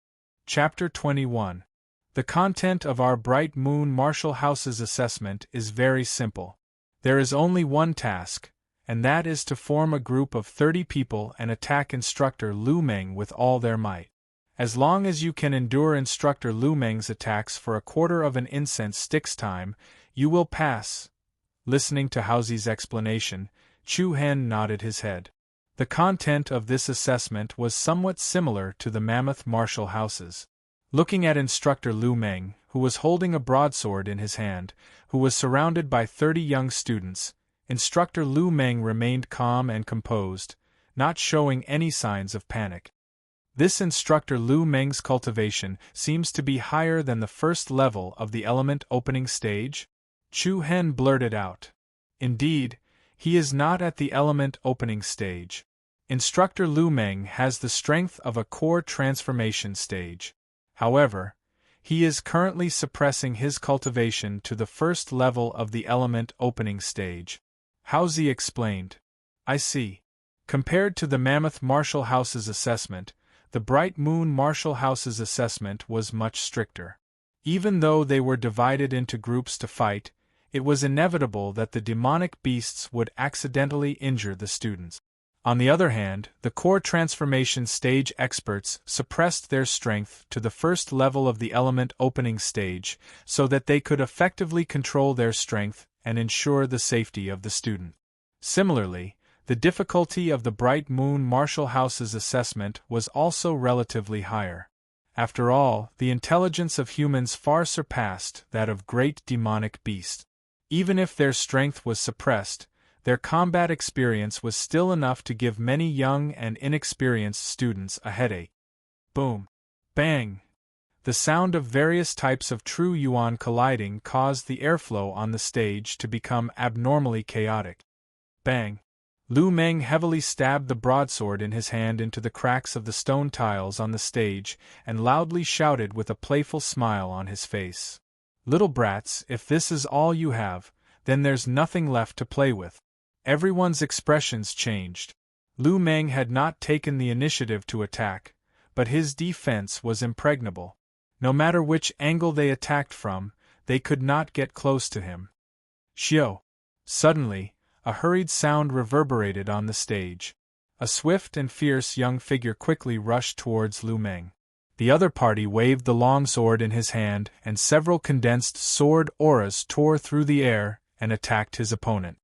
Chapter 21. The content of our Bright Moon Marshall House's assessment is very simple. There is only one task, and that is to form a group of 30 people and attack Instructor Lu Meng with all their might. As long as you can endure Instructor Lu Meng's attacks for a quarter of an incense stick's time, you will pass. Listening to Hauzi's explanation, Chu Hen nodded his head. The content of this assessment was somewhat similar to the Mammoth Marshall House's. Looking at Instructor Lu Meng, who was holding a broadsword in his hand, who was surrounded by 30 young students, Instructor Lu Meng remained calm and composed, not showing any signs of panic. This Instructor Lu Meng's cultivation seems to be higher than the first level of the element opening stage? Chu Hen blurted out. Indeed, he is not at the element opening stage. Instructor Lu Meng has the strength of a core transformation stage. However, He is currently suppressing his cultivation to the first level of the element opening stage. Housie explained. I see. Compared to the Mammoth Marshall House's assessment, the Bright Moon Marshall House's assessment was much stricter. Even though they were divided into groups to fight, it was inevitable that the demonic beasts would accidentally injure the students. On the other hand, the core transformation stage experts suppressed their strength to the first level of the element opening stage so that they could effectively control their strength and ensure the safety of the student. Similarly, the difficulty of the Bright Moon Marshall House's assessment was also relatively higher. After all, the intelligence of humans far surpassed that of great demonic beasts. Even if their strength was suppressed, their combat experience was still enough to give many young and inexperienced students a headache. Boom! Bang! The sound of various types of true yuan colliding caused the airflow on the stage to become abnormally chaotic. Bang! Lu Meng heavily stabbed the broadsword in his hand into the cracks of the stone tiles on the stage and loudly shouted with a playful smile on his face. Little brats, if this is all you have, then there's nothing left to play with. Everyone's expressions changed. Lu Meng had not taken the initiative to attack, but his defense was impregnable. No matter which angle they attacked from, they could not get close to him. Xiao! Suddenly, a hurried sound reverberated on the stage. A swift and fierce young figure quickly rushed towards Lu Meng. The other party waved the long sword in his hand, and several condensed sword auras tore through the air and attacked his opponent.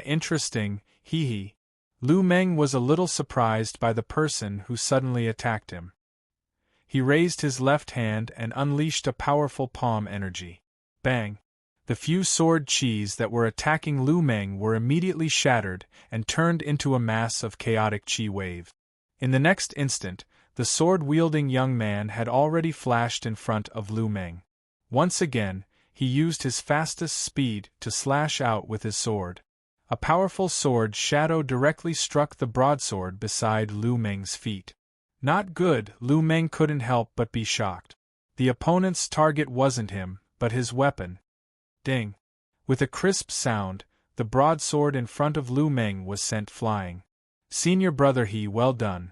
Interesting, hee. Lu Meng was a little surprised by the person who suddenly attacked him. He raised his left hand and unleashed a powerful palm energy. Bang! The few sword chis that were attacking Lu Meng were immediately shattered and turned into a mass of chaotic chi wave. In the next instant, the sword-wielding young man had already flashed in front of Lu Meng. Once again, he used his fastest speed to slash out with his sword. A powerful sword shadow directly struck the broadsword beside Lu Meng's feet. Not good, Lu Meng couldn't help but be shocked. The opponent's target wasn't him, but his weapon. Ding! With a crisp sound, the broadsword in front of Lu Meng was sent flying. Senior brother He, well done.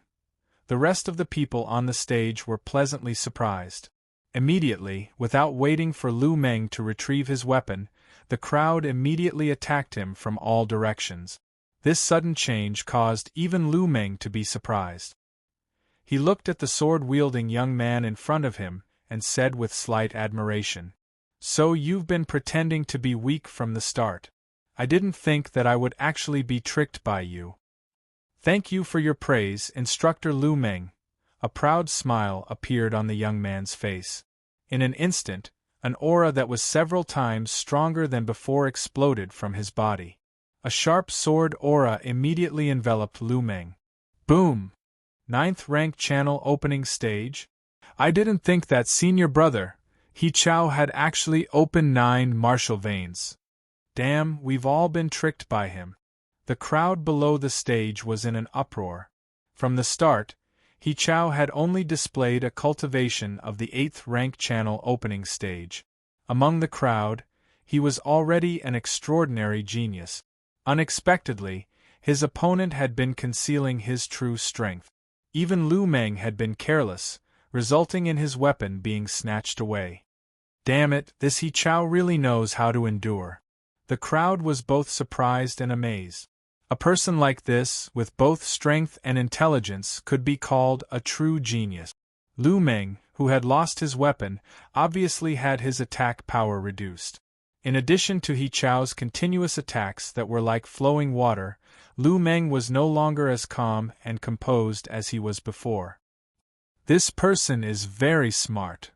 The rest of the people on the stage were pleasantly surprised. Immediately, without waiting for Lu Meng to retrieve his weapon, the crowd immediately attacked him from all directions. This sudden change caused even Lu Meng to be surprised. He looked at the sword-wielding young man in front of him and said with slight admiration, "So you've been pretending to be weak from the start. I didn't think that I would actually be tricked by you." "Thank you for your praise, Instructor Lu Meng." A proud smile appeared on the young man's face. In an instant, an aura that was several times stronger than before exploded from his body. A sharp sword aura immediately enveloped Lu Meng. Boom! 9th rank channel opening stage? I didn't think that senior brother, He Chao, had actually opened 9 martial veins. Damn, we've all been tricked by him. The crowd below the stage was in an uproar. From the start, He Chao had only displayed a cultivation of the 8th rank channel opening stage. Among the crowd, he was already an extraordinary genius. Unexpectedly, his opponent had been concealing his true strength. Even Lu Meng had been careless, resulting in his weapon being snatched away. Damn it, this He Chao really knows how to endure. The crowd was both surprised and amazed. A person like this, with both strength and intelligence, could be called a true genius. Lu Meng, who had lost his weapon, obviously had his attack power reduced. In addition to He Chao's continuous attacks that were like flowing water, Lu Meng was no longer as calm and composed as he was before. This person is very smart.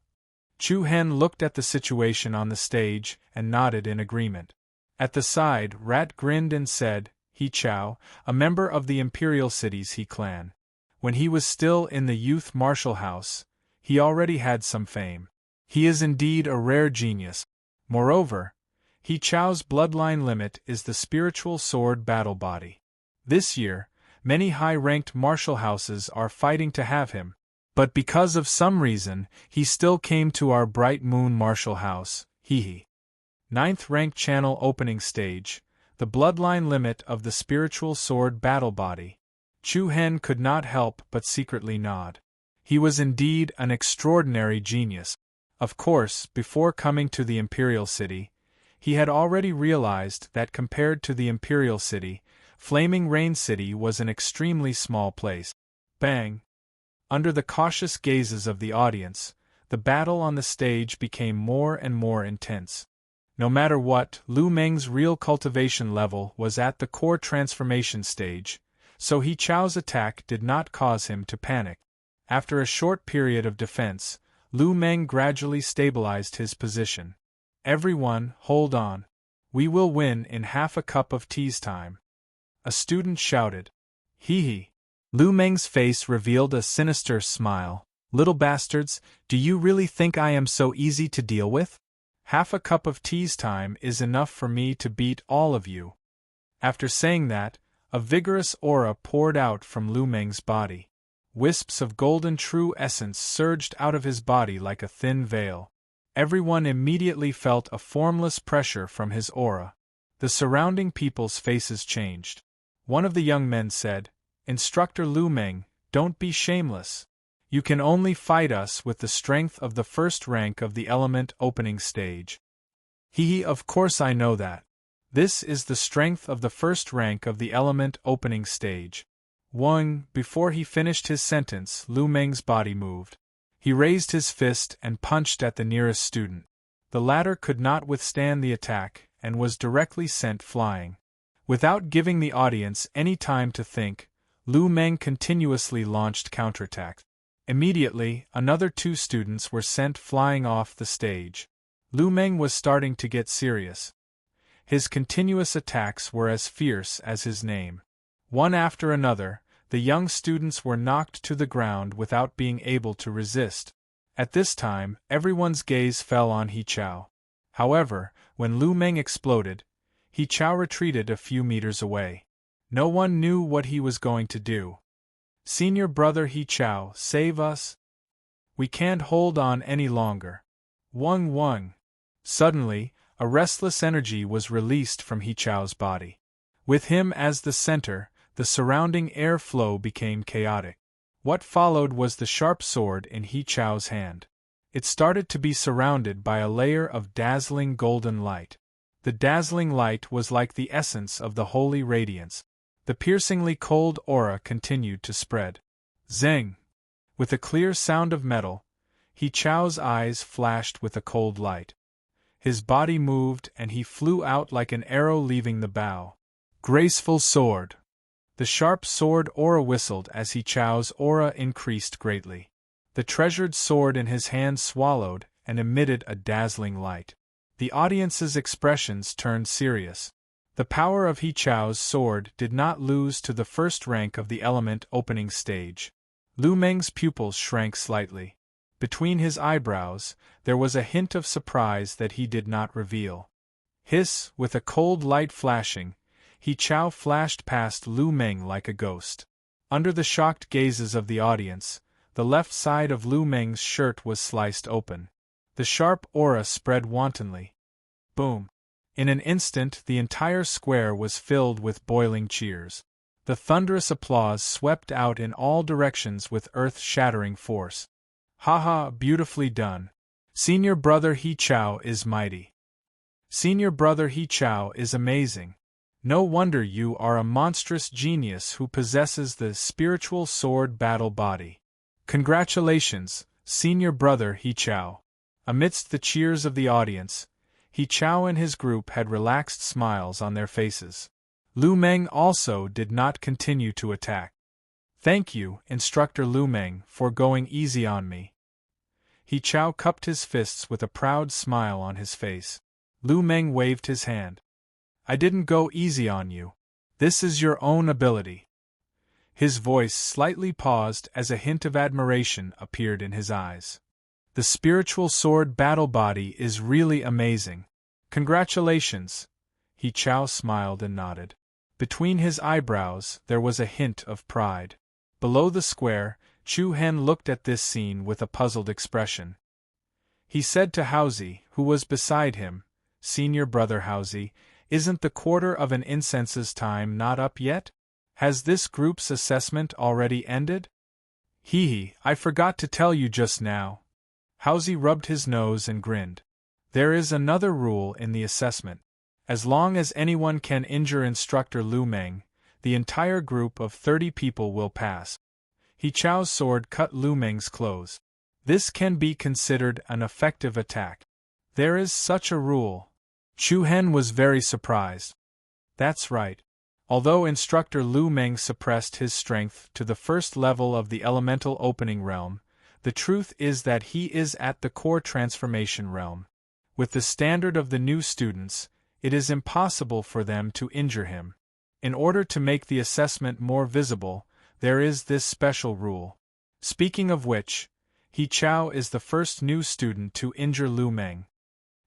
Chu Hen looked at the situation on the stage and nodded in agreement. At the side, Rat grinned and said, He Chao, a member of the Imperial City's He clan. When he was still in the Youth Martial House, he already had some fame. He is indeed a rare genius. Moreover, He Chao's bloodline limit is the spiritual sword battle body. This year, many high-ranked martial houses are fighting to have him. But because of some reason, he still came to our Bright Moon Martial House, hee. Ninth rank channel opening stage, the bloodline limit of the spiritual sword battle body. Chu Hen could not help but secretly nod. He was indeed an extraordinary genius. Of course, before coming to the Imperial City, he had already realized that compared to the Imperial City, Flaming Rain City was an extremely small place. Bang! Under the cautious gazes of the audience, the battle on the stage became more and more intense. No matter what, Lu Meng's real cultivation level was at the core transformation stage, so He Chao's attack did not cause him to panic. After a short period of defense, Lu Meng gradually stabilized his position. Everyone, hold on. We will win in half a cup of tea's time. A student shouted. Hee hee. Lu Meng's face revealed a sinister smile. Little bastards, do you really think I am so easy to deal with? Half a cup of tea's time is enough for me to beat all of you. After saying that, a vigorous aura poured out from Lu Meng's body. Wisps of golden true essence surged out of his body like a thin veil. Everyone immediately felt a formless pressure from his aura. The surrounding people's faces changed. One of the young men said, Instructor Lu Meng, don't be shameless. You can only fight us with the strength of the first rank of the element opening stage. Of course I know that. This is the strength of the first rank of the element opening stage. Before he finished his sentence, Lu Meng's body moved. He raised his fist and punched at the nearest student. The latter could not withstand the attack and was directly sent flying. Without giving the audience any time to think, Lu Meng continuously launched counterattacks. Immediately, another 2 students were sent flying off the stage. Lu Meng was starting to get serious. His continuous attacks were as fierce as his name. One after another, the young students were knocked to the ground without being able to resist. At this time, everyone's gaze fell on He Chao. However, when Lu Meng exploded, He Chao retreated a few meters away. No one knew what he was going to do. Senior brother He Chao, save us! We can't hold on any longer. Wung. Suddenly, a restless energy was released from He Chao's body. With him as the center, the surrounding air flow became chaotic. What followed was the sharp sword in He Chao's hand. It started to be surrounded by a layer of dazzling golden light. The dazzling light was like the essence of the holy radiance. The piercingly cold aura continued to spread. Zeng! With a clear sound of metal, He Chao's eyes flashed with a cold light. His body moved and he flew out like an arrow leaving the bow. Graceful sword! The sharp sword aura whistled as He Chao's aura increased greatly. The treasured sword in his hand swallowed and emitted a dazzling light. The audience's expressions turned serious. The power of He Chao's sword did not lose to the first rank of the element opening stage. Lu Meng's pupils shrank slightly. Between his eyebrows, there was a hint of surprise that he did not reveal. Hiss, with a cold light flashing, He Chao flashed past Lu Meng like a ghost. Under the shocked gazes of the audience, the left side of Lu Meng's shirt was sliced open. The sharp aura spread wantonly. Boom! In an instant the entire square was filled with boiling cheers. The thunderous applause swept out in all directions with earth-shattering force. Haha, beautifully done. Senior brother He Chao is mighty. Senior brother He Chao is amazing. No wonder you are a monstrous genius who possesses the spiritual sword battle body. Congratulations, senior brother He Chao. Amidst the cheers of the audience, He Chao and his group had relaxed smiles on their faces. Lu Meng also did not continue to attack. Thank you, Instructor Lu Meng, for going easy on me. He Chao cupped his fists with a proud smile on his face. Lu Meng waved his hand. I didn't go easy on you. This is your own ability. His voice slightly paused as a hint of admiration appeared in his eyes. The spiritual sword battle body is really amazing. Congratulations. He Chao smiled and nodded. Between his eyebrows there was a hint of pride. Below the square, Chu Hen looked at this scene with a puzzled expression. He said to Hausi, who was beside him, "Senior brother Hausi, isn't the quarter of an incense's time not up yet? Has this group's assessment already ended?" "Hee, I forgot to tell you just now." Hausi rubbed his nose and grinned. "There is another rule in the assessment. As long as anyone can injure Instructor Lu Meng, the entire group of 30 people will pass." He Chao's sword cut Lu Meng's clothes. This can be considered an effective attack. There is such a rule. Chu Hen was very surprised. That's right. Although Instructor Lu Meng suppressed his strength to the first level of the elemental opening realm, the truth is that he is at the core transformation realm. With the standard of the new students, it is impossible for them to injure him. In order to make the assessment more visible, there is this special rule. Speaking of which, He Chao is the first new student to injure Lu Meng.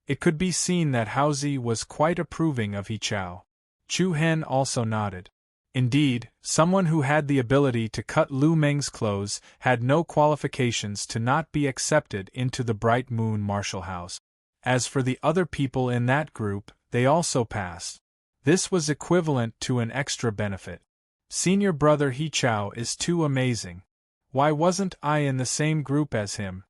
It could be seen that Hausi was quite approving of He Chao. Chu Hen also nodded. Indeed, someone who had the ability to cut Lu Meng's clothes had no qualifications to not be accepted into the Bright Moon Martial House. As for the other people in that group, they also passed. This was equivalent to an extra benefit. Senior brother He Chao is too amazing. Why wasn't I in the same group as him?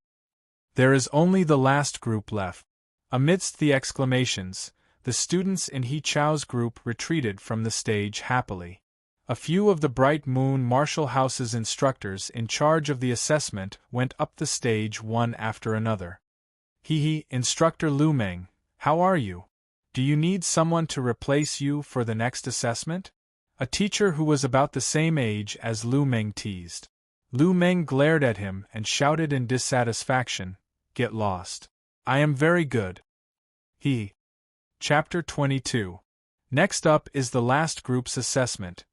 There is only the last group left. Amidst the exclamations, the students in He Chao's group retreated from the stage happily. A few of the Bright Moon Martial House's instructors in charge of the assessment went up the stage one after another. Instructor Lu Meng, how are you? Do you need someone to replace you for the next assessment? A teacher who was about the same age as Lu Meng teased. Lu Meng glared at him and shouted in dissatisfaction, "Get lost. I am very good." Chapter 22. Next up is the last group's assessment.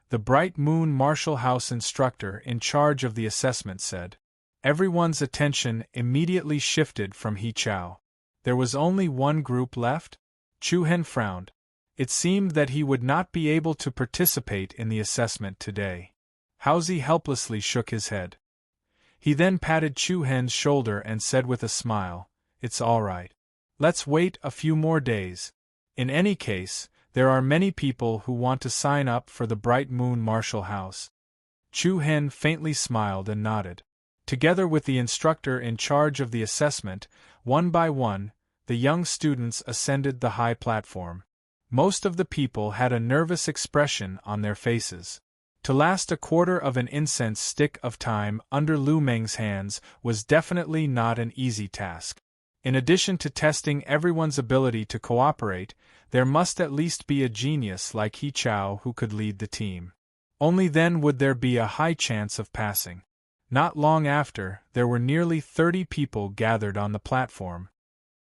The Bright Moon Martial House instructor in charge of the assessment said. Everyone's attention immediately shifted from He Chao. There was only one group left? Chu Hen frowned. It seemed that he would not be able to participate in the assessment today. Hausi helplessly shook his head. He then patted Chu Hen's shoulder and said with a smile, "It's all right. Let's wait a few more days. In any case, there are many people who want to sign up for the Bright Moon Martial House." Chu Hen faintly smiled and nodded. Together with the instructor in charge of the assessment, one by one, the young students ascended the high platform. Most of the people had a nervous expression on their faces. To last a quarter of an incense stick of time under Lu Meng's hands was definitely not an easy task. In addition to testing everyone's ability to cooperate, there must at least be a genius like He Chao who could lead the team. Only then would there be a high chance of passing. Not long after, there were nearly 30 people gathered on the platform.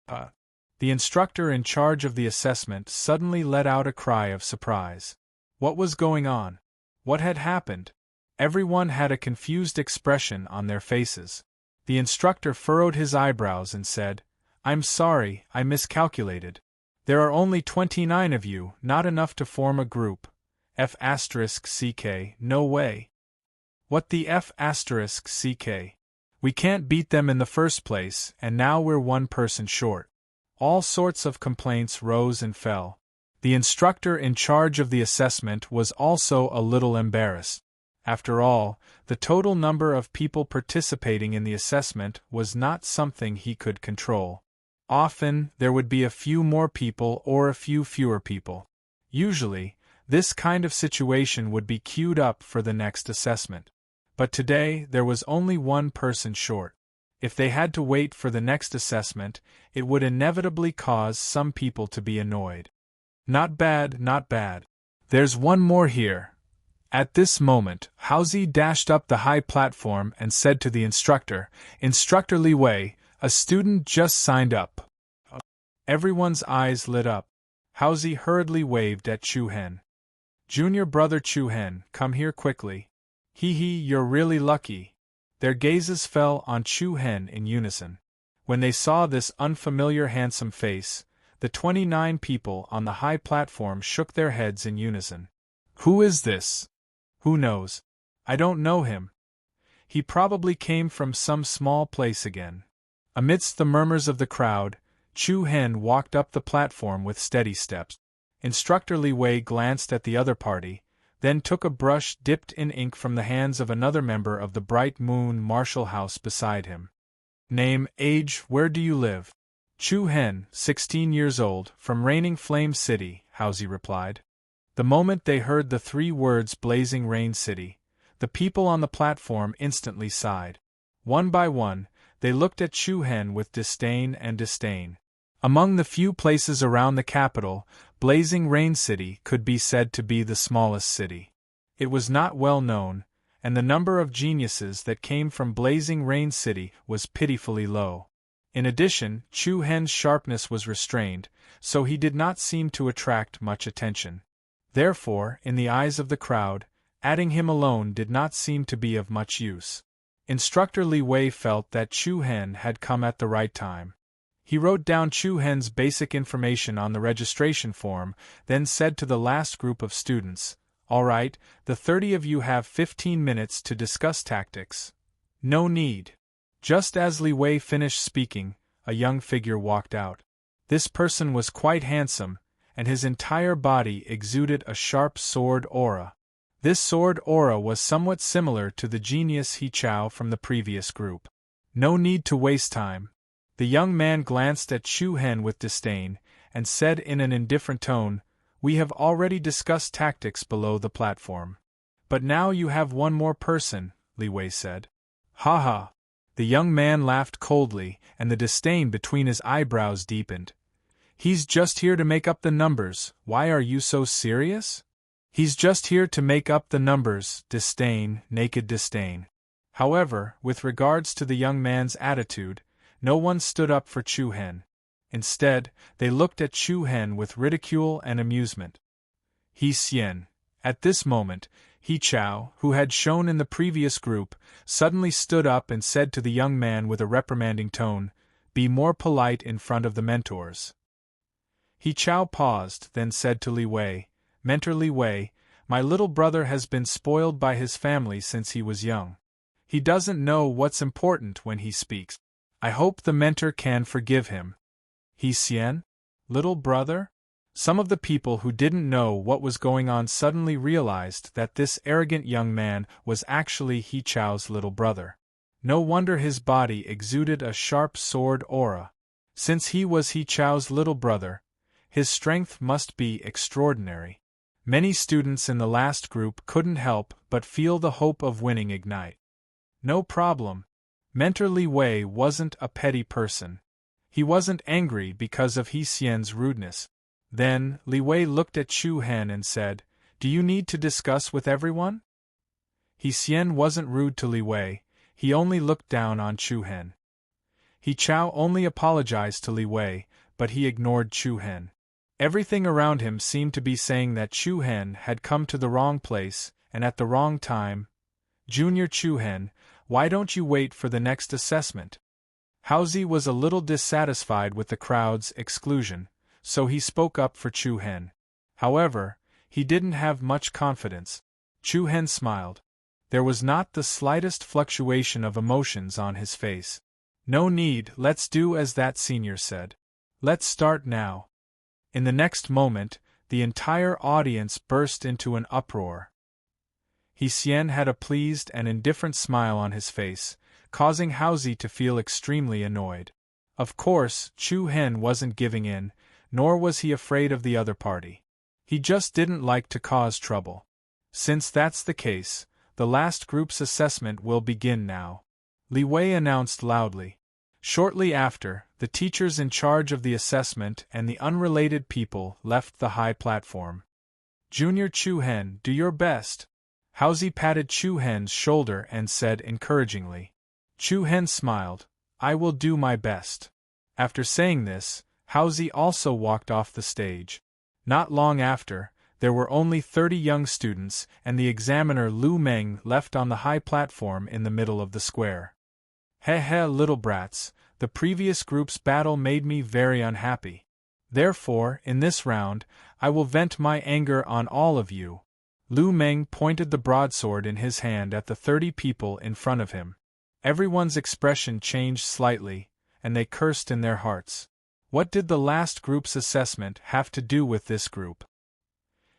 The instructor in charge of the assessment suddenly let out a cry of surprise. What was going on? What had happened? Everyone had a confused expression on their faces. The instructor furrowed his eyebrows and said, "I'm sorry, I miscalculated. There are only 29 of you, not enough to form a group. F***CK, no way." "What the F***CK? We can't beat them in the first place, and now we're one person short." All sorts of complaints rose and fell. The instructor in charge of the assessment was also a little embarrassed. After all, the total number of people participating in the assessment was not something he could control. Often, there would be a few more people or a few fewer people. Usually, this kind of situation would be queued up for the next assessment. But today, there was only one person short. If they had to wait for the next assessment, it would inevitably cause some people to be annoyed. Not bad, not bad. There's one more here. At this moment, Hausi dashed up the high platform and said to the instructor, "Instructor Li Wei, a student just signed up." Everyone's eyes lit up. Hausi hurriedly waved at Chu Hen. "Junior brother Chu Hen, come here quickly." You're really lucky." Their gazes fell on Chu Hen in unison. When they saw this unfamiliar handsome face, the 29 people on the high platform shook their heads in unison. "Who is this?" "Who knows? I don't know him." He probably came from some small place again. Amidst the murmurs of the crowd, Chu Hen walked up the platform with steady steps. Instructor Li Wei glanced at the other party, then took a brush dipped in ink from the hands of another member of the Bright Moon Marshall House beside him. Name, age, where do you live? Chu Hen, 16 years old, from Raining Flame City, Housie replied. The moment they heard the 3 words Blazing Rain City, the people on the platform instantly sighed. One by one, they looked at Chu Hen with disdain and disdain. Among the few places around the capital, Blazing Rain City could be said to be the smallest city. It was not well known, and the number of geniuses that came from Blazing Rain City was pitifully low. In addition, Chu Hen's sharpness was restrained, so he did not seem to attract much attention. Therefore, in the eyes of the crowd, adding him alone did not seem to be of much use. Instructor Li Wei felt that Chu Hen had come at the right time. He wrote down Chu Hen's basic information on the registration form, then said to the last group of students, "All right, the 30 of you have 15 minutes to discuss tactics." "No need." Just as Li Wei finished speaking, a young figure walked out. This person was quite handsome, and his entire body exuded a sharp sword aura. This sword aura was somewhat similar to the genius He Chao from the previous group. No need to waste time. The young man glanced at Chu Hen with disdain, and said in an indifferent tone, "We have already discussed tactics below the platform. But now you have one more person," Li Wei said. "Ha ha!" The young man laughed coldly, and the disdain between his eyebrows deepened. "He's just here to make up the numbers, why are you so serious?" "He's just here to make up the numbers," disdain, naked disdain. However, with regards to the young man's attitude, no one stood up for Chu Hen. Instead, they looked at Chu Hen with ridicule and amusement. He Xian. At this moment, He Chao, who had shown in the previous group, suddenly stood up and said to the young man with a reprimanding tone, "Be more polite in front of the mentors." He Chao paused, then said to Li Wei, "Mentor Li Wei, my little brother has been spoiled by his family since he was young. He doesn't know what's important when he speaks. I hope the mentor can forgive him." He Xian? Little brother? Some of the people who didn't know what was going on suddenly realized that this arrogant young man was actually He Chao's little brother. No wonder his body exuded a sharp sword aura. Since he was He Chao's little brother, his strength must be extraordinary. Many students in the last group couldn't help but feel the hope of winning ignite. No problem. Mentor Li Wei wasn't a petty person. He wasn't angry because of He Xian's rudeness. Then, Li Wei looked at Chu Hen and said, "Do you need to discuss with everyone?" He Xian wasn't rude to Li Wei, he only looked down on Chu Hen. He Chao only apologized to Li Wei, but he ignored Chu Hen. Everything around him seemed to be saying that Chu Hen had come to the wrong place, and at the wrong time. "Junior Chu Hen, why don't you wait for the next assessment?" Housie was a little dissatisfied with the crowd's exclusion, so he spoke up for Chu Hen. However, he didn't have much confidence. Chu Hen smiled. There was not the slightest fluctuation of emotions on his face. "No need, let's do as that senior said. Let's start now." In the next moment, the entire audience burst into an uproar. He Xian had a pleased and indifferent smile on his face, causing Housie to feel extremely annoyed. Of course, Chu Hen wasn't giving in, nor was he afraid of the other party. He just didn't like to cause trouble. Since that's the case, the last group's assessment will begin now, Li Wei announced loudly. Shortly after, the teachers in charge of the assessment and the unrelated people left the high platform. "Junior Chu Hen, do your best." Housie patted Chu Hen's shoulder and said encouragingly. Chu Hen smiled, "I will do my best." After saying this, Housie also walked off the stage. Not long after, there were only 30 young students and the examiner Lu Meng left on the high platform in the middle of the square. "Heh, little brats, the previous group's battle made me very unhappy. Therefore, in this round, I will vent my anger on all of you. Lu Meng pointed the broadsword in his hand at the 30 people in front of him. Everyone's expression changed slightly, and they cursed in their hearts. What did the last group's assessment have to do with this group?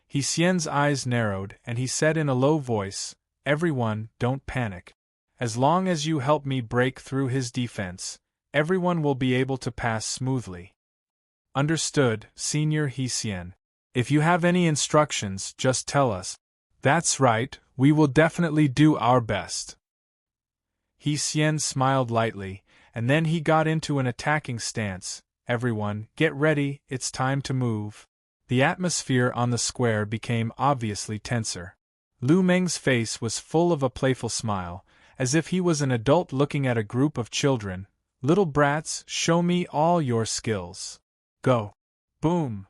He Xian's eyes narrowed, and he said in a low voice, "Everyone, don't panic. As long as you help me break through his defense, everyone will be able to pass smoothly." "Understood, Senior He Xian. If you have any instructions, just tell us." "That's right, we will definitely do our best." He Xian smiled lightly, and then he got into an attacking stance. "Everyone, get ready, it's time to move." The atmosphere on the square became obviously tenser. Lu Meng's face was full of a playful smile, as if he was an adult looking at a group of children. "Little brats, show me all your skills. Go!" Boom!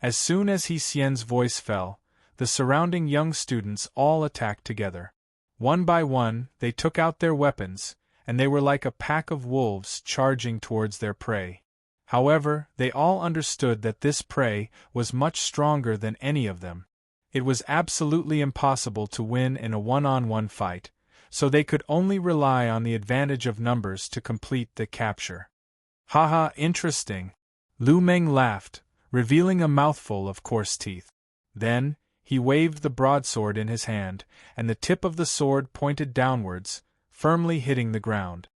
As soon as He Xian's voice fell, the surrounding young students all attacked together. One by one, they took out their weapons, and they were like a pack of wolves charging towards their prey. However, they all understood that this prey was much stronger than any of them. It was absolutely impossible to win in a one-on-one fight, so they could only rely on the advantage of numbers to complete the capture. "Haha, interesting." Lu Meng laughed, revealing a mouthful of coarse teeth. Then, he waved the broadsword in his hand, and the tip of the sword pointed downwards, firmly hitting the ground.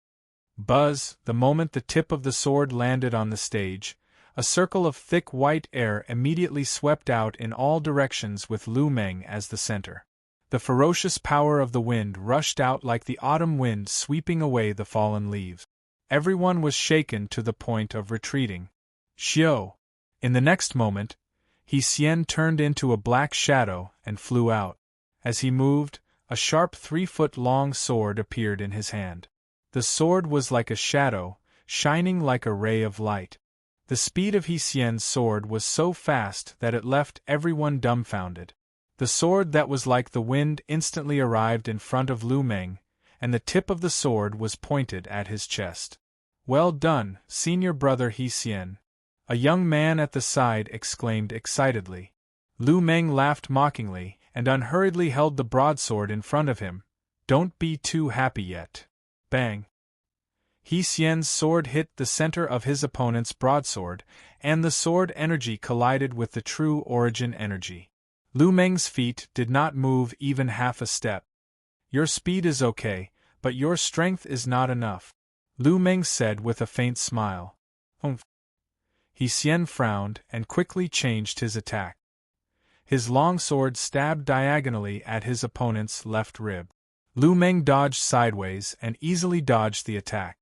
Buzz! The moment the tip of the sword landed on the stage, a circle of thick white air immediately swept out in all directions with Lu Meng as the center. The ferocious power of the wind rushed out like the autumn wind sweeping away the fallen leaves. Everyone was shaken to the point of retreating. "Xiao!" In the next moment, He Xian turned into a black shadow and flew out. As he moved, a sharp 3-foot-long sword appeared in his hand. The sword was like a shadow, shining like a ray of light. The speed of He Xian's sword was so fast that it left everyone dumbfounded. The sword that was like the wind instantly arrived in front of Lu Meng, and the tip of the sword was pointed at his chest. "Well done, Senior Brother He Xian," a young man at the side exclaimed excitedly. Lu Meng laughed mockingly, and unhurriedly held the broadsword in front of him. "Don't be too happy yet." Bang! He Xian's sword hit the center of his opponent's broadsword, and the sword energy collided with the true origin energy. Lu Meng's feet did not move even half a step. "Your speed is okay, but your strength is not enough," Lu Meng said with a faint smile. "Humph." He Xian frowned and quickly changed his attack. His long sword stabbed diagonally at his opponent's left rib. Lu Meng dodged sideways and easily dodged the attack.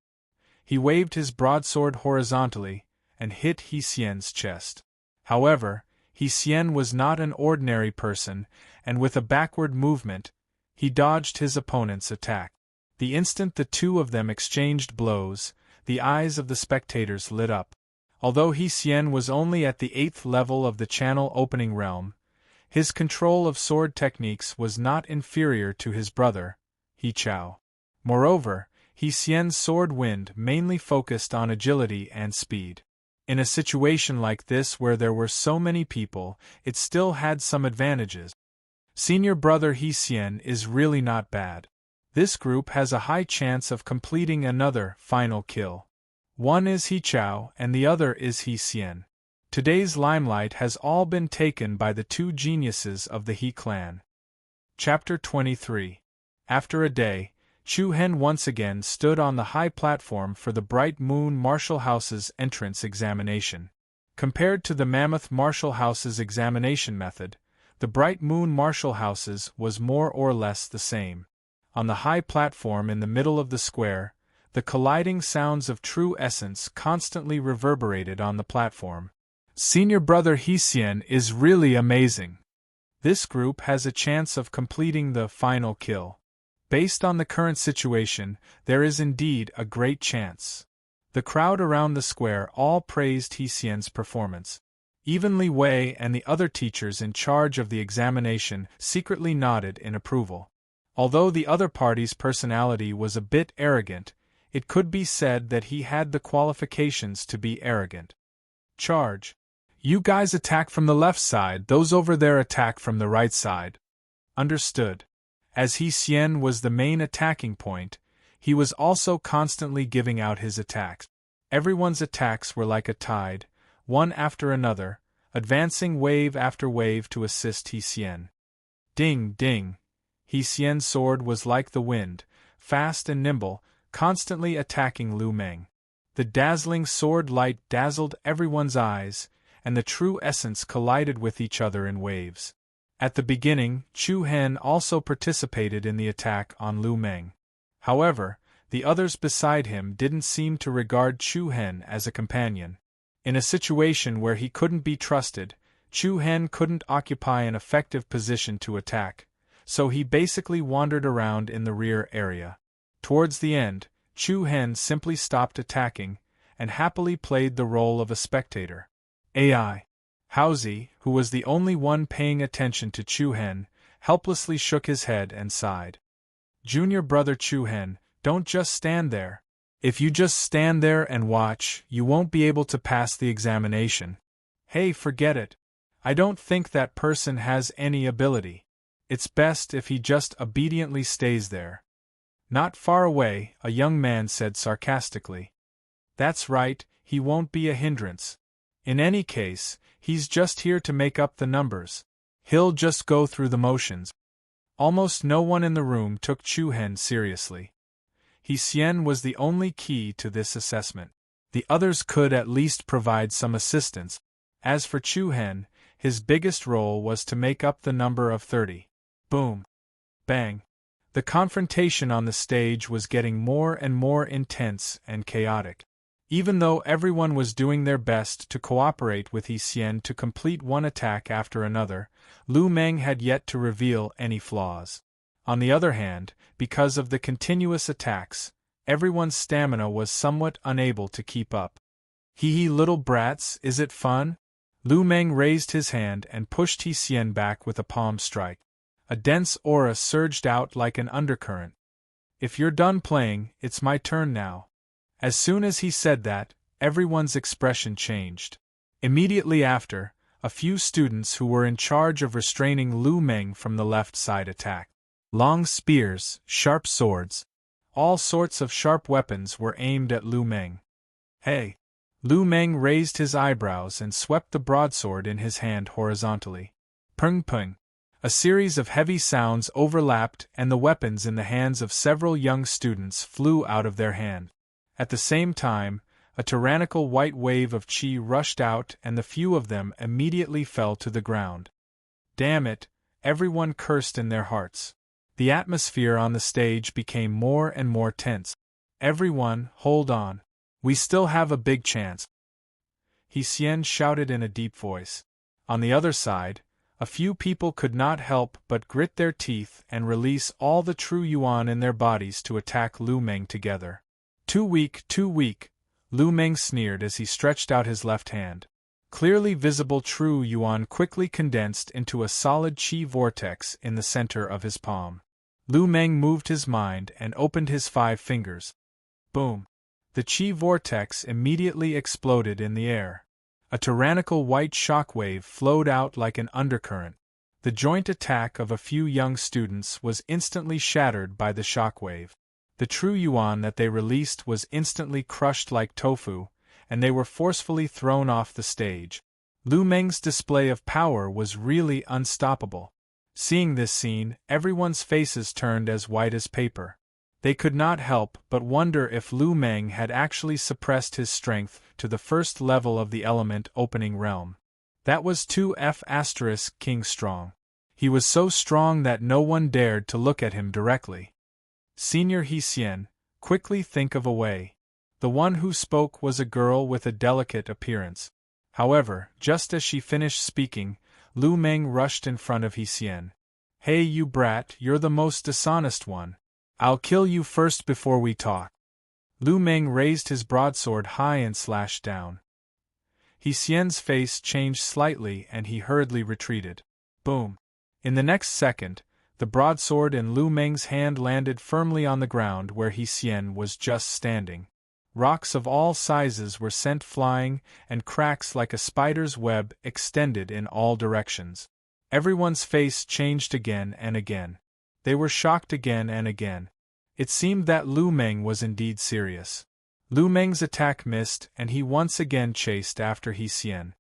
He waved his broadsword horizontally and hit He Xian's chest. However, He Xian was not an ordinary person, and with a backward movement, he dodged his opponent's attack. The instant the two of them exchanged blows, the eyes of the spectators lit up. Although He Xian was only at the 8th level of the channel opening realm, his control of sword techniques was not inferior to his brother, He Chao. Moreover, He Xian's sword wind mainly focused on agility and speed. In a situation like this where there were so many people, it still had some advantages. Senior Brother He Xian is really not bad. This group has a high chance of completing another final kill. One is He Chao and the other is He Xian. Today's limelight has all been taken by the two geniuses of the He clan. Chapter 23. After a day, Chu Hen once again stood on the high platform for the Bright Moon Martial House's entrance examination. Compared to the Mammoth Martial House's examination method, the Bright Moon Martial House's was more or less the same. On the high platform in the middle of the square, the colliding sounds of true essence constantly reverberated on the platform. Senior Brother He Xian is really amazing. This group has a chance of completing the final kill. Based on the current situation, there is indeed a great chance. The crowd around the square all praised He Xian's performance. Even Li Wei and the other teachers in charge of the examination secretly nodded in approval. Although the other party's personality was a bit arrogant, it could be said that he had the qualifications to be arrogant. "Charge! You guys attack from the left side, those over there attack from the right side." Understood. As He Xian was the main attacking point, he was also constantly giving out his attacks. Everyone's attacks were like a tide, one after another, advancing wave after wave to assist He Xian. Ding, ding! He Xian's sword was like the wind, fast and nimble, constantly attacking Lu Meng. The dazzling sword light dazzled everyone's eyes, and the true essence collided with each other in waves. At the beginning, Chu Hen also participated in the attack on Lu Meng. However, the others beside him didn't seem to regard Chu Hen as a companion. In a situation where he couldn't be trusted, Chu Hen couldn't occupy an effective position to attack, so he basically wandered around in the rear area. Towards the end, Chu Hen simply stopped attacking, and happily played the role of a spectator. AI. Haozi, who was the only one paying attention to Chu Hen, helplessly shook his head and sighed. Junior brother Chu Hen, don't just stand there. If you just stand there and watch, you won't be able to pass the examination. Hey, forget it. I don't think that person has any ability. It's best if he just obediently stays there. Not far away, a young man said sarcastically. That's right, he won't be a hindrance. In any case, he's just here to make up the numbers. He'll just go through the motions. Almost no one in the room took Chu Hen seriously. He Xian was the only key to this assessment. The others could at least provide some assistance. As for Chu Hen, his biggest role was to make up the number of 30. Boom. Bang. The confrontation on the stage was getting more and more intense and chaotic. Even though everyone was doing their best to cooperate with He Xian to complete one attack after another, Lu Meng had yet to reveal any flaws. On the other hand, because of the continuous attacks, everyone's stamina was somewhat unable to keep up. Hee little brats, is it fun? Lu Meng raised his hand and pushed He Xian back with a palm strike. A dense aura surged out like an undercurrent. If you're done playing, it's my turn now. As soon as he said that, everyone's expression changed. Immediately after, a few students who were in charge of restraining Lu Meng from the left side attacked. Long spears, sharp swords, all sorts of sharp weapons were aimed at Lu Meng. Hey! Lu Meng raised his eyebrows and swept the broadsword in his hand horizontally. Pung pung! A series of heavy sounds overlapped and the weapons in the hands of several young students flew out of their hand. At the same time, a tyrannical white wave of qi rushed out and the few of them immediately fell to the ground. Damn it! Everyone cursed in their hearts. The atmosphere on the stage became more and more tense. Everyone, hold on. We still have a big chance. He Xian shouted in a deep voice. On the other side, a few people could not help but grit their teeth and release all the true yuan in their bodies to attack Lu Meng together. Too weak, Lu Meng sneered as he stretched out his left hand. Clearly visible true yuan quickly condensed into a solid qi vortex in the center of his palm. Lu Meng moved his mind and opened his 5 fingers. Boom! The qi vortex immediately exploded in the air. A tyrannical white shockwave flowed out like an undercurrent. The joint attack of a few young students was instantly shattered by the shockwave. The true yuan that they released was instantly crushed like tofu, and they were forcefully thrown off the stage. Lu Meng's display of power was really unstoppable. Seeing this scene, everyone's faces turned as white as paper. They could not help but wonder if Lu Meng had actually suppressed his strength to the first level of the element opening realm. That was 2F** King strong. He was so strong that no one dared to look at him directly. Senior He Xian, quickly think of a way. The one who spoke was a girl with a delicate appearance. However, just as she finished speaking, Lu Meng rushed in front of He Xian. Hey you brat, you're the most dishonest one. I'll kill you first before we talk. Lu Meng raised his broadsword high and slashed down. He Xian's face changed slightly and he hurriedly retreated. Boom! In the next second, the broadsword in Lu Meng's hand landed firmly on the ground where He Xian was just standing. Rocks of all sizes were sent flying, and cracks like a spider's web extended in all directions. Everyone's face changed again and again. They were shocked again and again. It seemed that Lu Meng was indeed serious. Lu Meng's attack missed, and he once again chased after He Xian.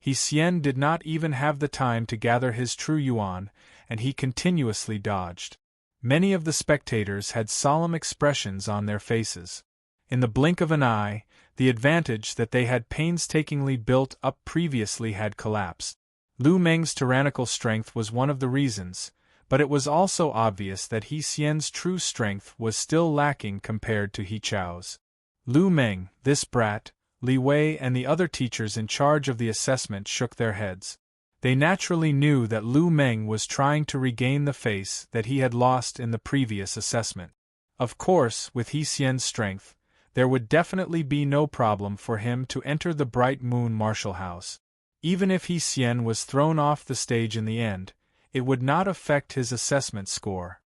He Xian did not even have the time to gather his true yuan, and he continuously dodged. Many of the spectators had solemn expressions on their faces. In the blink of an eye, the advantage that they had painstakingly built up previously had collapsed. Lu Meng's tyrannical strength was one of the reasons, but it was also obvious that He Xian's true strength was still lacking compared to He Chao's. Lu Meng, this brat, Li Wei and the other teachers in charge of the assessment shook their heads. They naturally knew that Lu Meng was trying to regain the face that he had lost in the previous assessment. Of course, with He Xian's strength, there would definitely be no problem for him to enter the Bright Moon Martial House. Even if He Xian was thrown off the stage in the end, it would not affect his assessment score.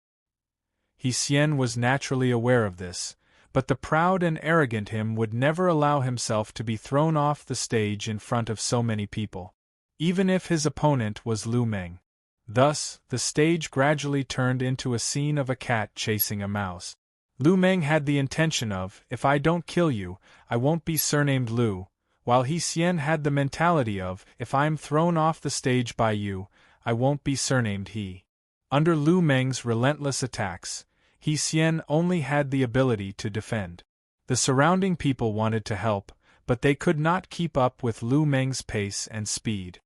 He Xian was naturally aware of this, but the proud and arrogant him would never allow himself to be thrown off the stage in front of so many people, even if his opponent was Lu Meng. Thus, the stage gradually turned into a scene of a cat chasing a mouse. Lu Meng had the intention of, if I don't kill you, I won't be surnamed Lu, while He Xian had the mentality of, if I'm thrown off the stage by you, I won't be surnamed He. Under Lu Meng's relentless attacks, He Xian only had the ability to defend. The surrounding people wanted to help, but they could not keep up with Lu Meng's pace and speed.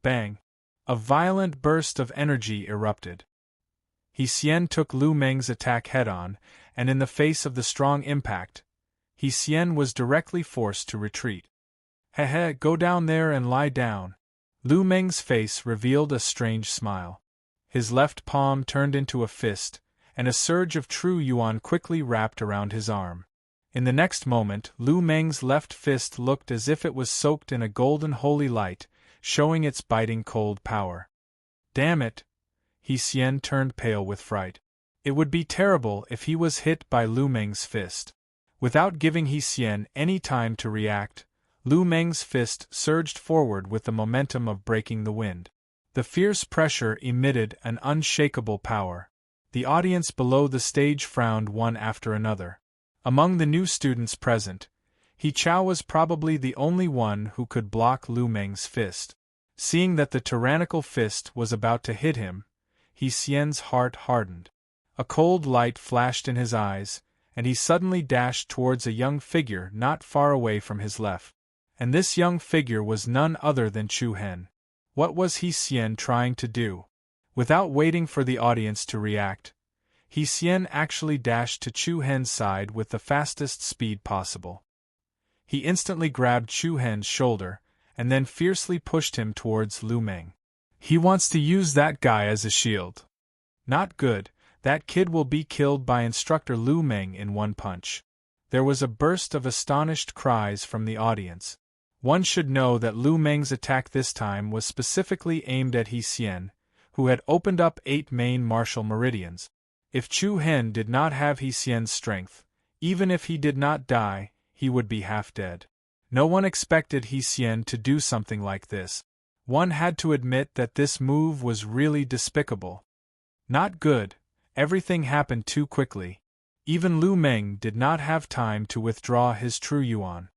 Bang! A violent burst of energy erupted. He Xian took Lu Meng's attack head-on, and in the face of the strong impact, He Xian was directly forced to retreat. Heh, go down there and lie down. Lu Meng's face revealed a strange smile. His left palm turned into a fist, and a surge of true yuan quickly wrapped around his arm. In the next moment, Lu Meng's left fist looked as if it was soaked in a golden holy light, showing its biting cold power. Damn it! He Xian turned pale with fright. It would be terrible if he was hit by Lu Meng's fist. Without giving He Xian any time to react, Lu Meng's fist surged forward with the momentum of breaking the wind. The fierce pressure emitted an unshakable power. The audience below the stage frowned one after another. Among the new students present, He Chao was probably the only one who could block Lu Meng's fist. Seeing that the tyrannical fist was about to hit him, He Xian's heart hardened. A cold light flashed in his eyes, and he suddenly dashed towards a young figure not far away from his left. And this young figure was none other than Chu Hen. What was He Xian trying to do? Without waiting for the audience to react, He Xian actually dashed to Chu Hen's side with the fastest speed possible. He instantly grabbed Chu Hen's shoulder, and then fiercely pushed him towards Lu Meng. He wants to use that guy as a shield. Not good, that kid will be killed by instructor Lu Meng in one punch. There was a burst of astonished cries from the audience. One should know that Lu Meng's attack this time was specifically aimed at He Xian, who had opened up 8 main martial meridians. If Chu Hen did not have He Xian's strength, even if he did not die, he would be half dead. No one expected He Xian to do something like this. One had to admit that this move was really despicable. Not good. Everything happened too quickly. Even Lu Meng did not have time to withdraw his true yuan.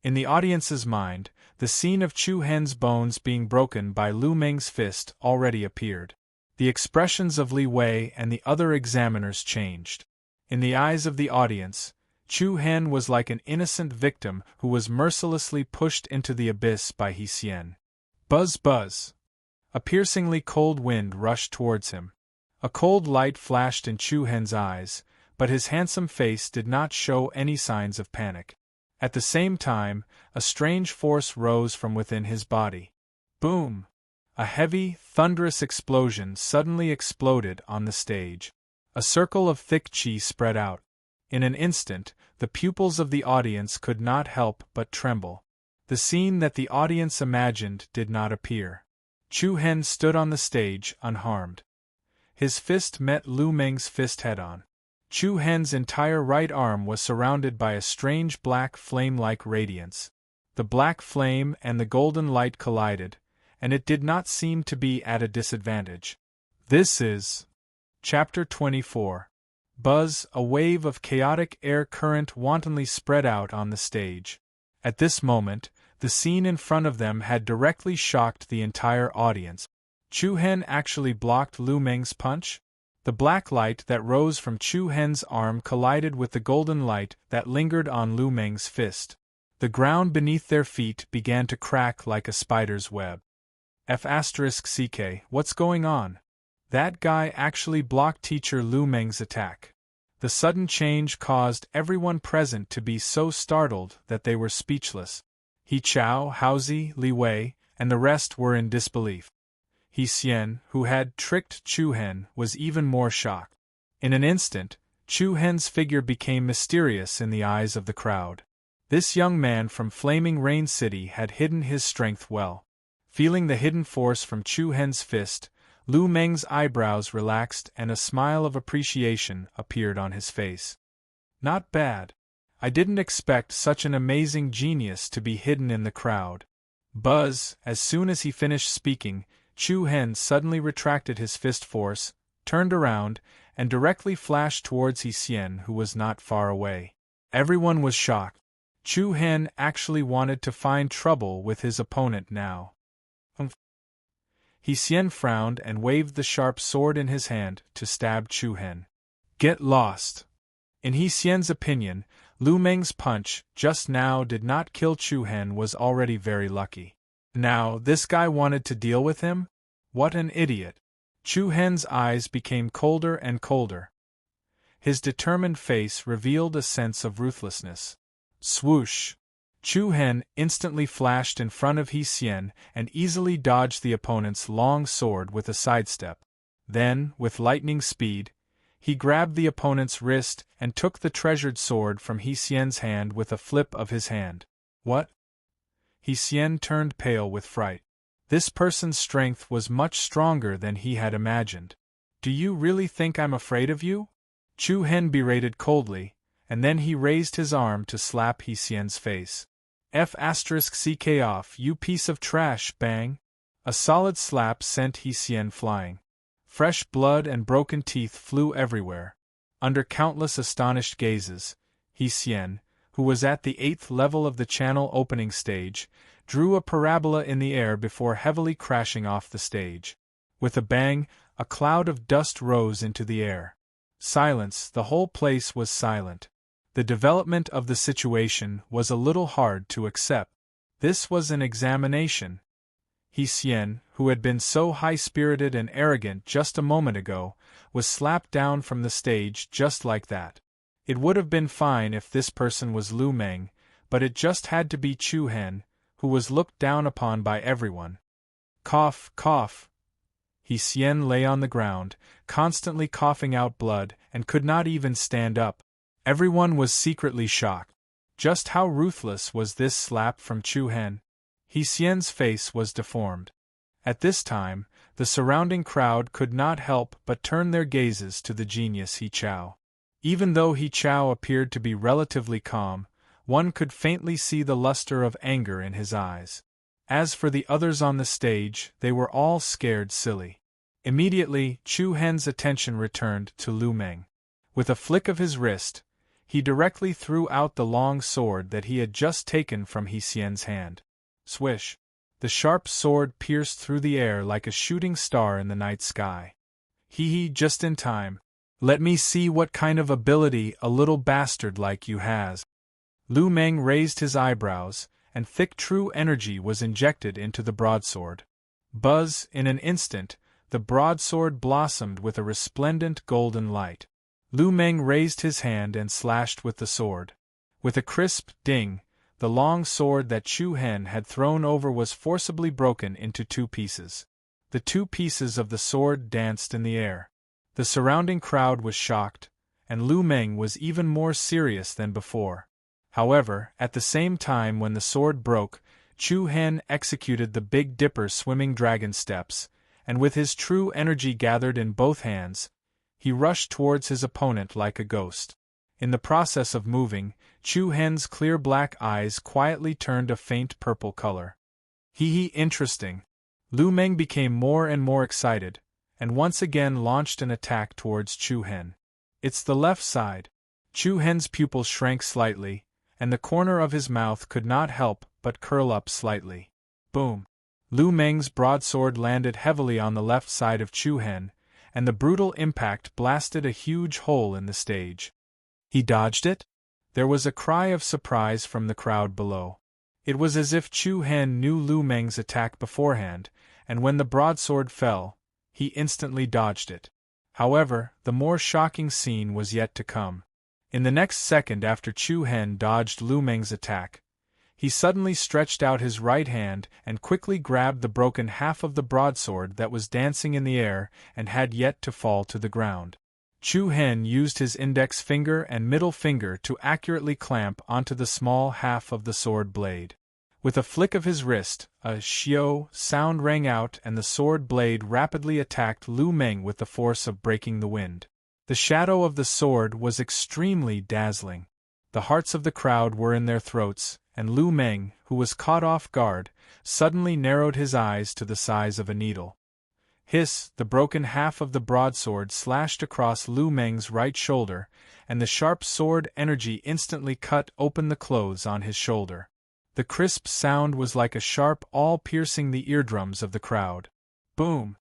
In the audience's mind, the scene of Chu Hen's bones being broken by Lu Meng's fist already appeared. The expressions of Li Wei and the other examiners changed. In the eyes of the audience, Chu Hen was like an innocent victim who was mercilessly pushed into the abyss by He Xian. Buzz buzz! A piercingly cold wind rushed towards him. A cold light flashed in Chu Hen's eyes, but his handsome face did not show any signs of panic. At the same time, a strange force rose from within his body. Boom! A heavy, thunderous explosion suddenly exploded on the stage. A circle of thick qi spread out. In an instant, the pupils of the audience could not help but tremble. The scene that the audience imagined did not appear. Chu Hen stood on the stage unharmed. His fist met Lu Meng's fist head-on. Chu Hen's entire right arm was surrounded by a strange black flame-like radiance. The black flame and the golden light collided, and it did not seem to be at a disadvantage. This is Chapter 24. Buzz, a wave of chaotic air current wantonly spread out on the stage. At this moment, the scene in front of them had directly shocked the entire audience. Chu Hen actually blocked Lu Meng's punch? The black light that rose from Chu Hen's arm collided with the golden light that lingered on Lu Meng's fist. The ground beneath their feet began to crack like a spider's web. F***ck, what's going on? That guy actually blocked teacher Lu Meng's attack. The sudden change caused everyone present to be so startled that they were speechless. He Chao, Haozi, Li Wei, and the rest were in disbelief. He Xian, who had tricked Chu Hen, was even more shocked. In an instant, Chu Hen's figure became mysterious in the eyes of the crowd. This young man from Flaming Rain City had hidden his strength well. Feeling the hidden force from Chu Hen's fist, Lu Meng's eyebrows relaxed and a smile of appreciation appeared on his face. Not bad. I didn't expect such an amazing genius to be hidden in the crowd. Buzz, as soon as he finished speaking, Chu Hen suddenly retracted his fist force, turned around, and directly flashed towards He Xian, who was not far away. Everyone was shocked. Chu Hen actually wanted to find trouble with his opponent now. He Xian frowned and waved the sharp sword in his hand to stab Chu Hen. Get lost. In He Xian's opinion, Lu Meng's punch just now did not kill Chu Hen was already very lucky. Now this guy wanted to deal with him? What an idiot. Chu Hen's eyes became colder and colder. His determined face revealed a sense of ruthlessness. Swoosh! Chu Hen instantly flashed in front of He Xian and easily dodged the opponent's long sword with a sidestep. Then, with lightning speed, he grabbed the opponent's wrist and took the treasured sword from He Xian's hand with a flip of his hand. What? He Xian turned pale with fright. This person's strength was much stronger than he had imagined. Do you really think I'm afraid of you? Chu Hen berated coldly, and then he raised his arm to slap He Xian's face. F***ck off, you piece of trash, bang! A solid slap sent He Xian flying. Fresh blood and broken teeth flew everywhere. Under countless astonished gazes, He Xian, who was at the 8th level of the channel opening stage, drew a parabola in the air before heavily crashing off the stage. With a bang, a cloud of dust rose into the air. Silence, the whole place was silent. The development of the situation was a little hard to accept. This was an examination. He Xian, who had been so high-spirited and arrogant just a moment ago, was slapped down from the stage just like that. It would have been fine if this person was Lu Meng, but it just had to be Chu Hen, who was looked down upon by everyone. Cough, cough. He Xian lay on the ground, constantly coughing out blood, and could not even stand up. Everyone was secretly shocked. Just how ruthless was this slap from Chu Hen? He Xian's face was deformed. At this time, the surrounding crowd could not help but turn their gazes to the genius He Chao. Even though He Chao appeared to be relatively calm, one could faintly see the luster of anger in his eyes. As for the others on the stage, they were all scared silly. Immediately, Chu Hen's attention returned to Lu Meng. With a flick of his wrist, he directly threw out the long sword that he had just taken from He Xian's hand. Swish! The sharp sword pierced through the air like a shooting star in the night sky. Hee, just in time. Let me see what kind of ability a little bastard like you has. Lu Meng raised his eyebrows, and thick true energy was injected into the broadsword. Buzz, in an instant, the broadsword blossomed with a resplendent golden light. Lu Meng raised his hand and slashed with the sword. With a crisp ding, the long sword that Chu Hen had thrown over was forcibly broken into 2 pieces. The 2 pieces of the sword danced in the air. The surrounding crowd was shocked, and Lu Meng was even more serious than before. However, at the same time when the sword broke, Chu Hen executed the Big Dipper swimming dragon steps, and with his true energy gathered in both hands, he rushed towards his opponent like a ghost. In the process of moving, Chu Hen's clear black eyes quietly turned a faint purple color. Hee, interesting. Lu Meng became more and more excited, and once again launched an attack towards Chu Hen. It's the left side. Chu Hen's pupils shrank slightly, and the corner of his mouth could not help but curl up slightly. Boom! Lu Meng's broadsword landed heavily on the left side of Chu Hen, and the brutal impact blasted a huge hole in the stage. He dodged it? There was a cry of surprise from the crowd below. It was as if Chu Hen knew Lu Meng's attack beforehand, and when the broadsword fell, he instantly dodged it. However, the more shocking scene was yet to come. In the next second after Chu Hen dodged Lu Meng's attack, he suddenly stretched out his right hand and quickly grabbed the broken half of the broadsword that was dancing in the air and had yet to fall to the ground. Chu Hen used his index finger and middle finger to accurately clamp onto the small half of the sword blade. With a flick of his wrist, a xiao sound rang out and the sword blade rapidly attacked Lu Meng with the force of breaking the wind. The shadow of the sword was extremely dazzling. The hearts of the crowd were in their throats, and Lu Meng, who was caught off guard, suddenly narrowed his eyes to the size of a needle. Hiss! The broken half of the broadsword slashed across Lu Meng's right shoulder, and the sharp sword energy instantly cut open the clothes on his shoulder. The crisp sound was like a sharp awl piercing the eardrums of the crowd. Boom!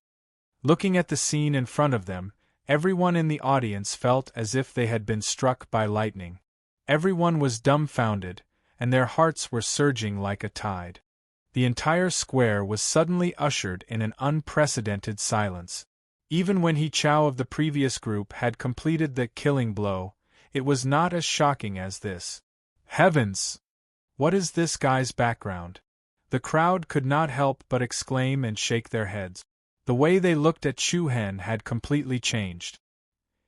Looking at the scene in front of them, everyone in the audience felt as if they had been struck by lightning. Everyone was dumbfounded, and their hearts were surging like a tide. The entire square was suddenly ushered in an unprecedented silence. Even when He Chao of the previous group had completed the killing blow, it was not as shocking as this. Heavens! What is this guy's background? The crowd could not help but exclaim and shake their heads. The way they looked at Chu Hen had completely changed.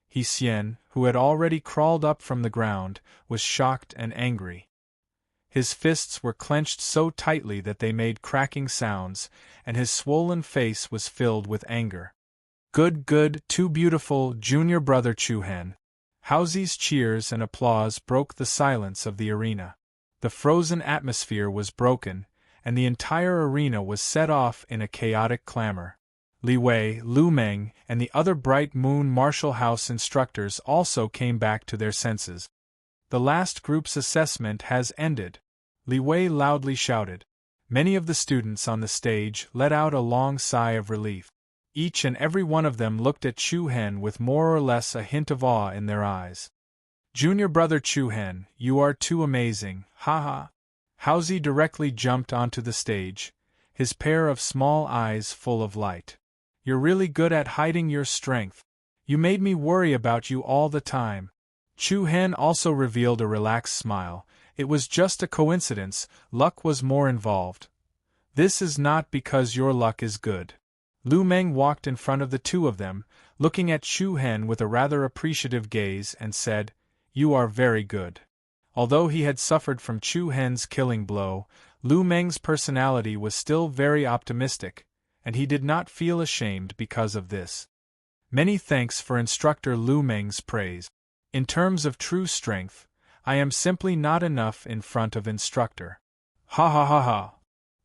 He Xian, who had already crawled up from the ground, was shocked and angry. His fists were clenched so tightly that they made cracking sounds, and his swollen face was filled with anger. Good, good, too beautiful, junior brother Chu Hen. Haozi's cheers and applause broke the silence of the arena. The frozen atmosphere was broken, and the entire arena was set off in a chaotic clamor. Li Wei, Lu Meng, and the other Bright Moon Martial House instructors also came back to their senses. The last group's assessment has ended, Li Wei loudly shouted. Many of the students on the stage let out a long sigh of relief. Each and every one of them looked at Chu Hen with more or less a hint of awe in their eyes. Junior brother Chu Hen, you are too amazing, haha. Haozi directly jumped onto the stage, his pair of small eyes full of light. You're really good at hiding your strength. You made me worry about you all the time. Chu Hen also revealed a relaxed smile. It was just a coincidence, luck was more involved. This is not because your luck is good. Lu Meng walked in front of the two of them, looking at Chu Hen with a rather appreciative gaze and said, You are very good. Although he had suffered from Chu Hen's killing blow, Lu Meng's personality was still very optimistic, and he did not feel ashamed because of this. Many thanks for instructor Lu Meng's praise. In terms of true strength, I am simply not enough in front of instructor. Ha ha ha ha.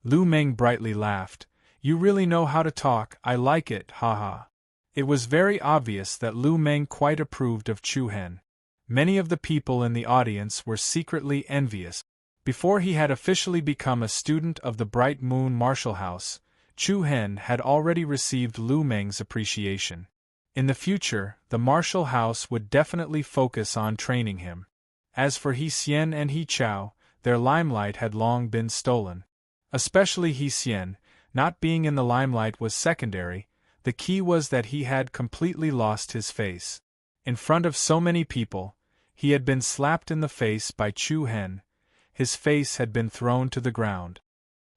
Lu Meng brightly laughed. You really know how to talk, I like it, ha ha. It was very obvious that Lu Meng quite approved of Chu Hen. Many of the people in the audience were secretly envious. Before he had officially become a student of the Bright Moon Martial House, Chu Hen had already received Lu Meng's appreciation. In the future, the Martial House would definitely focus on training him. As for He Xian and He Chao, their limelight had long been stolen. Especially He Xian, not being in the limelight was secondary, the key was that he had completely lost his face. In front of so many people, he had been slapped in the face by Chu Hen. His face had been thrown to the ground.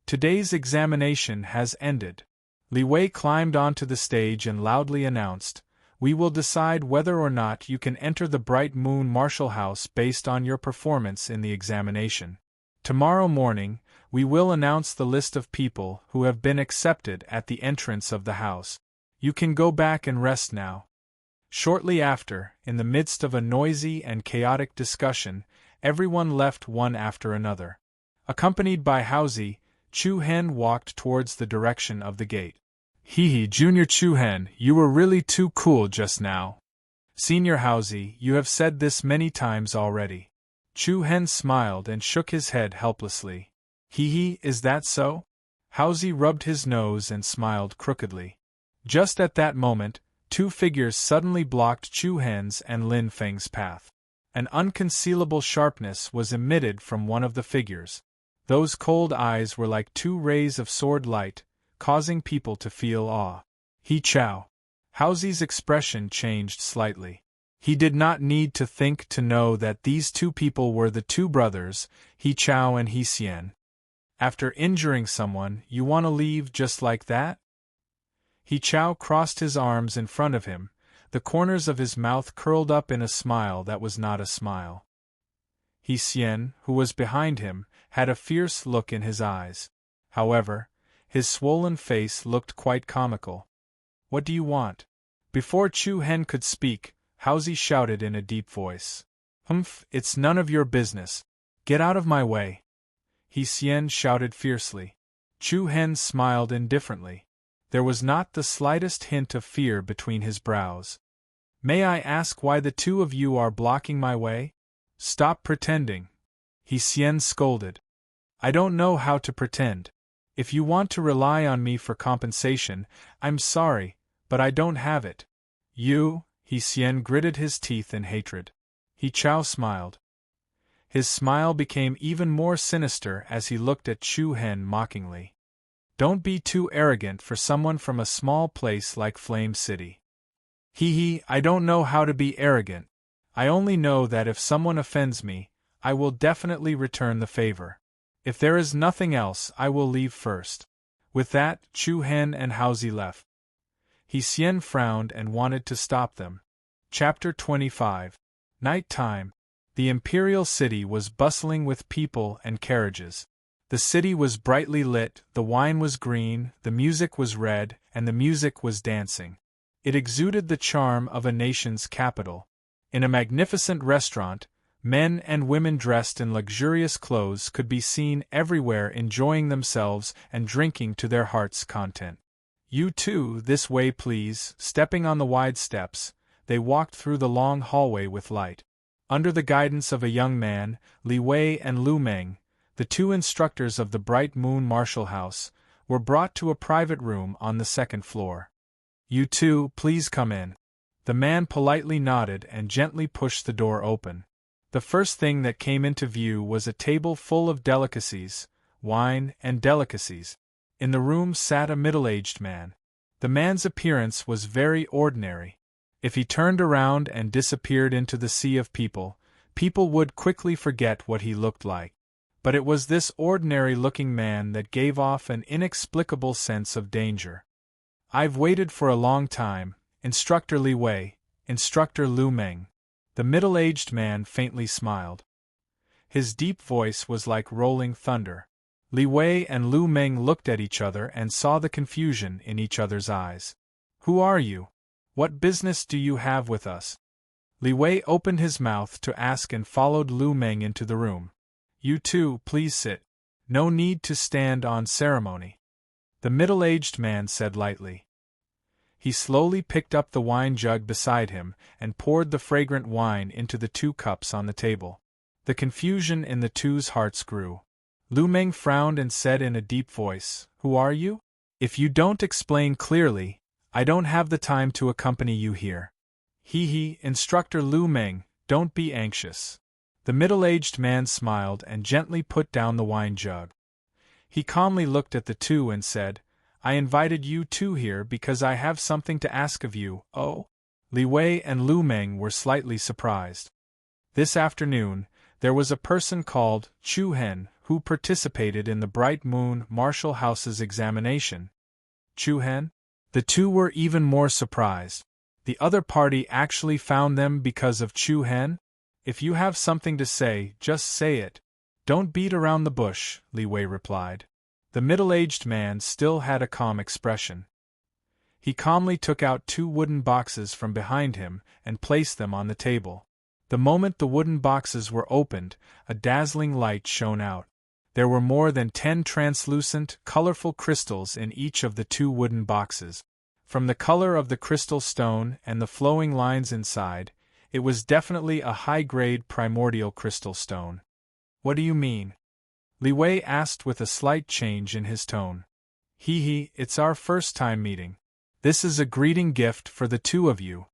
Today's examination has ended. Li Wei climbed onto the stage and loudly announced, We will decide whether or not you can enter the Bright Moon Martial House based on your performance in the examination. Tomorrow morning, we will announce the list of people who have been accepted at the entrance of the house. You can go back and rest now. Shortly after, in the midst of a noisy and chaotic discussion, everyone left one after another. Accompanied by Haozi, Chu Hen walked towards the direction of the gate. Hee Junior Chu Hen, you were really too cool just now. Senior Housie, you have said this many times already. Chu Hen smiled and shook his head helplessly. Is that so? Housie rubbed his nose and smiled crookedly. Just at that moment, two figures suddenly blocked Chu Hen's and Lin Feng's path. An unconcealable sharpness was emitted from one of the figures. Those cold eyes were like two rays of sword light, causing people to feel awe. He Chao. Housie's expression changed slightly. He did not need to think to know that these two people were the two brothers, He Chao and He Xian. After injuring someone, you want to leave just like that? He Chao crossed his arms in front of him, the corners of his mouth curled up in a smile that was not a smile. He Xian, who was behind him, had a fierce look in his eyes. However, his swollen face looked quite comical. What do you want? Before Chu Hen could speak, Housie shouted in a deep voice. It's none of your business. Get out of my way. He Xian shouted fiercely. Chu Hen smiled indifferently. There was not the slightest hint of fear between his brows. May I ask why the two of you are blocking my way? Stop pretending. He Xian scolded. I don't know how to pretend. If you want to rely on me for compensation, I'm sorry, but I don't have it. You, He Xian gritted his teeth in hatred. He Chao smiled. His smile became even more sinister as he looked at Chu Hen mockingly. Don't be too arrogant for someone from a small place like Flame City. I don't know how to be arrogant. I only know that if someone offends me, I will definitely return the favor. If there is nothing else, I will leave first. With that, Chu Hen and Housie left. He Xian frowned and wanted to stop them. Chapter 25. Night time. The imperial city was bustling with people and carriages. The city was brightly lit, the wine was green, the music was red, and the music was dancing. It exuded the charm of a nation's capital. In a magnificent restaurant, men and women dressed in luxurious clothes could be seen everywhere enjoying themselves and drinking to their heart's content. You too, this way please. Stepping on the wide steps, they walked through the long hallway with light. Under the guidance of a young man, Li Wei and Lu Meng, the two instructors of the Bright Moon Martial House, were brought to a private room on the second floor. You two, please come in. The man politely nodded and gently pushed the door open. The first thing that came into view was a table full of delicacies, wine and delicacies. In the room sat a middle-aged man. The man's appearance was very ordinary. If he turned around and disappeared into the sea of people, people would quickly forget what he looked like. But it was this ordinary-looking man that gave off an inexplicable sense of danger. I've waited for a long time, Instructor Li Wei, Instructor Lu Meng. The middle-aged man faintly smiled. His deep voice was like rolling thunder. Li Wei and Lu Meng looked at each other and saw the confusion in each other's eyes. Who are you? What business do you have with us? Li Wei opened his mouth to ask and followed Lu Meng into the room. You two, please sit. No need to stand on ceremony. The middle-aged man said lightly. He slowly picked up the wine jug beside him and poured the fragrant wine into the two cups on the table. The confusion in the two's hearts grew. Lu Meng frowned and said in a deep voice, Who are you? If you don't explain clearly, I don't have the time to accompany you here. Instructor Lu Meng, don't be anxious. The middle-aged man smiled and gently put down the wine jug. He calmly looked at the two and said, I invited you two here because I have something to ask of you. Oh? Li Wei and Lu Meng were slightly surprised. This afternoon, there was a person called Chu Hen who participated in the Bright Moon Martial House's examination. Chu Hen? The two were even more surprised. The other party actually found them because of Chu Hen? If you have something to say, just say it. Don't beat around the bush, Li Wei replied. The middle-aged man still had a calm expression. He calmly took out two wooden boxes from behind him and placed them on the table. The moment the wooden boxes were opened, a dazzling light shone out. There were more than 10 translucent, colorful crystals in each of the 2 wooden boxes. From the color of the crystal stone and the flowing lines inside, it was definitely a high-grade primordial crystal stone. What do you mean? Li Wei asked with a slight change in his tone. It's our first time meeting. This is a greeting gift for the 2 of you.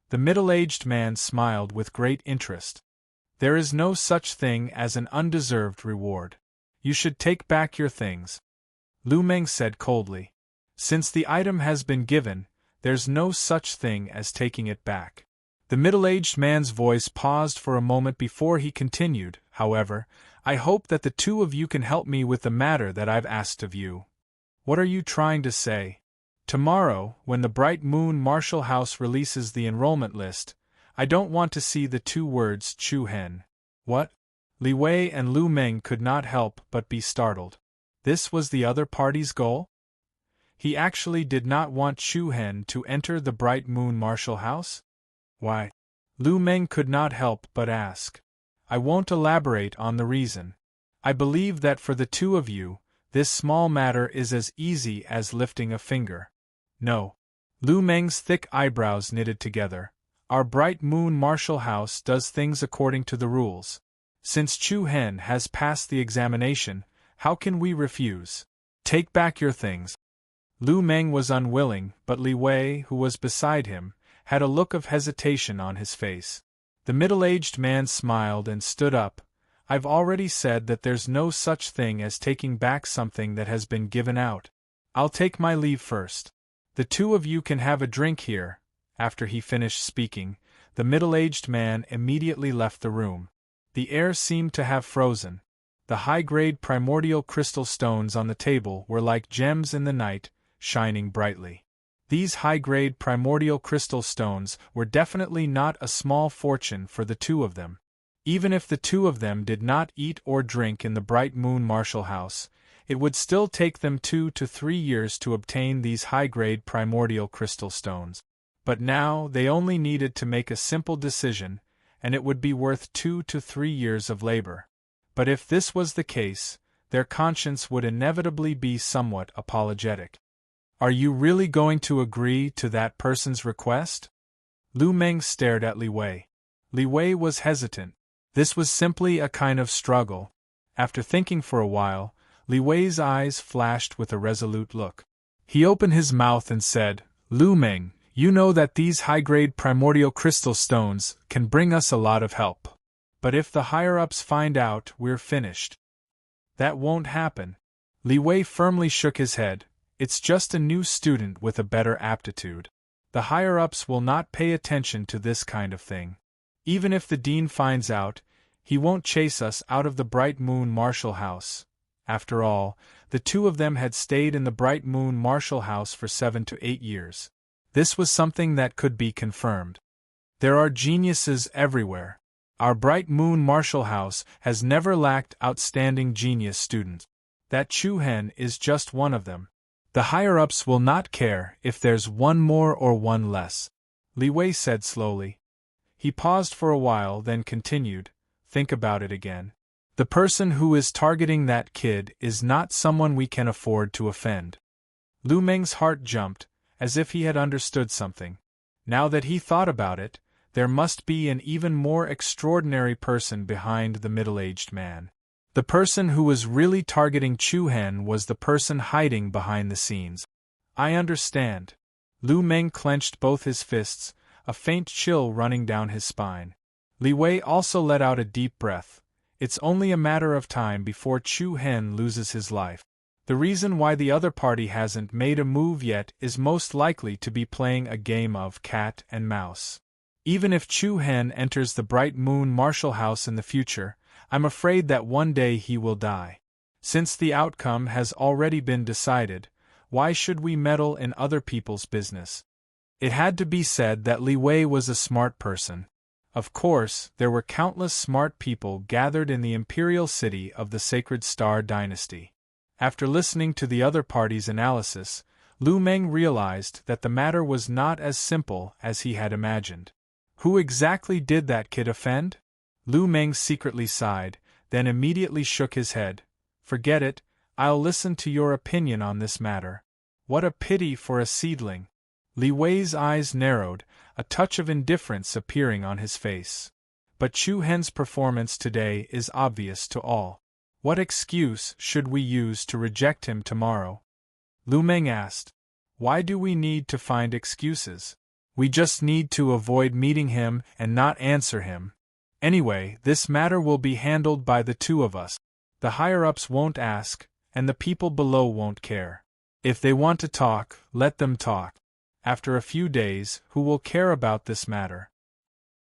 The middle-aged man smiled with great interest. There is no such thing as an undeserved reward. You should take back your things. Lu Meng said coldly. Since the item has been given, there's no such thing as taking it back. The middle-aged man's voice paused for a moment before he continued. However, I hope that the 2 of you can help me with the matter that I've asked of you. What are you trying to say? Tomorrow, when the Bright Moon Martial House releases the enrollment list, I don't want to see the 2 words Chu Hen. What? Li Wei and Lu Meng could not help but be startled. This was the other party's goal? He actually did not want Chu Hen to enter the Bright Moon Martial House? Why? Lu Meng could not help but ask. I won't elaborate on the reason. I believe that for the 2 of you, this small matter is as easy as lifting a finger. No. Lu Meng's thick eyebrows knitted together. Our Bright Moon Martial House does things according to the rules. Since Chu Hen has passed the examination, how can we refuse? Take back your things. Lu Meng was unwilling, but Li Wei, who was beside him, had a look of hesitation on his face. The middle-aged man smiled and stood up. I've already said that there's no such thing as taking back something that has been given out. I'll take my leave first. The 2 of you can have a drink here. After he finished speaking, the middle-aged man immediately left the room. The air seemed to have frozen. The high-grade primordial crystal stones on the table were like gems in the night, shining brightly. These high-grade primordial crystal stones were definitely not a small fortune for the 2 of them. Even if the 2 of them did not eat or drink in the Bright Moon Martial House, it would still take them 2 to 3 years to obtain these high-grade primordial crystal stones. But now they only needed to make a simple decision, and it would be worth 2 to 3 years of labor. But if this was the case, their conscience would inevitably be somewhat apologetic. Are you really going to agree to that person's request? Lu Meng stared at Li Wei. Li Wei was hesitant. This was simply a kind of struggle. After thinking for a while, Li Wei's eyes flashed with a resolute look. He opened his mouth and said, Lu Meng, you know that these high-grade primordial crystal stones can bring us a lot of help. But if the higher-ups find out, we're finished. That won't happen. Li Wei firmly shook his head. It's just a new student with a better aptitude. The higher-ups will not pay attention to this kind of thing. Even if the dean finds out, he won't chase us out of the Bright Moon Martial House. After all, the 2 of them had stayed in the Bright Moon Martial House for 7 to 8 years. This was something that could be confirmed. There are geniuses everywhere. Our Bright Moon Martial House has never lacked outstanding genius students. That Chu Hen is just one of them. The higher-ups will not care if there's one more or one less, Li Wei said slowly. He paused for a while, then continued, think about it again. The person who is targeting that kid is not someone we can afford to offend. Lu Meng's heart jumped, as if he had understood something. Now that he thought about it, there must be an even more extraordinary person behind the middle-aged man. The person who was really targeting Chu Hen was the person hiding behind the scenes. I understand. Lu Meng clenched both his fists, a faint chill running down his spine. Li Wei also let out a deep breath. It's only a matter of time before Chu Hen loses his life. The reason why the other party hasn't made a move yet is most likely to be playing a game of cat and mouse. Even if Chu Hen enters the Bright Moon Martial House in the future, I'm afraid that one day he will die. Since the outcome has already been decided, why should we meddle in other people's business? It had to be said that Li Wei was a smart person. Of course, there were countless smart people gathered in the imperial city of the Sacred Star Dynasty. After listening to the other party's analysis, Lu Meng realized that the matter was not as simple as he had imagined. Who exactly did that kid offend? Lu Meng secretly sighed, then immediately shook his head. Forget it, I'll listen to your opinion on this matter. What a pity for a seedling. Li Wei's eyes narrowed, a touch of indifference appearing on his face. But Chu Hen's performance today is obvious to all. What excuse should we use to reject him tomorrow? Lu Meng asked. Why do we need to find excuses? We just need to avoid meeting him and not answer him. Anyway, this matter will be handled by the two of us. The higher-ups won't ask, and the people below won't care. If they want to talk, let them talk. After a few days, who will care about this matter?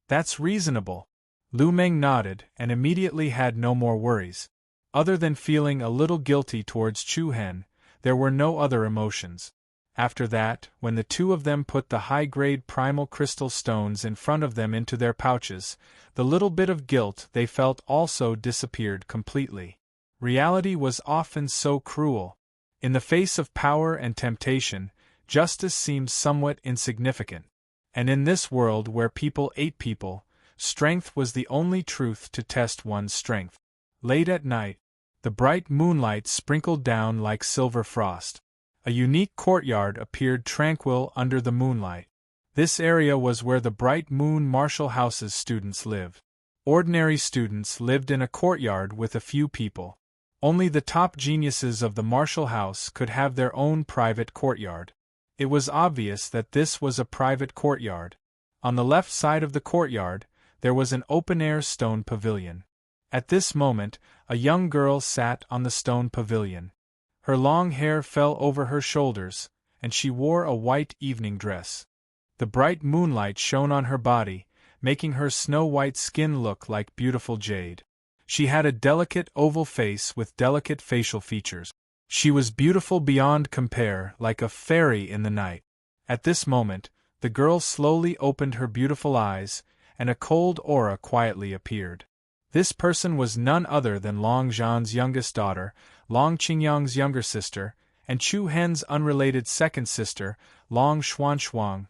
That's reasonable. Lu Meng nodded and immediately had no more worries. Other than feeling a little guilty towards Chu Hen, there were no other emotions. After that, when the two of them put the high-grade primal crystal stones in front of them into their pouches, the little bit of guilt they felt also disappeared completely. Reality was often so cruel. In the face of power and temptation, justice seemed somewhat insignificant. And in this world where people ate people, strength was the only truth to test one's strength. Late at night, the bright moonlight sprinkled down like silver frost. A unique courtyard appeared tranquil under the moonlight. This area was where the Bright Moon Martial House's students lived. Ordinary students lived in a courtyard with a few people. Only the top geniuses of the Martial House could have their own private courtyard. It was obvious that this was a private courtyard. On the left side of the courtyard, there was an open-air stone pavilion. At this moment, a young girl sat on the stone pavilion. Her long hair fell over her shoulders, and she wore a white evening dress. The bright moonlight shone on her body, making her snow-white skin look like beautiful jade. She had a delicate oval face with delicate facial features. She was beautiful beyond compare, like a fairy in the night. At this moment, the girl slowly opened her beautiful eyes, and a cold aura quietly appeared. This person was none other than Long Zhan's youngest daughter, Long Qingyang's younger sister, and Chu Hen's unrelated second sister, Long Xuanshuang.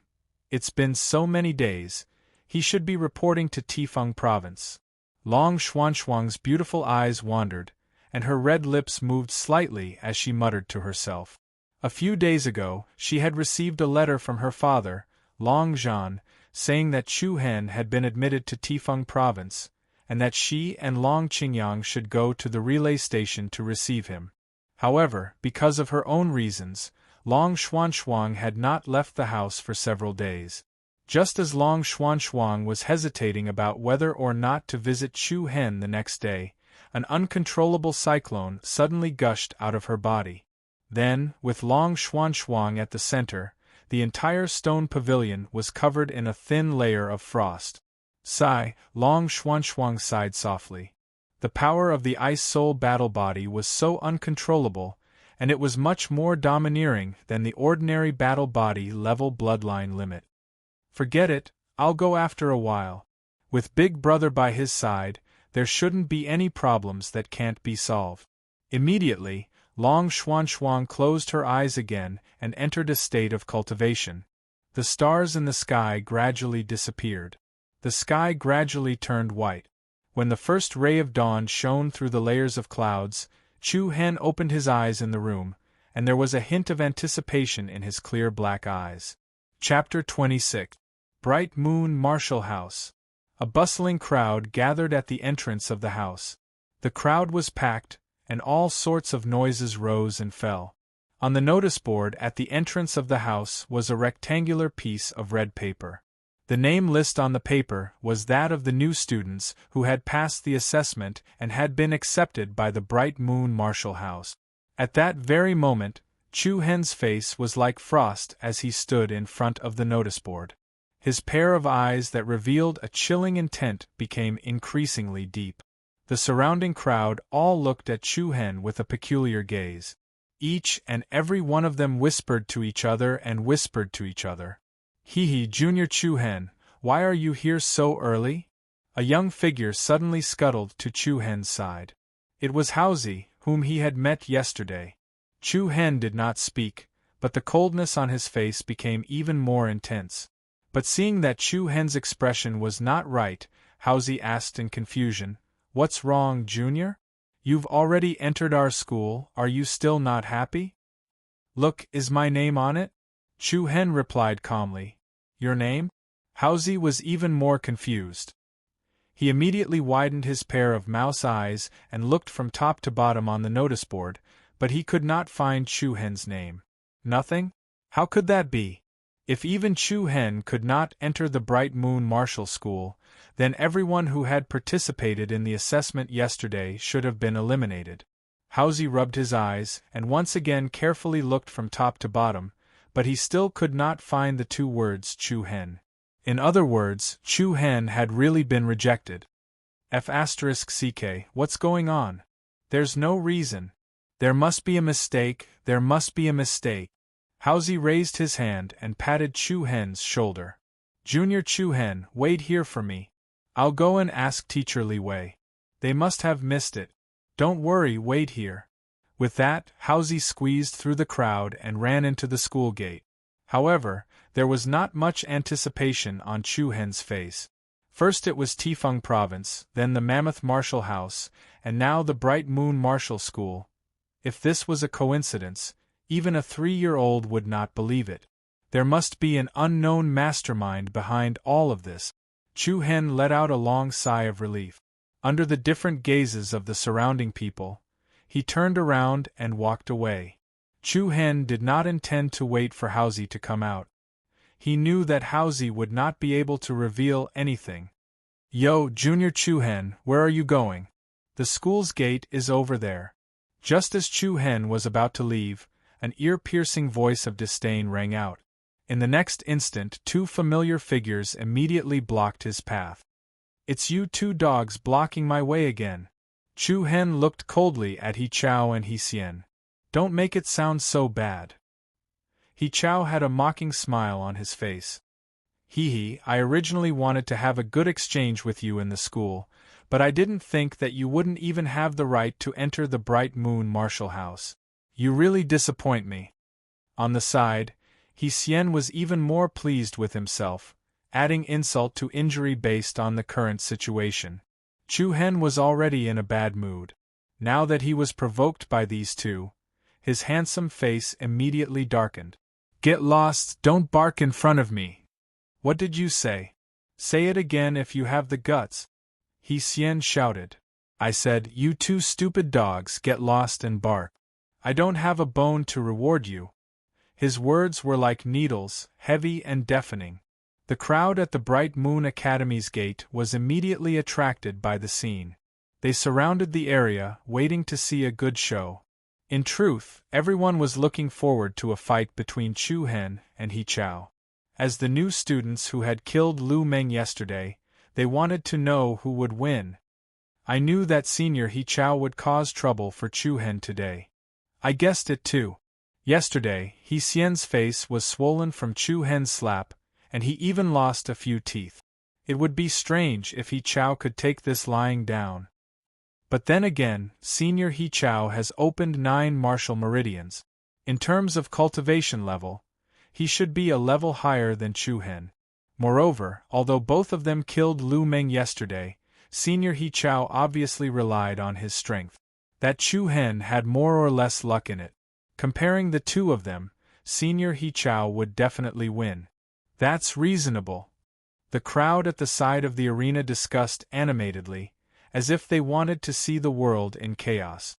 It's been so many days. He should be reporting to Tifeng Province. Long Xuanshuang's beautiful eyes wandered, and her red lips moved slightly as she muttered to herself. A few days ago, she had received a letter from her father, Long Zhan, saying that Chu Hen had been admitted to Tifeng Province, and that she and Long Qingyang should go to the relay station to receive him. However, because of her own reasons, Long Xuanshuang had not left the house for several days. Just as Long Xuanshuang was hesitating about whether or not to visit Chu Hen the next day, an uncontrollable cyclone suddenly gushed out of her body. Then, with Long Xuanshuang at the center, the entire stone pavilion was covered in a thin layer of frost. Sigh, Long Xuanshuang sighed softly. The power of the Ice Soul battle body was so uncontrollable, and it was much more domineering than the ordinary battle body level bloodline limit. Forget it, I'll go after a while. With Big Brother by his side, there shouldn't be any problems that can't be solved. Immediately, Long Xuanshuang closed her eyes again and entered a state of cultivation. The stars in the sky gradually disappeared. The sky gradually turned white. When the first ray of dawn shone through the layers of clouds, Chu Hen opened his eyes in the room, and there was a hint of anticipation in his clear black eyes. Chapter 26. Bright Moon Martial House. A bustling crowd gathered at the entrance of the house. The crowd was packed, and all sorts of noises rose and fell. On the notice board at the entrance of the house was a rectangular piece of red paper. The name list on the paper was that of the new students who had passed the assessment and had been accepted by the Bright Moon Martial House. At that very moment, Chu Hen's face was like frost as he stood in front of the notice board. His pair of eyes that revealed a chilling intent became increasingly deep. The surrounding crowd all looked at Chu Hen with a peculiar gaze. Each and every one of them whispered to each other and whispered to each other. Hee Junior Chu Hen, why are you here so early? A young figure suddenly scuttled to Chu Hen's side. It was Haozi, whom he had met yesterday. Chu Hen did not speak, but the coldness on his face became even more intense. But seeing that Chu Hen's expression was not right, Haozi asked in confusion, "What's wrong, Junior? You've already entered our school, are you still not happy? Look, is my name on it? Chu Hen replied calmly. Your name? Haozi was even more confused. He immediately widened his pair of mouse eyes and looked from top to bottom on the notice board, but he could not find Chu Hen's name. Nothing? How could that be? If even Chu Hen could not enter the Bright Moon Martial School, then everyone who had participated in the assessment yesterday should have been eliminated. Haozi rubbed his eyes and once again carefully looked from top to bottom, but he still could not find the two words Chu Hen. In other words, Chu Hen had really been rejected. F***ck, what's going on? There's no reason. There must be a mistake, there must be a mistake. Haozi raised his hand and patted Chu Hen's shoulder. Junior Chu Hen, wait here for me. I'll go and ask Teacher Li Wei. They must have missed it. Don't worry, wait here. With that, Haozi squeezed through the crowd and ran into the school gate. However, there was not much anticipation on Chu Hen's face. First it was Tifeng Province, then the Mammoth Martial House, and now the Bright Moon Martial School. If this was a coincidence, even a 3-year-old would not believe it. There must be an unknown mastermind behind all of this. Chu Hen let out a long sigh of relief. Under the different gazes of the surrounding people, he turned around and walked away. Chu Hen did not intend to wait for Haozi to come out. He knew that Haozi would not be able to reveal anything. Yo, Junior Chu Hen, where are you going? The school's gate is over there. Just as Chu Hen was about to leave, an ear-piercing voice of disdain rang out. In the next instant, two familiar figures immediately blocked his path. It's you two dogs blocking my way again. Chu Hen looked coldly at He Chao and He Xian. Don't make it sound so bad. He Chao had a mocking smile on his face. Hee, I originally wanted to have a good exchange with you in the school, but I didn't think that you wouldn't even have the right to enter the Bright Moon Martial House. You really disappoint me. On the side, He Xian was even more pleased with himself, adding insult to injury based on the current situation. Chu Hen was already in a bad mood. Now that he was provoked by these two, his handsome face immediately darkened. Get lost, don't bark in front of me. What did you say? Say it again if you have the guts. He Xian shouted. I said, you two stupid dogs, get lost and bark. I don't have a bone to reward you. His words were like needles, heavy and deafening. The crowd at the Bright Moon Academy's gate was immediately attracted by the scene. They surrounded the area, waiting to see a good show. In truth, everyone was looking forward to a fight between Chu Hen and He Chao. As the new students who had killed Lu Meng yesterday, they wanted to know who would win. I knew that Senior He Chao would cause trouble for Chu Hen today. I guessed it too. Yesterday, He Xian's face was swollen from Chu Hen's slap, and he even lost a few teeth. It would be strange if He Chao could take this lying down. But then again, Senior He Chao has opened 9 martial meridians. In terms of cultivation level, he should be a level higher than Chu Hen. Moreover, although both of them killed Lu Meng yesterday, Senior He Chao obviously relied on his strength. That Chu Hen had more or less luck in it. Comparing the two of them, Senior He Chao would definitely win. That's reasonable. The crowd at the side of the arena discussed animatedly, as if they wanted to see the world in chaos.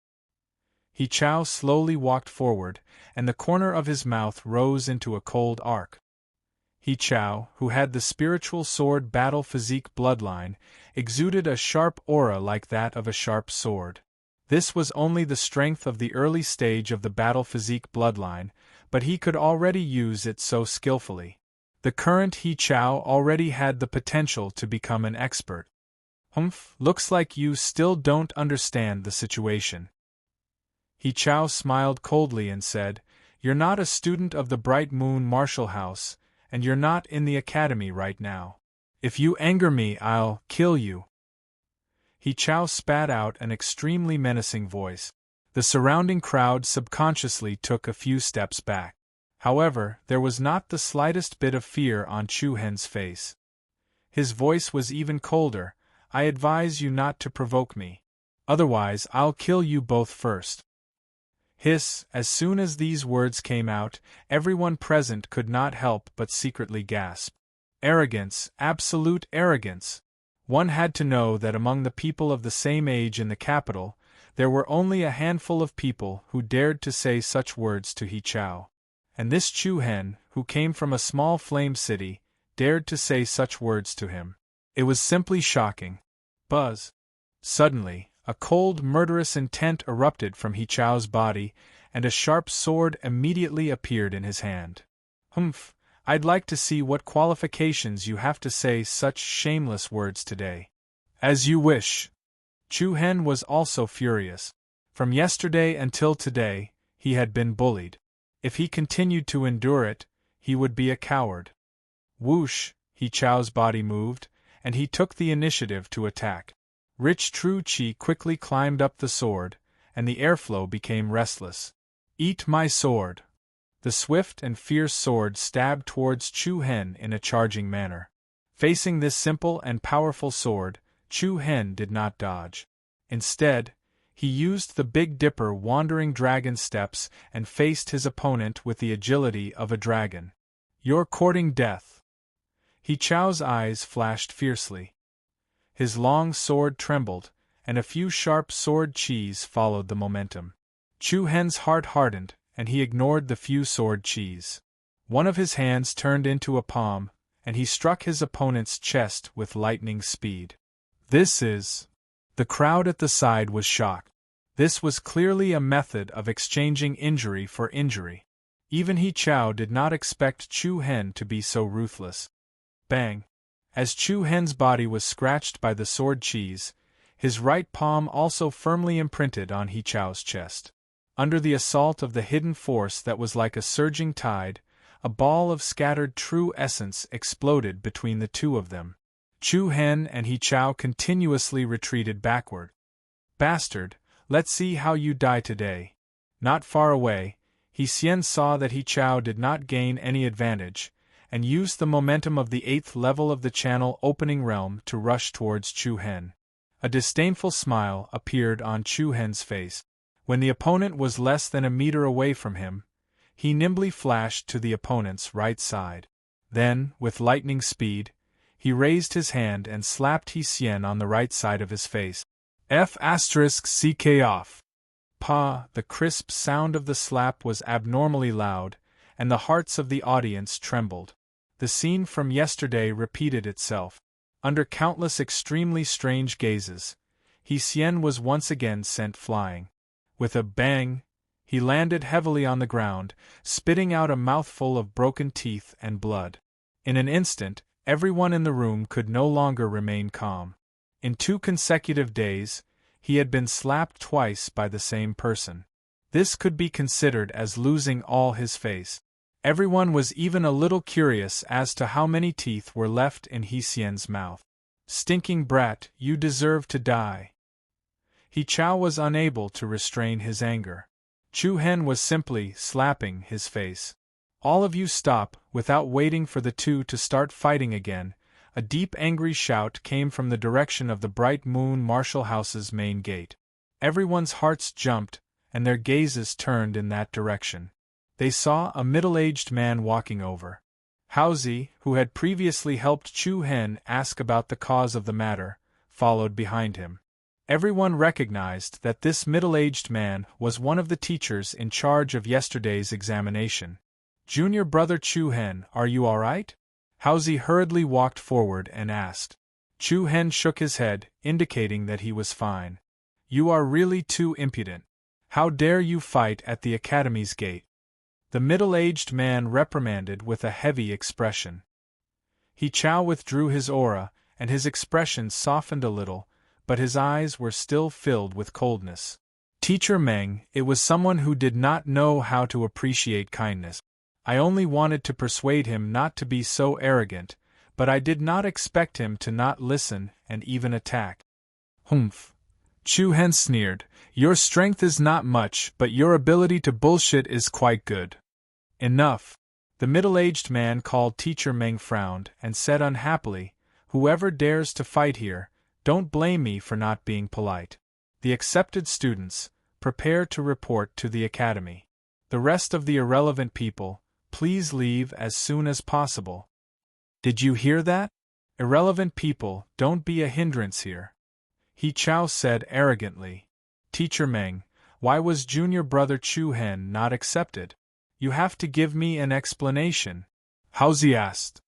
He Chao slowly walked forward, and the corner of his mouth rose into a cold arc. He Chao, who had the spiritual sword battle physique bloodline, exuded a sharp aura like that of a sharp sword. This was only the strength of the early stage of the battle physique bloodline, but he could already use it so skillfully. The current He Chao already had the potential to become an expert. Looks like you still don't understand the situation. He Chao smiled coldly and said, You're not a student of the Bright Moon Martial House, and you're not in the academy right now. If you anger me, I'll kill you. He Chao spat out an extremely menacing voice. The surrounding crowd subconsciously took a few steps back. However, there was not the slightest bit of fear on Chu Hen's face. His voice was even colder. I advise you not to provoke me. Otherwise I'll kill you both first. Hiss, as soon as these words came out, everyone present could not help but secretly gasp. Arrogance, absolute arrogance! One had to know that among the people of the same age in the capital, there were only a handful of people who dared to say such words to He Chao. And this Chu Hen, who came from a small flame city, dared to say such words to him. It was simply shocking. Buzz! Suddenly, a cold, murderous intent erupted from He Chao's body, and a sharp sword immediately appeared in his hand. Humph! I'd like to see what qualifications you have to say such shameless words today. As you wish. Chu Hen was also furious. From yesterday until today, he had been bullied. If he continued to endure it, he would be a coward. Whoosh! He Chao's body moved, and he took the initiative to attack. Rich Tru Chi quickly climbed up the sword, and the airflow became restless. Eat my sword! The swift and fierce sword stabbed towards Chu Hen in a charging manner. Facing this simple and powerful sword, Chu Hen did not dodge. Instead, he used the Big Dipper wandering dragon steps and faced his opponent with the agility of a dragon. You're courting death. He Chao's eyes flashed fiercely. His long sword trembled, and a few sharp sword chis followed the momentum. Chu Hen's heart hardened, and he ignored the few sword chis. One of his hands turned into a palm, and he struck his opponent's chest with lightning speed. This is... The crowd at the side was shocked. This was clearly a method of exchanging injury for injury. Even He Chao did not expect Chu Hen to be so ruthless. Bang! As Chu Hen's body was scratched by the sword chis, his right palm also firmly imprinted on He Chao's chest. Under the assault of the hidden force that was like a surging tide, a ball of scattered true essence exploded between the two of them. Chu Hen and He Chao continuously retreated backward. Bastard, let's see how you die today. Not far away, He Xian saw that He Chao did not gain any advantage, and used the momentum of the 8th level of the channel opening realm to rush towards Chu Hen. A disdainful smile appeared on Chu Hen's face. When the opponent was less than a meter away from him, he nimbly flashed to the opponent's right side. Then, with lightning speed, he raised his hand and slapped He Xian on the right side of his face. F***ck off. Pa! The crisp sound of the slap was abnormally loud, and the hearts of the audience trembled. The scene from yesterday repeated itself. Under countless extremely strange gazes, He Xian was once again sent flying. With a bang, he landed heavily on the ground, spitting out a mouthful of broken teeth and blood. In an instant, everyone in the room could no longer remain calm. In 2 consecutive days, he had been slapped twice by the same person. This could be considered as losing all his face. Everyone was even a little curious as to how many teeth were left in He Xian's mouth. Stinking brat, you deserve to die. He Chao was unable to restrain his anger. Chu Hen was simply slapping his face. All of you stop, without waiting for the two to start fighting again. A deep angry shout came from the direction of the Bright Moon Martial House's main gate. Everyone's hearts jumped, and their gazes turned in that direction. They saw a middle-aged man walking over. Haozi, who had previously helped Chu Hen ask about the cause of the matter, followed behind him. Everyone recognized that this middle-aged man was one of the teachers in charge of yesterday's examination. Junior brother Chu Hen, are you all right? Haozi hurriedly walked forward and asked. Chu Hen shook his head, indicating that he was fine. You are really too impudent. How dare you fight at the academy's gate? The middle-aged man reprimanded with a heavy expression. He Chao withdrew his aura, and his expression softened a little, but his eyes were still filled with coldness. Teacher Meng, it was someone who did not know how to appreciate kindness. I only wanted to persuade him not to be so arrogant, but I did not expect him to not listen and even attack. Humph. Chu Hen sneered, your strength is not much, but your ability to bullshit is quite good. Enough. The middle-aged man called Teacher Meng frowned and said unhappily, whoever dares to fight here, don't blame me for not being polite. The accepted students, prepare to report to the academy. The rest of the irrelevant people, please leave as soon as possible. Did you hear that? Irrelevant people, don't be a hindrance here. He Chao said arrogantly. Teacher Meng, why was junior brother Chu Hen not accepted? You have to give me an explanation. Haozi asked.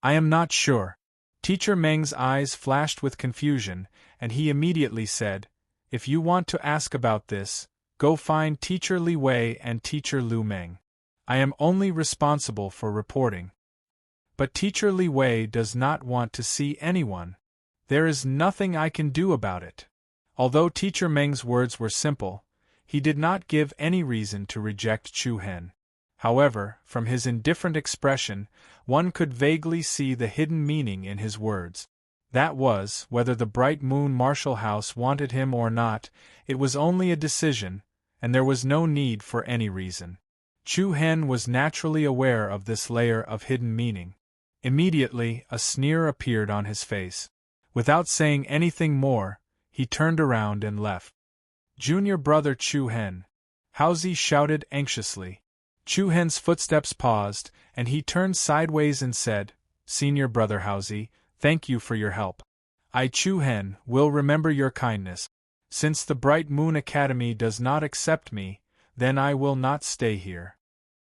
I am not sure. Teacher Meng's eyes flashed with confusion, and he immediately said, If you want to ask about this, go find Teacher Li Wei and Teacher Lu Meng. I am only responsible for reporting. But Teacher Li Wei does not want to see anyone. There is nothing I can do about it. Although Teacher Meng's words were simple, he did not give any reason to reject Chu Hen. However, from his indifferent expression, one could vaguely see the hidden meaning in his words. That was, whether the Bright Moon Marshall House wanted him or not, it was only a decision, and there was no need for any reason. Chu Hen was naturally aware of this layer of hidden meaning. Immediately, a sneer appeared on his face. Without saying anything more, he turned around and left. Junior brother Chu Hen. Haozi shouted anxiously. Chu Hen's footsteps paused, and he turned sideways and said, Senior brother Haozi, thank you for your help. I Chu Hen will remember your kindness. Since the Bright Moon Academy does not accept me, then I will not stay here.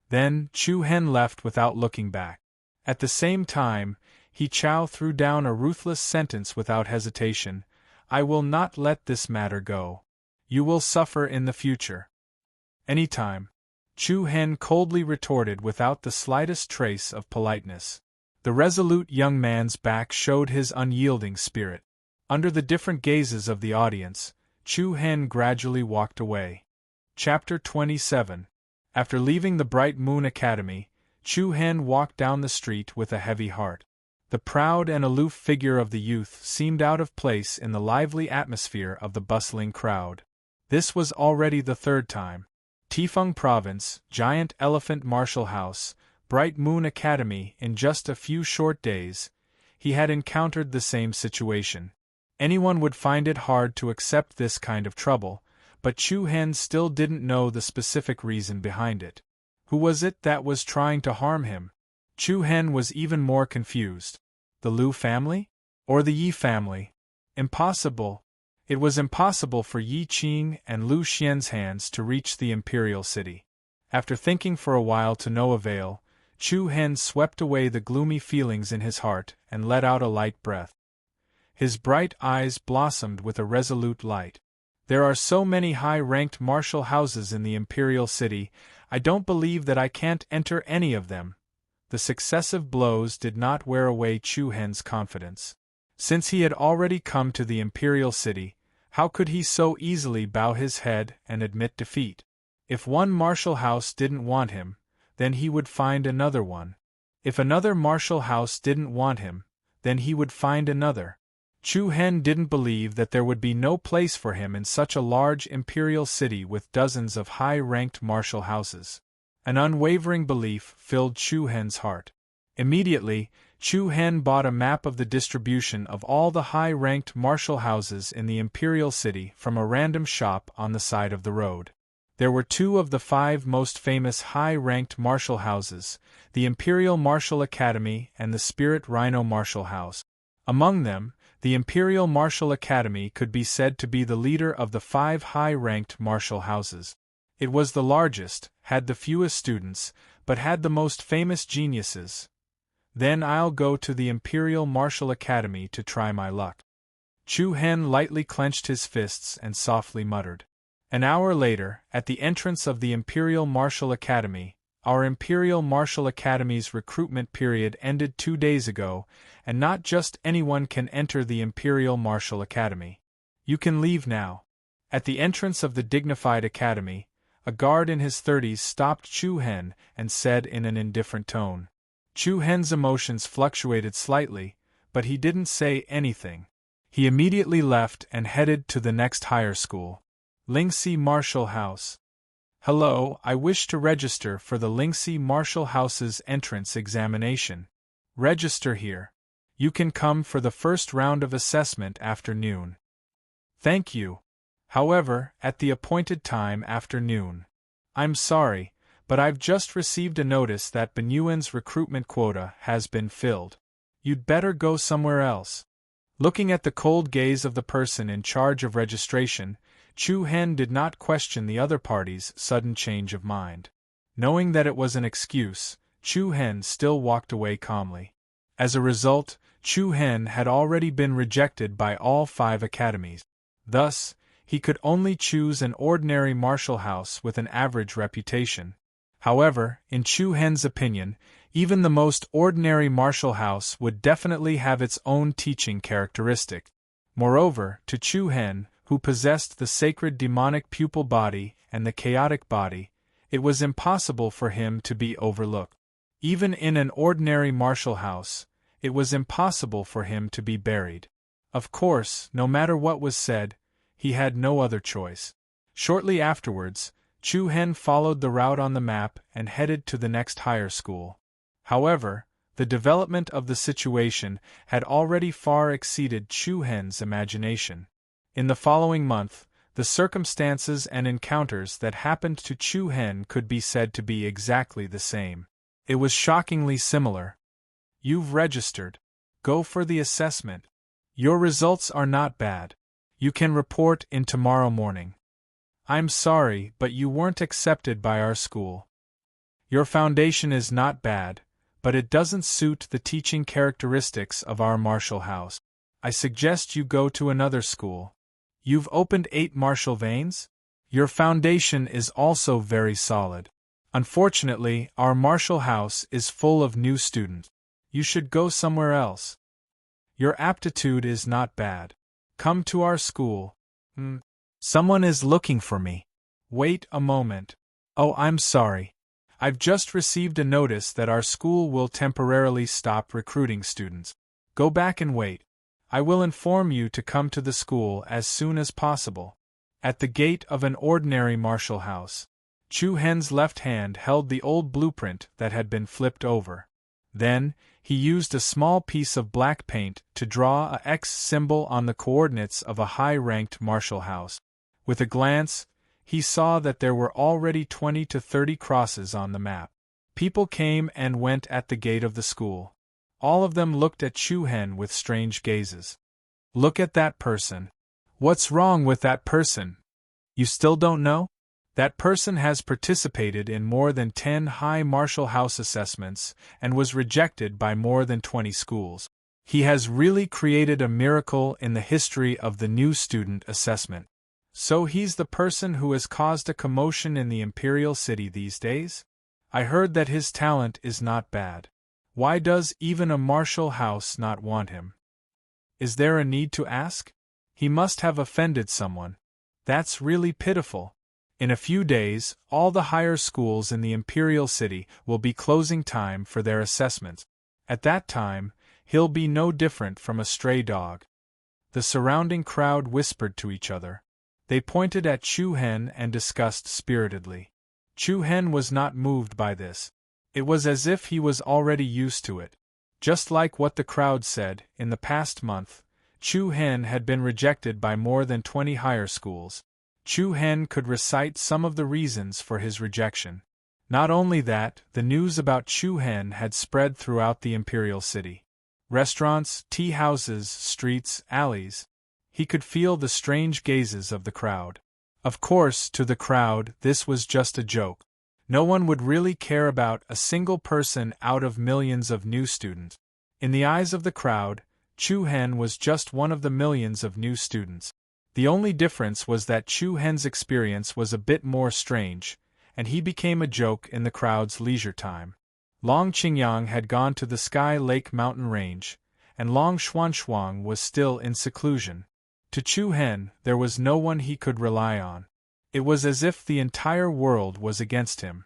Then Chu Hen left without looking back. At the same time, He Chao threw down a ruthless sentence without hesitation, I will not let this matter go. You will suffer in the future. Any time. Chu Hen coldly retorted without the slightest trace of politeness. The resolute young man's back showed his unyielding spirit. Under the different gazes of the audience, Chu Hen gradually walked away. Chapter 27. After leaving the Bright Moon Academy, Chu Hen walked down the street with a heavy heart. The proud and aloof figure of the youth seemed out of place in the lively atmosphere of the bustling crowd. This was already the third time. Tifeng Province, Giant Elephant Marshall House, Bright Moon Academy. In just a few short days, he had encountered the same situation. Anyone would find it hard to accept this kind of trouble, but Chu Hen still didn't know the specific reason behind it. Who was it that was trying to harm him? Chu Hen was even more confused. The Lu family? Or the Yi family? Impossible. It was impossible for Yi Qing and Lu Xian's hands to reach the imperial city. After thinking for a while to no avail, Chu Hen swept away the gloomy feelings in his heart and let out a light breath. His bright eyes blossomed with a resolute light. There are so many high-ranked martial houses in the imperial city, I don't believe that I can't enter any of them. The successive blows did not wear away Chu Hen's confidence. Since he had already come to the imperial city, how could he so easily bow his head and admit defeat? If one martial house didn't want him, then he would find another one. If another martial house didn't want him, then he would find another. Chu Hen didn't believe that there would be no place for him in such a large imperial city with dozens of high-ranked martial houses. An unwavering belief filled Chu Hen's heart. Immediately, Chu Hen bought a map of the distribution of all the high-ranked martial houses in the imperial city from a random shop on the side of the road. There were 2 of the 5 most famous high-ranked martial houses, the Imperial Martial Academy and the Spirit Rhino Martial House. Among them, the Imperial Martial Academy could be said to be the leader of the 5 high-ranked martial houses. It was the largest, had the fewest students, but had the most famous geniuses. Then I'll go to the Imperial Martial Academy to try my luck. Chu Hen lightly clenched his fists and softly muttered. An hour later, at the entrance of the Imperial Martial Academy, our Imperial Martial Academy's recruitment period ended 2 days ago, and not just anyone can enter the Imperial Martial Academy. You can leave now. At the entrance of the dignified academy, a guard in his 30s stopped Chu Hen and said in an indifferent tone. Chu Hen's emotions fluctuated slightly, but he didn't say anything. He immediately left and headed to the next higher school. Lingxi Martial House. Hello, I wish to register for the Lingxi Martial House's entrance examination. Register here. You can come for the first round of assessment after noon. Thank you. However, at the appointed time after noon. I'm sorry, but I've just received a notice that Benyuan's recruitment quota has been filled. You'd better go somewhere else. Looking at the cold gaze of the person in charge of registration, Chu Hen did not question the other party's sudden change of mind. Knowing that it was an excuse, Chu Hen still walked away calmly. As a result, Chu Hen had already been rejected by all 5 academies. Thus, he could only choose an ordinary martial house with an average reputation. However, in Chu Hen's opinion, even the most ordinary martial house would definitely have its own teaching characteristic. Moreover, to Chu Hen, who possessed the sacred demonic pupil body and the chaotic body, it was impossible for him to be overlooked. Even in an ordinary martial house, it was impossible for him to be buried. Of course, no matter what was said, he had no other choice. Shortly afterwards, Chu Hen followed the route on the map and headed to the next higher school. However, the development of the situation had already far exceeded Chu Hen's imagination. In the following month, the circumstances and encounters that happened to Chu Hen could be said to be exactly the same. It was shockingly similar. You've registered. Go for the assessment. Your results are not bad. You can report in tomorrow morning. I'm sorry, but you weren't accepted by our school. Your foundation is not bad, but it doesn't suit the teaching characteristics of our martial house. I suggest you go to another school. You've opened 8 martial veins? Your foundation is also very solid. Unfortunately, our martial house is full of new students. You should go somewhere else. Your aptitude is not bad. Come to our school. Someone is looking for me. Wait a moment. Oh, I'm sorry. I've just received a notice that our school will temporarily stop recruiting students. Go back and wait. I will inform you to come to the school as soon as possible. At the gate of an ordinary martial house, Chu Hen's left hand held the old blueprint that had been flipped over. Then, he used a small piece of black paint to draw a X symbol on the coordinates of a high-ranked martial house. With a glance, he saw that there were already 20 to 30 crosses on the map. People came and went at the gate of the school. All of them looked at Chu Hen with strange gazes. Look at that person. What's wrong with that person? You still don't know? That person has participated in more than 10 high martial house assessments and was rejected by more than 20 schools. He has really created a miracle in the history of the new student assessment. So he's the person who has caused a commotion in the Imperial City these days? I heard that his talent is not bad. Why does even a martial house not want him? Is there a need to ask? He must have offended someone. That's really pitiful. In a few days, all the higher schools in the Imperial City will be closing time for their assessments. At that time, he'll be no different from a stray dog. The surrounding crowd whispered to each other. They pointed at Chu Hen and discussed spiritedly. Chu Hen was not moved by this. It was as if he was already used to it. Just like what the crowd said, in the past month, Chu Hen had been rejected by more than 20 higher schools. Chu Hen could recite some of the reasons for his rejection. Not only that, the news about Chu Hen had spread throughout the Imperial City. Restaurants, tea houses, streets, alleys. He could feel the strange gazes of the crowd. Of course, to the crowd, this was just a joke. No one would really care about a single person out of millions of new students. In the eyes of the crowd, Chu Hen was just one of the millions of new students. The only difference was that Chu Hen's experience was a bit more strange, and he became a joke in the crowd's leisure time. Long Qingyang had gone to the Sky Lake mountain range, and Long Xuanshuang was still in seclusion. To Chu Hen, there was no one he could rely on. It was as if the entire world was against him.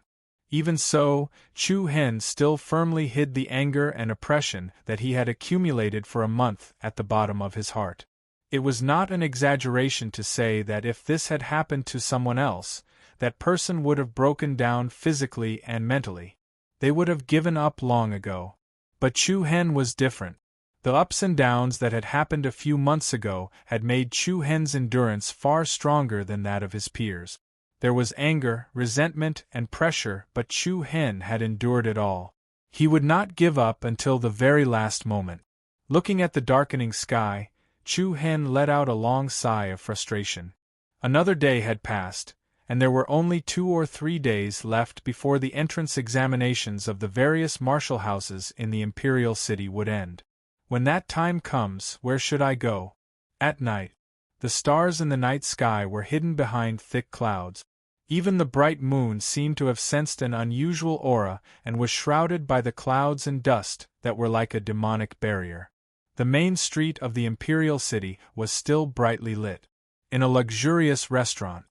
Even so, Chu Hen still firmly hid the anger and oppression that he had accumulated for a month at the bottom of his heart. It was not an exaggeration to say that if this had happened to someone else, that person would have broken down physically and mentally. They would have given up long ago. But Chu Hen was different. The ups and downs that had happened a few months ago had made Chu Hen's endurance far stronger than that of his peers. There was anger, resentment, and pressure, but Chu Hen had endured it all. He would not give up until the very last moment. Looking at the darkening sky, Chu Hen let out a long sigh of frustration. Another day had passed, and there were only 2 or 3 days left before the entrance examinations of the various martial houses in the imperial city would end. When that time comes, where should I go? At night. The stars in the night sky were hidden behind thick clouds. Even the bright moon seemed to have sensed an unusual aura and was shrouded by the clouds and dust that were like a demonic barrier. The main street of the imperial city was still brightly lit. In a luxurious restaurant,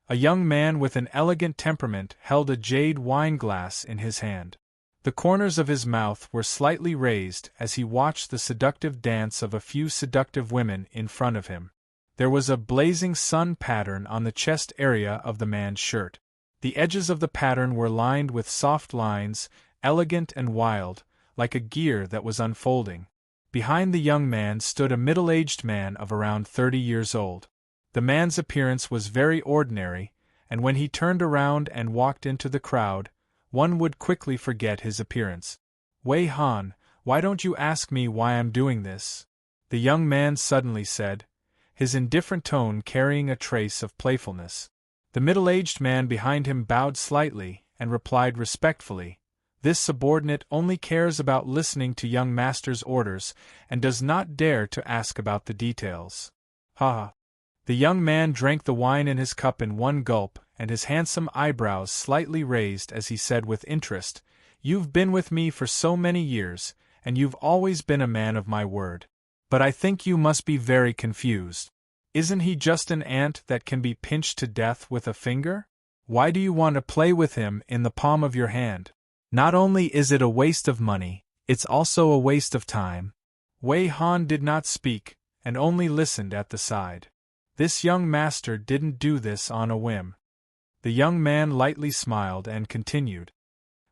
a young man with an elegant temperament held a jade wine glass in his hand. The corners of his mouth were slightly raised as he watched the seductive dance of a few seductive women in front of him. There was a blazing sun pattern on the chest area of the man's shirt. The edges of the pattern were lined with soft lines, elegant and wild, like a gear that was unfolding. Behind the young man stood a middle-aged man of around 30 years old. The man's appearance was very ordinary, and when he turned around and walked into the crowd, one would quickly forget his appearance. "Wei Han, why don't you ask me why I'm doing this?" the young man suddenly said, his indifferent tone carrying a trace of playfulness. The middle-aged man behind him bowed slightly and replied respectfully, "This subordinate only cares about listening to young master's orders and does not dare to ask about the details." Ha! The young man drank the wine in his cup in one gulp, and his handsome eyebrows slightly raised as he said with interest, "You've been with me for so many years, and you've always been a man of my word. But I think you must be very confused. Isn't he just an ant that can be pinched to death with a finger? Why do you want to play with him in the palm of your hand? Not only is it a waste of money, it's also a waste of time." Wei Han did not speak, and only listened at the side. This young master didn't do this on a whim. The young man lightly smiled and continued.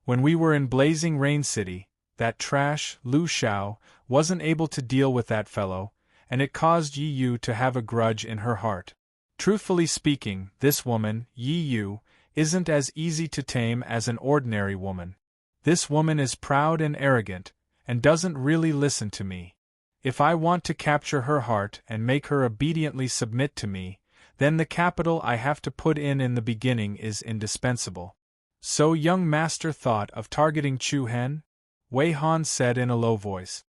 "When we were in Blazing Rain City, that trash, Lu Xiao, wasn't able to deal with that fellow, and it caused Yi Yu to have a grudge in her heart. Truthfully speaking, this woman, Yi Yu, isn't as easy to tame as an ordinary woman. This woman is proud and arrogant, and doesn't really listen to me. If I want to capture her heart and make her obediently submit to me, then the capital I have to put in the beginning is indispensable." "So young master thought of targeting Chu Hen?" Wei Han said in a low voice.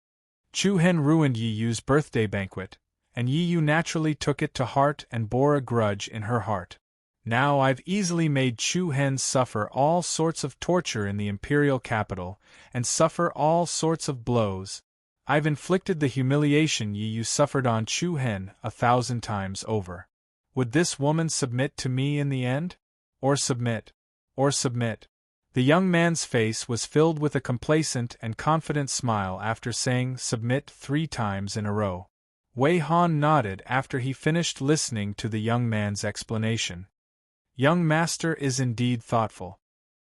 "Chu Hen ruined Yi Yu's birthday banquet, and Yi Yu naturally took it to heart and bore a grudge in her heart. Now I've easily made Chu Hen suffer all sorts of torture in the imperial capital, and suffer all sorts of blows. I've inflicted the humiliation Yi Yu suffered on Chu Hen 1,000 times over. Would this woman submit to me in the end? Or submit? Or submit?" The young man's face was filled with a complacent and confident smile after saying "submit" 3 times in a row. Wei Han nodded after he finished listening to the young man's explanation. Young master is indeed thoughtful.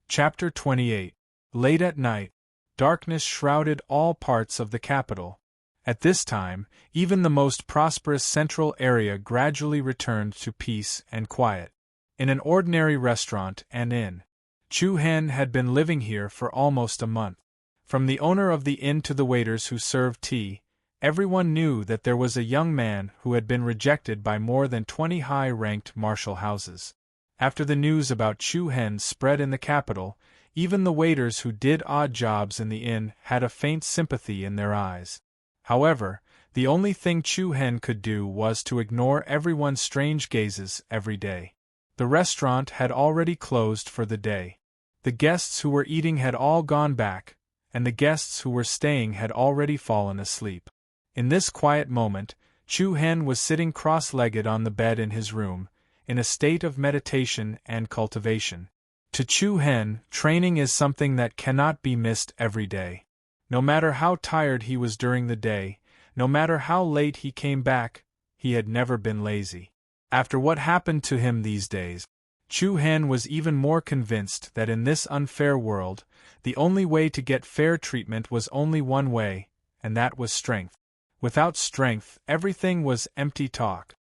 Chapter 28. Late at night, darkness shrouded all parts of the capital. At this time, even the most prosperous central area gradually returned to peace and quiet. In an ordinary restaurant and inn, Chu Hen had been living here for almost a month. From the owner of the inn to the waiters who served tea, everyone knew that there was a young man who had been rejected by more than 20 high-ranked martial houses. After the news about Chu Hen spread in the capital, even the waiters who did odd jobs in the inn had a faint sympathy in their eyes. However, the only thing Chu Hen could do was to ignore everyone's strange gazes every day. The restaurant had already closed for the day. The guests who were eating had all gone back, and the guests who were staying had already fallen asleep. In this quiet moment, Chu Hen was sitting cross-legged on the bed in his room, in a state of meditation and cultivation. To Chu Hen, training is something that cannot be missed every day. No matter how tired he was during the day, no matter how late he came back, he had never been lazy. After what happened to him these days, Chu Hen was even more convinced that in this unfair world, the only way to get fair treatment was only one way, and that was strength. Without strength, everything was empty talk.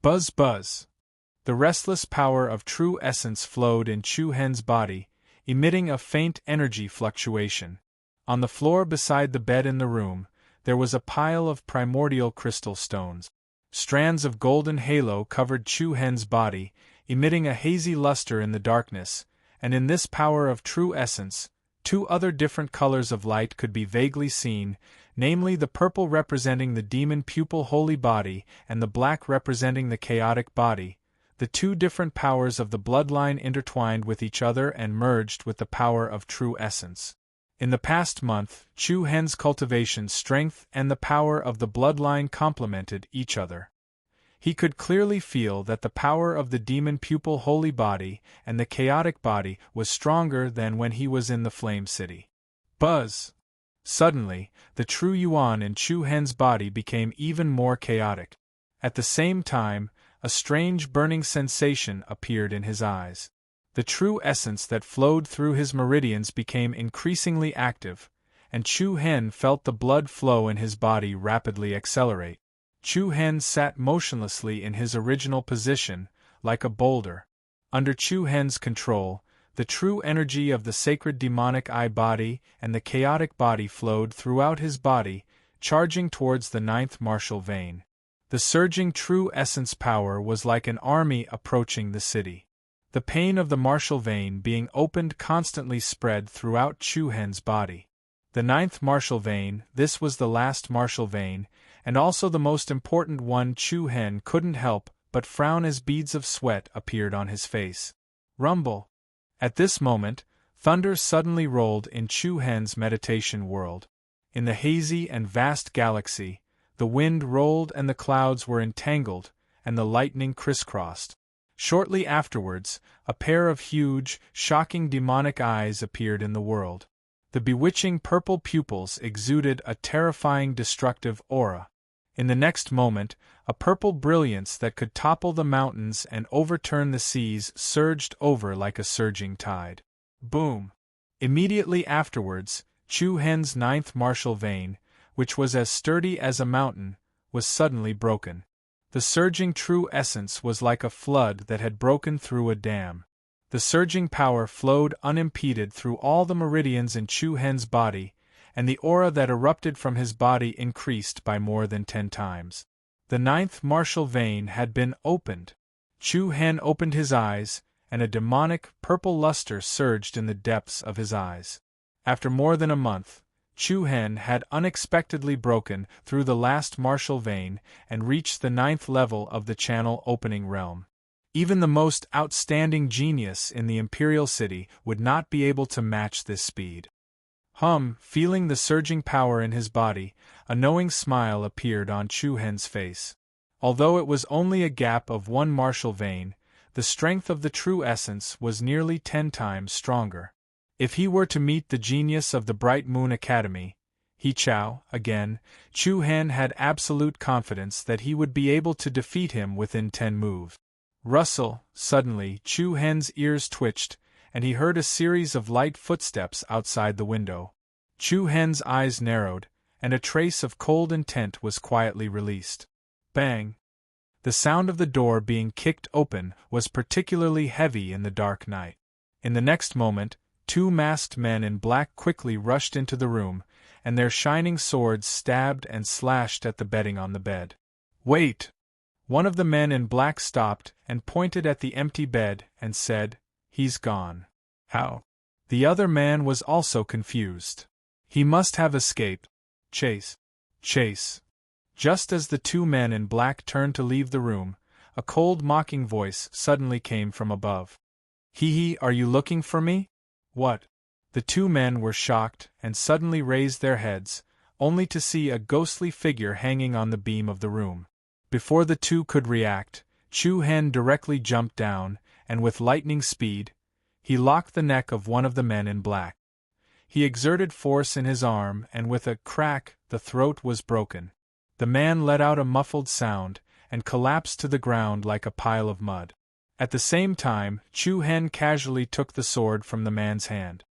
Buzz buzz. The restless power of true essence flowed in Chu Hen's body, emitting a faint energy fluctuation. On the floor beside the bed in the room, there was a pile of primordial crystal stones. Strands of golden halo covered Chu Hen's body, emitting a hazy luster in the darkness, and in this power of true essence, two other different colors of light could be vaguely seen, namely the purple representing the demon pupil holy body and the black representing the chaotic body. The two different powers of the bloodline intertwined with each other and merged with the power of true essence. In the past month, Chu Hen's cultivation strength and the power of the bloodline complemented each other. He could clearly feel that the power of the demon pupil holy body and the chaotic body was stronger than when he was in the Flame City. Buzz! Suddenly, the true Yuan in Chu Hen's body became even more chaotic. At the same time, a strange burning sensation appeared in his eyes. The true essence that flowed through his meridians became increasingly active, and Chu Hen felt the blood flow in his body rapidly accelerate. Chu Hen sat motionlessly in his original position, like a boulder. Under Chu Hen's control, the true energy of the sacred demonic eye body and the chaotic body flowed throughout his body, charging towards the ninth martial vein. The surging true essence power was like an army approaching the city. The pain of the martial vein being opened constantly spread throughout Chu Hen's body. The ninth martial vein, this was the last martial vein, and also the most important one. Chu Hen couldn't help but frown as beads of sweat appeared on his face. Rumble! At this moment, thunder suddenly rolled in Chu Hen's meditation world. In the hazy and vast galaxy, the wind rolled and the clouds were entangled, and the lightning crisscrossed. Shortly afterwards, a pair of huge, shocking demonic eyes appeared in the world. The bewitching purple pupils exuded a terrifying destructive aura. In the next moment, a purple brilliance that could topple the mountains and overturn the seas surged over like a surging tide. Boom! Immediately afterwards, Chu Hen's ninth martial vein, which was as sturdy as a mountain, was suddenly broken. The surging true essence was like a flood that had broken through a dam. The surging power flowed unimpeded through all the meridians in Chu Hen's body, and the aura that erupted from his body increased by more than 10 times. The ninth martial vein had been opened. Chu Hen opened his eyes, and a demonic, purple luster surged in the depths of his eyes. After more than a month, Chu Hen had unexpectedly broken through the last martial vein and reached the 9th level of the channel opening realm. Even the most outstanding genius in the Imperial City would not be able to match this speed. Feeling the surging power in his body, a knowing smile appeared on Chu Hen's face. Although it was only a gap of 1 martial vein, the strength of the true essence was nearly 10 times stronger. If he were to meet the genius of the Bright Moon Academy, again, Chu Hen had absolute confidence that he would be able to defeat him within 10 moves. Suddenly Chu Hen's ears twitched, and he heard a series of light footsteps outside the window. Chu Hen's eyes narrowed, and a trace of cold intent was quietly released. Bang! The sound of the door being kicked open was particularly heavy in the dark night. In the next moment, 2 masked men in black quickly rushed into the room, and their shining swords stabbed and slashed at the bedding on the bed. "Wait!" One of the men in black stopped and pointed at the empty bed and said, "He's gone." "How?" The other man was also confused. "He must have escaped. Chase! Chase!" Just as the 2 men in black turned to leave the room, a cold mocking voice suddenly came from above. Are you looking for me?" "What?" The 2 men were shocked and suddenly raised their heads, only to see a ghostly figure hanging on the beam of the room. Before the 2 could react, Chu Hen directly jumped down, and with lightning speed, he locked the neck of one of the men in black. He exerted force in his arm, and with a crack, the throat was broken. The man let out a muffled sound, and collapsed to the ground like a pile of mud. At the same time, Chu Hen casually took the sword from the man's hand.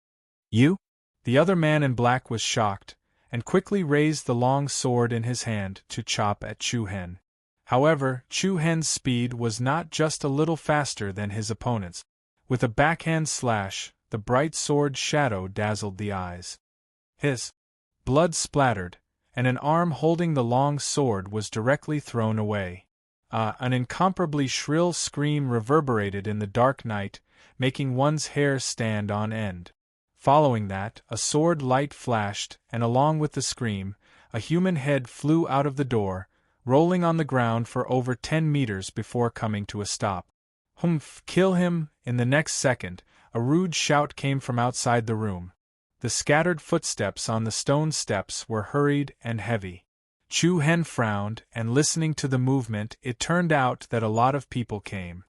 "You?" The other man in black was shocked, and quickly raised the long sword in his hand to chop at Chu Hen. However, Chu Hen's speed was not just a little faster than his opponent's. With a backhand slash, the bright sword's shadow dazzled the eyes. His blood splattered, and an arm holding the long sword was directly thrown away. An incomparably shrill scream reverberated in the dark night, making one's hair stand on end. Following that, a sword light flashed, and along with the scream, a human head flew out of the door, rolling on the ground for over 10 meters before coming to a stop. "Humph, kill him!" In the next second, a rude shout came from outside the room. The scattered footsteps on the stone steps were hurried and heavy. Chu Hen frowned, and listening to the movement, it turned out that a lot of people came.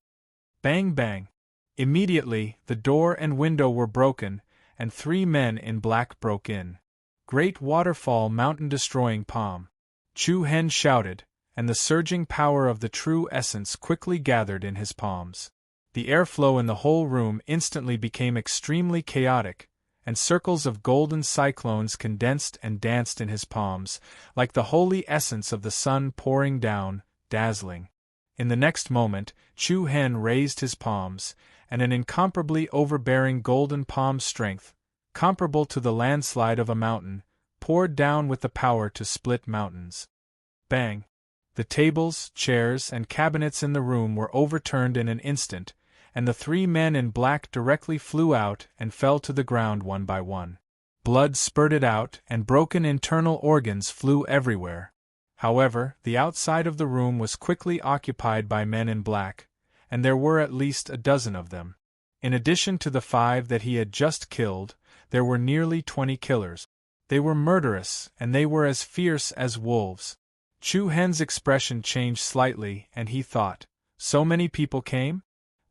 Bang bang! Immediately, the door and window were broken, and 3 men in black broke in. "Great waterfall, mountain-destroying palm!" Chu Hen shouted, and the surging power of the true essence quickly gathered in his palms. The airflow in the whole room instantly became extremely chaotic, and circles of golden cyclones condensed and danced in his palms, like the holy essence of the sun pouring down, dazzling. In the next moment, Chu Hen raised his palms, and an incomparably overbearing golden palm strength, comparable to the landslide of a mountain, poured down with the power to split mountains. Bang! The tables, chairs, and cabinets in the room were overturned in an instant, and the 3 men in black directly flew out and fell to the ground one by one. Blood spurted out, and broken internal organs flew everywhere. However, the outside of the room was quickly occupied by men in black, and there were at least a dozen of them. In addition to the 5 that he had just killed, there were nearly 20 killers. They were murderous, and they were as fierce as wolves. Chu Hen's expression changed slightly, and he thought, "So many people came?"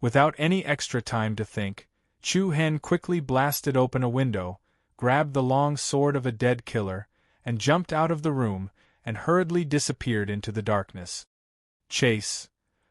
Without any extra time to think, Chu Hen quickly blasted open a window, grabbed the long sword of a dead killer, and jumped out of the room, and hurriedly disappeared into the darkness. Chase.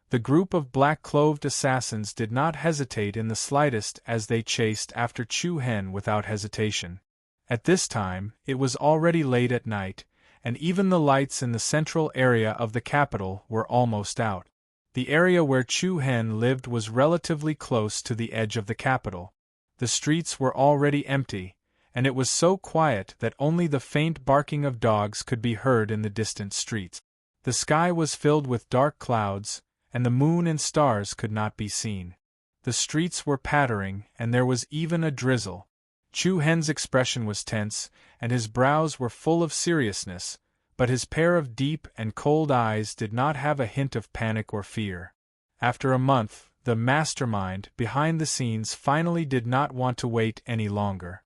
The group of black-clothed assassins did not hesitate in the slightest as they chased after Chu Hen without hesitation. At this time, it was already late at night, and even the lights in the central area of the capital were almost out. The area where Chu Hen lived was relatively close to the edge of the capital. The streets were already empty, and it was so quiet that only the faint barking of dogs could be heard in the distant streets. The sky was filled with dark clouds, and the moon and stars could not be seen. The streets were pattering, and there was even a drizzle. Chu Hen's expression was tense, and his brows were full of seriousness, but his pair of deep and cold eyes did not have a hint of panic or fear. After a month, the mastermind behind the scenes finally did not want to wait any longer.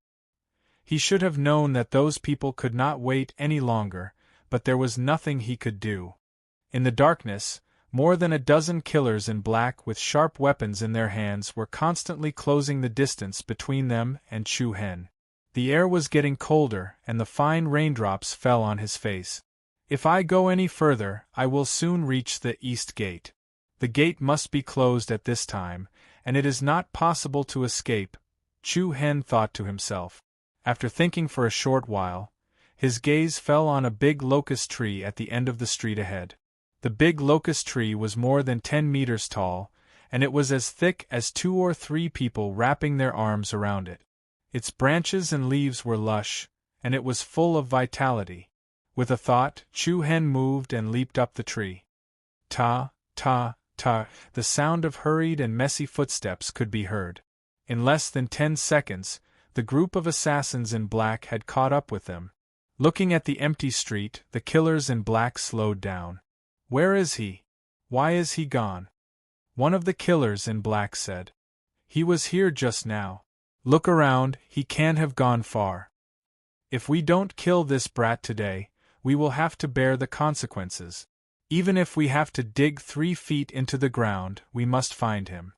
He should have known that those people could not wait any longer, but there was nothing he could do. In the darkness, more than a dozen killers in black with sharp weapons in their hands were constantly closing the distance between them and Chu Hen. The air was getting colder, and the fine raindrops fell on his face. "If I go any further, I will soon reach the east gate. The gate must be closed at this time, and it is not possible to escape," Chu Hen thought to himself. After thinking for a short while, his gaze fell on a big locust tree at the end of the street ahead. The big locust tree was more than 10 meters tall, and it was as thick as 2 or 3 people wrapping their arms around it. Its branches and leaves were lush, and it was full of vitality. With a thought, Chu Hen moved and leaped up the tree. Ta, ta, ta, the sound of hurried and messy footsteps could be heard. In less than 10 seconds, the group of assassins in black had caught up with them. Looking at the empty street, the killers in black slowed down. "Where is he? Why is he gone?" One of the killers in black said. "He was here just now. Look around, he can't have gone far. If we don't kill this brat today, we will have to bear the consequences. Even if we have to dig 3 feet into the ground, we must find him."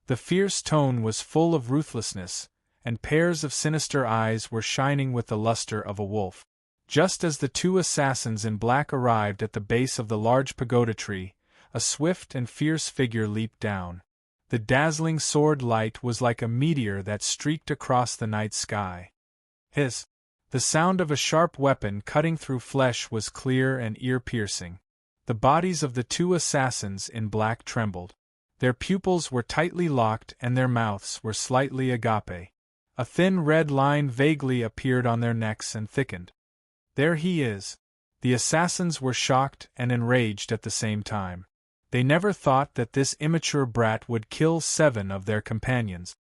The fierce tone was full of ruthlessness, and pairs of sinister eyes were shining with the luster of a wolf. Just as the 2 assassins in black arrived at the base of the large pagoda tree, a swift and fierce figure leaped down. The dazzling sword light was like a meteor that streaked across the night sky. His The sound of a sharp weapon cutting through flesh was clear and ear-piercing. The bodies of the two assassins in black trembled. Their pupils were tightly locked and their mouths were slightly agape. A thin red line vaguely appeared on their necks and thickened. There he is. The assassins were shocked and enraged at the same time. They never thought that this immature brat would kill 7 of their companions.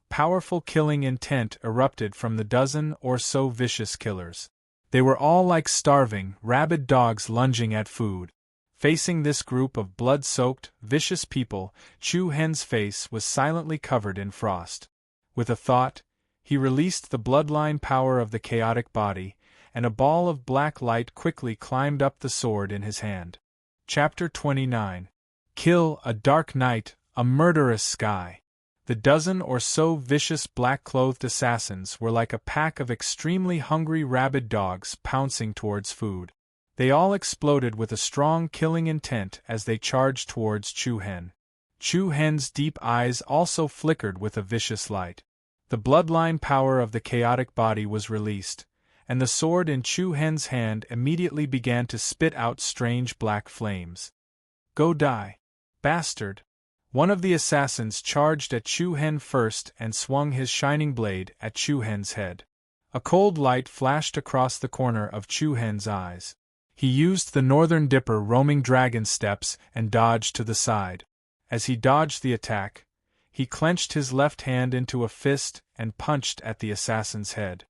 Powerful killing intent erupted from the dozen or so vicious killers. They were all like starving, rabid dogs lunging at food. Facing this group of blood-soaked, vicious people, Chu Hen's face was silently covered in frost. With a thought, he released the bloodline power of the chaotic body, and a ball of black light quickly climbed up the sword in his hand. Chapter 29. Kill, a dark night, a murderous sky. The dozen or so vicious black-clothed assassins were like a pack of extremely hungry rabid dogs pouncing towards food. They all exploded with a strong killing intent as they charged towards Chu Hen. Chu Hen's deep eyes also flickered with a vicious light. The bloodline power of the chaotic body was released, and the sword in Chu Hen's hand immediately began to spit out strange black flames. Go die, bastard! One of the assassins charged at Chu Hen first and swung his shining blade at Chu Hen's head. A cold light flashed across the corner of Chu Hen's eyes. He used the Northern Dipper roaming dragon steps and dodged to the side. As he dodged the attack, he clenched his left hand into a fist and punched at the assassin's head.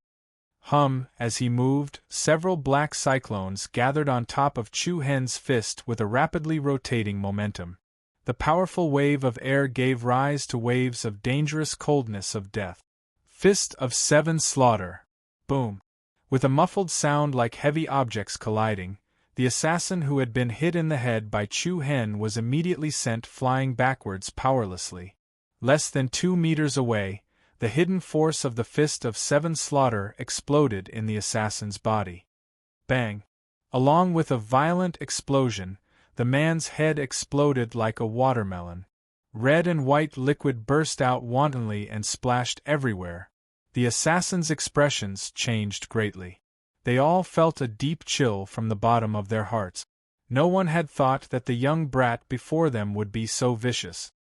As he moved, several black cyclones gathered on top of Chu Hen's fist with a rapidly rotating momentum. The powerful wave of air gave rise to waves of dangerous coldness of death. Fist of 7 slaughter. Boom. With a muffled sound like heavy objects colliding, the assassin who had been hit in the head by Chu Hen was immediately sent flying backwards powerlessly. Less than 2 meters away, the hidden force of the Fist of 7 slaughter exploded in the assassin's body. Bang! Along with a violent explosion, the man's head exploded like a watermelon. Red and white liquid burst out wantonly and splashed everywhere. The assassins' expressions changed greatly. They all felt a deep chill from the bottom of their hearts. No one had thought that the young brat before them would be so vicious.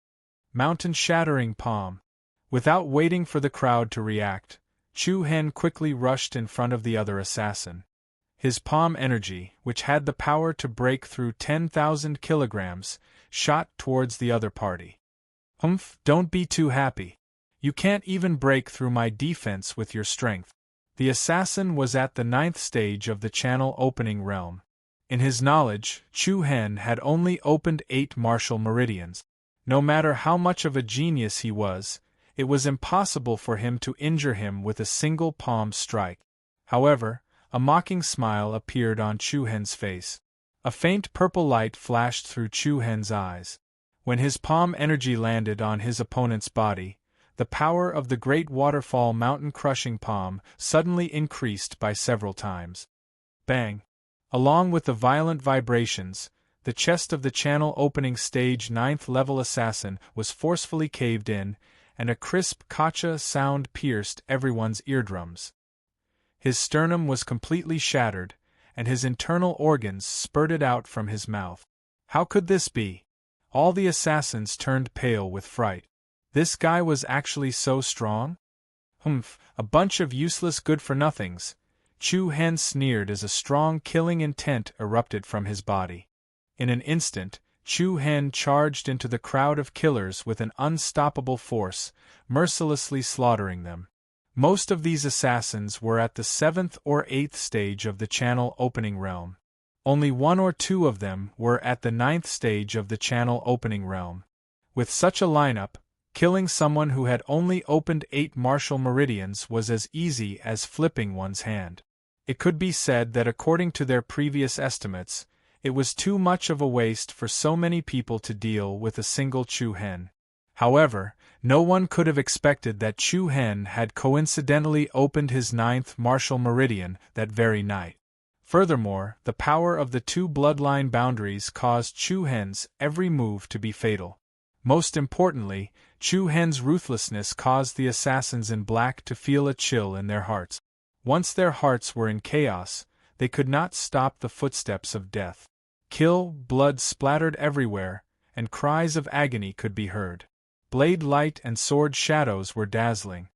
Mountain-shattering palm. Without waiting for the crowd to react, Chu Hen quickly rushed in front of the other assassin. His palm energy, which had the power to break through 10,000 kilograms, shot towards the other party. Don't be too happy. You can't even break through my defense with your strength. The assassin was at the 9th stage of the channel opening realm. In his knowledge, Chu Hen had only opened 8 martial meridians. No matter how much of a genius he was, it was impossible for him to injure him with a single palm strike. However, a mocking smile appeared on Chu Hen's face. A faint purple light flashed through Chu Hen's eyes. When his palm energy landed on his opponent's body, the power of the great waterfall mountain-crushing palm suddenly increased by several times. Bang! Along with the violent vibrations, the chest of the channel opening stage 9th level assassin was forcefully caved in, and a crisp kacha sound pierced everyone's eardrums. His sternum was completely shattered, and his internal organs spurted out from his mouth. How could this be? All the assassins turned pale with fright. This guy was actually so strong? A bunch of useless good-for-nothings, Chu Hen sneered as a strong killing intent erupted from his body. In an instant, Chu Hen charged into the crowd of killers with an unstoppable force, mercilessly slaughtering them. Most of these assassins were at the 7th or 8th stage of the channel opening realm. Only 1 or 2 of them were at the 9th stage of the channel opening realm. With such a lineup, killing someone who had only opened 8 martial meridians was as easy as flipping one's hand. It could be said that according to their previous estimates, it was too much of a waste for so many people to deal with a single Chu Hen. However, no one could have expected that Chu Hen had coincidentally opened his 9th martial meridian that very night. Furthermore, the power of the 2 bloodline boundaries caused Chu Hen's every move to be fatal. Most importantly, Chu Hen's ruthlessness caused the assassins in black to feel a chill in their hearts. Once their hearts were in chaos, they could not stop the footsteps of death. Blood splattered everywhere, and cries of agony could be heard. Blade light and sword shadows were dazzling.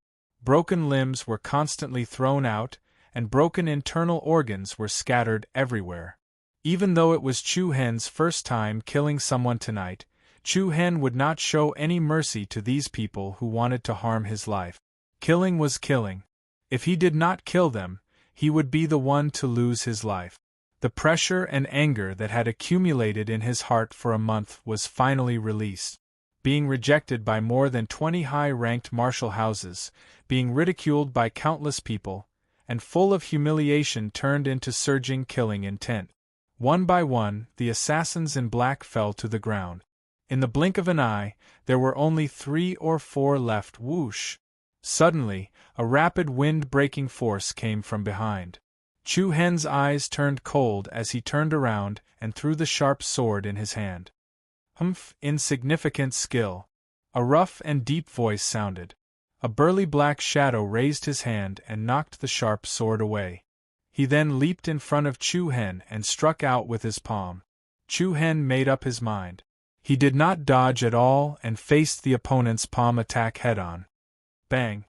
Broken limbs were constantly thrown out, and broken internal organs were scattered everywhere. Even though it was Chu Hen's first time killing someone tonight, Chu Hen would not show any mercy to these people who wanted to harm his life. Killing was killing. If he did not kill them, he would be the one to lose his life. The pressure and anger that had accumulated in his heart for a month was finally released. Being rejected by more than 20 high-ranked martial houses, being ridiculed by countless people, and full of humiliation turned into surging killing intent. One by one, the assassins in black fell to the ground. In the blink of an eye, there were only 3 or 4 left. Whoosh! Suddenly, a rapid wind-breaking force came from behind. Chu Hen's eyes turned cold as he turned around and threw the sharp sword in his hand. Humph! Insignificant skill. A rough and deep voice sounded. A burly black shadow raised his hand and knocked the sharp sword away. He then leaped in front of Chu Hen and struck out with his palm. Chu Hen made up his mind. He did not dodge at all and faced the opponent's palm attack head-on. Bang!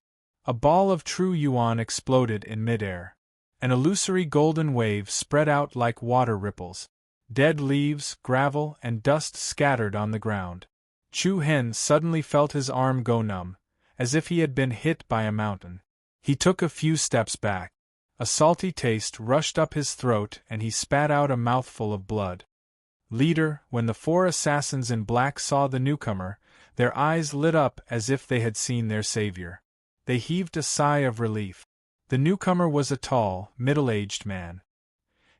A ball of true yuan exploded in midair. An illusory golden wave spread out like water ripples. Dead leaves, gravel, and dust scattered on the ground. Chu Hen suddenly felt his arm go numb, as if he had been hit by a mountain. He took a few steps back. A salty taste rushed up his throat and he spat out a mouthful of blood. Leader, when the 4 assassins in black saw the newcomer, their eyes lit up as if they had seen their savior. They heaved a sigh of relief. The newcomer was a tall, middle-aged man.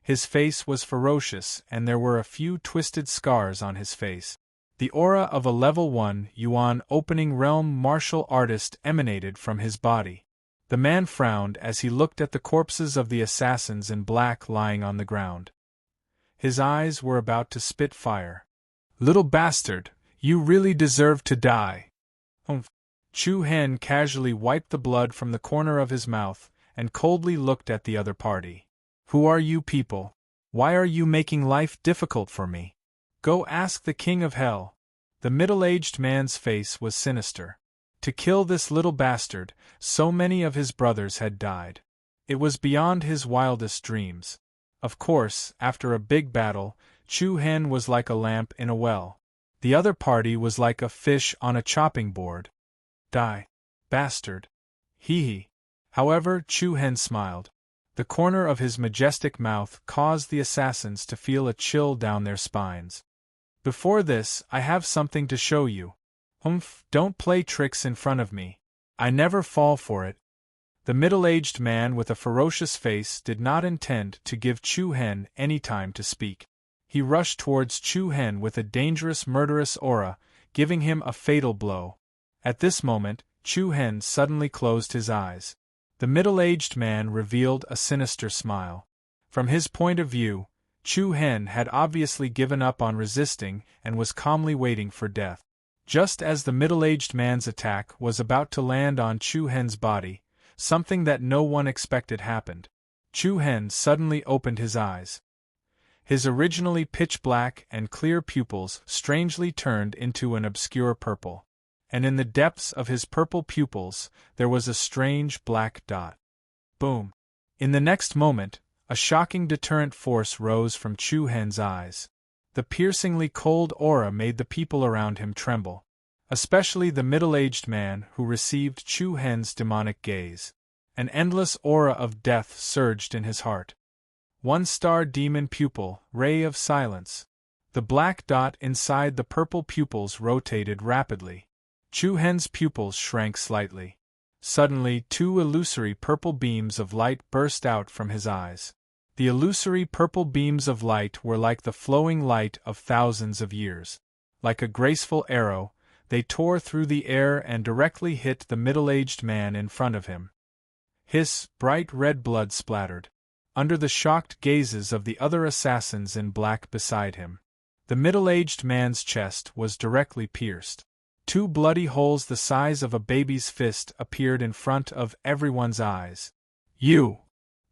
His face was ferocious and there were a few twisted scars on his face. The aura of a level 1 yuan opening realm martial artist emanated from his body. The man frowned as he looked at the corpses of the assassins in black lying on the ground. His eyes were about to spit fire. "Little bastard, you really deserve to die." Humph! Chu Hen casually wiped the blood from the corner of his mouth and coldly looked at the other party. "Who are you people? Why are you making life difficult for me? Go ask the King of Hell." The middle-aged man's face was sinister. To kill this little bastard, so many of his brothers had died. It was beyond his wildest dreams. Of course, after a big battle, Chu Hen was like a lamp in a well. The other party was like a fish on a chopping board. "Die, bastard." Hee. However, Chu Hen smiled. The corner of his majestic mouth caused the assassins to feel a chill down their spines. "Before this, I have something to show you." "Humph, don't play tricks in front of me. I never fall for it." The middle-aged man with a ferocious face did not intend to give Chu Hen any time to speak. He rushed towards Chu Hen with a dangerous murderous aura, giving him a fatal blow. At this moment, Chu Hen suddenly closed his eyes. The middle-aged man revealed a sinister smile. From his point of view, Chu Hen had obviously given up on resisting and was calmly waiting for death. Just as the middle-aged man's attack was about to land on Chu Hen's body, something that no one expected happened. Chu Hen suddenly opened his eyes. His originally pitch-black and clear pupils strangely turned into an obscure purple. And in the depths of his purple pupils, there was a strange black dot. Boom! In the next moment, a shocking deterrent force rose from Chu Hen's eyes. The piercingly cold aura made the people around him tremble. Especially the middle-aged man who received Chu Hen's demonic gaze. An endless aura of death surged in his heart. 1-star demon pupil, ray of silence. The black dot inside the purple pupils rotated rapidly. Chu Hen's pupils shrank slightly. Suddenly, 2 illusory purple beams of light burst out from his eyes. The illusory purple beams of light were like the flowing light of thousands of years. Like a graceful arrow, they tore through the air and directly hit the middle-aged man in front of him. Hiss! Bright red blood splattered. Under the shocked gazes of the other assassins in black beside him. The middle-aged man's chest was directly pierced. 2 bloody holes the size of a baby's fist appeared in front of everyone's eyes. "You!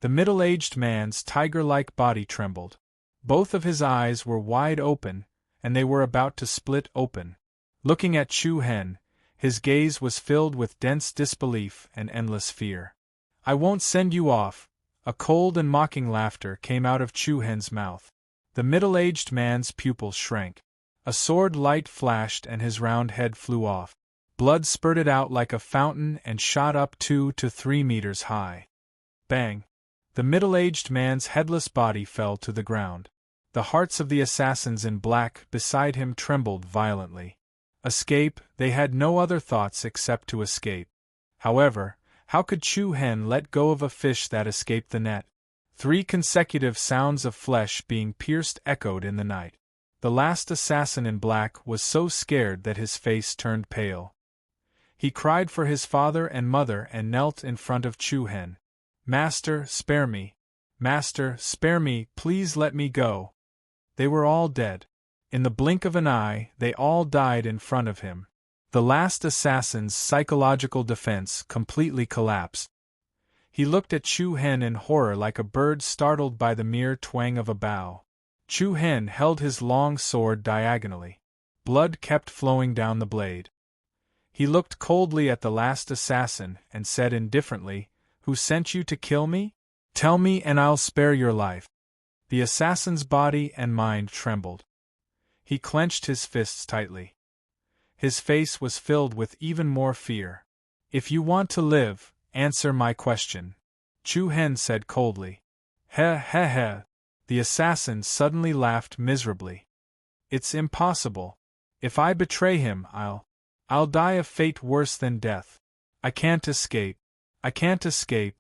The middle-aged man's tiger-like body trembled. Both of his eyes were wide open, and they were about to split open. Looking at Chu Hen, his gaze was filled with dense disbelief and endless fear. "I won't send you off." A cold and mocking laughter came out of Chu Hen's mouth. The middle-aged man's pupils shrank. A sword light flashed and his round head flew off. Blood spurted out like a fountain and shot up 2 to 3 meters high. Bang! The middle-aged man's headless body fell to the ground. The hearts of the assassins in black beside him trembled violently. Escape, they had no other thoughts except to escape. However, how could Chu Hen let go of a fish that escaped the net? 3 consecutive sounds of flesh being pierced echoed in the night. The last assassin in black was so scared that his face turned pale. He cried for his father and mother and knelt in front of Chu Hen. "Master, spare me. Master, spare me, please let me go." They were all dead. In the blink of an eye, they all died in front of him. The last assassin's psychological defense completely collapsed. He looked at Chu Hen in horror like a bird startled by the mere twang of a bough. Chu Hen held his long sword diagonally. Blood kept flowing down the blade. He looked coldly at the last assassin and said indifferently, "Who sent you to kill me? Tell me and I'll spare your life." The assassin's body and mind trembled. He clenched his fists tightly. His face was filled with even more fear. "If you want to live, answer my question," Chu Hen said coldly. "Heh heh heh." The assassin suddenly laughed miserably. "It's impossible. If I betray him, I'll die a fate worse than death. I can't escape. I can't escape."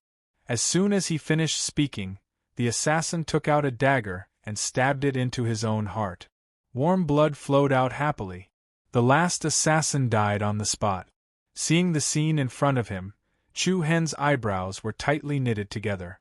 As soon as he finished speaking, the assassin took out a dagger and stabbed it into his own heart. Warm blood flowed out happily. The last assassin died on the spot. Seeing the scene in front of him, Chu Hen's eyebrows were tightly knitted together.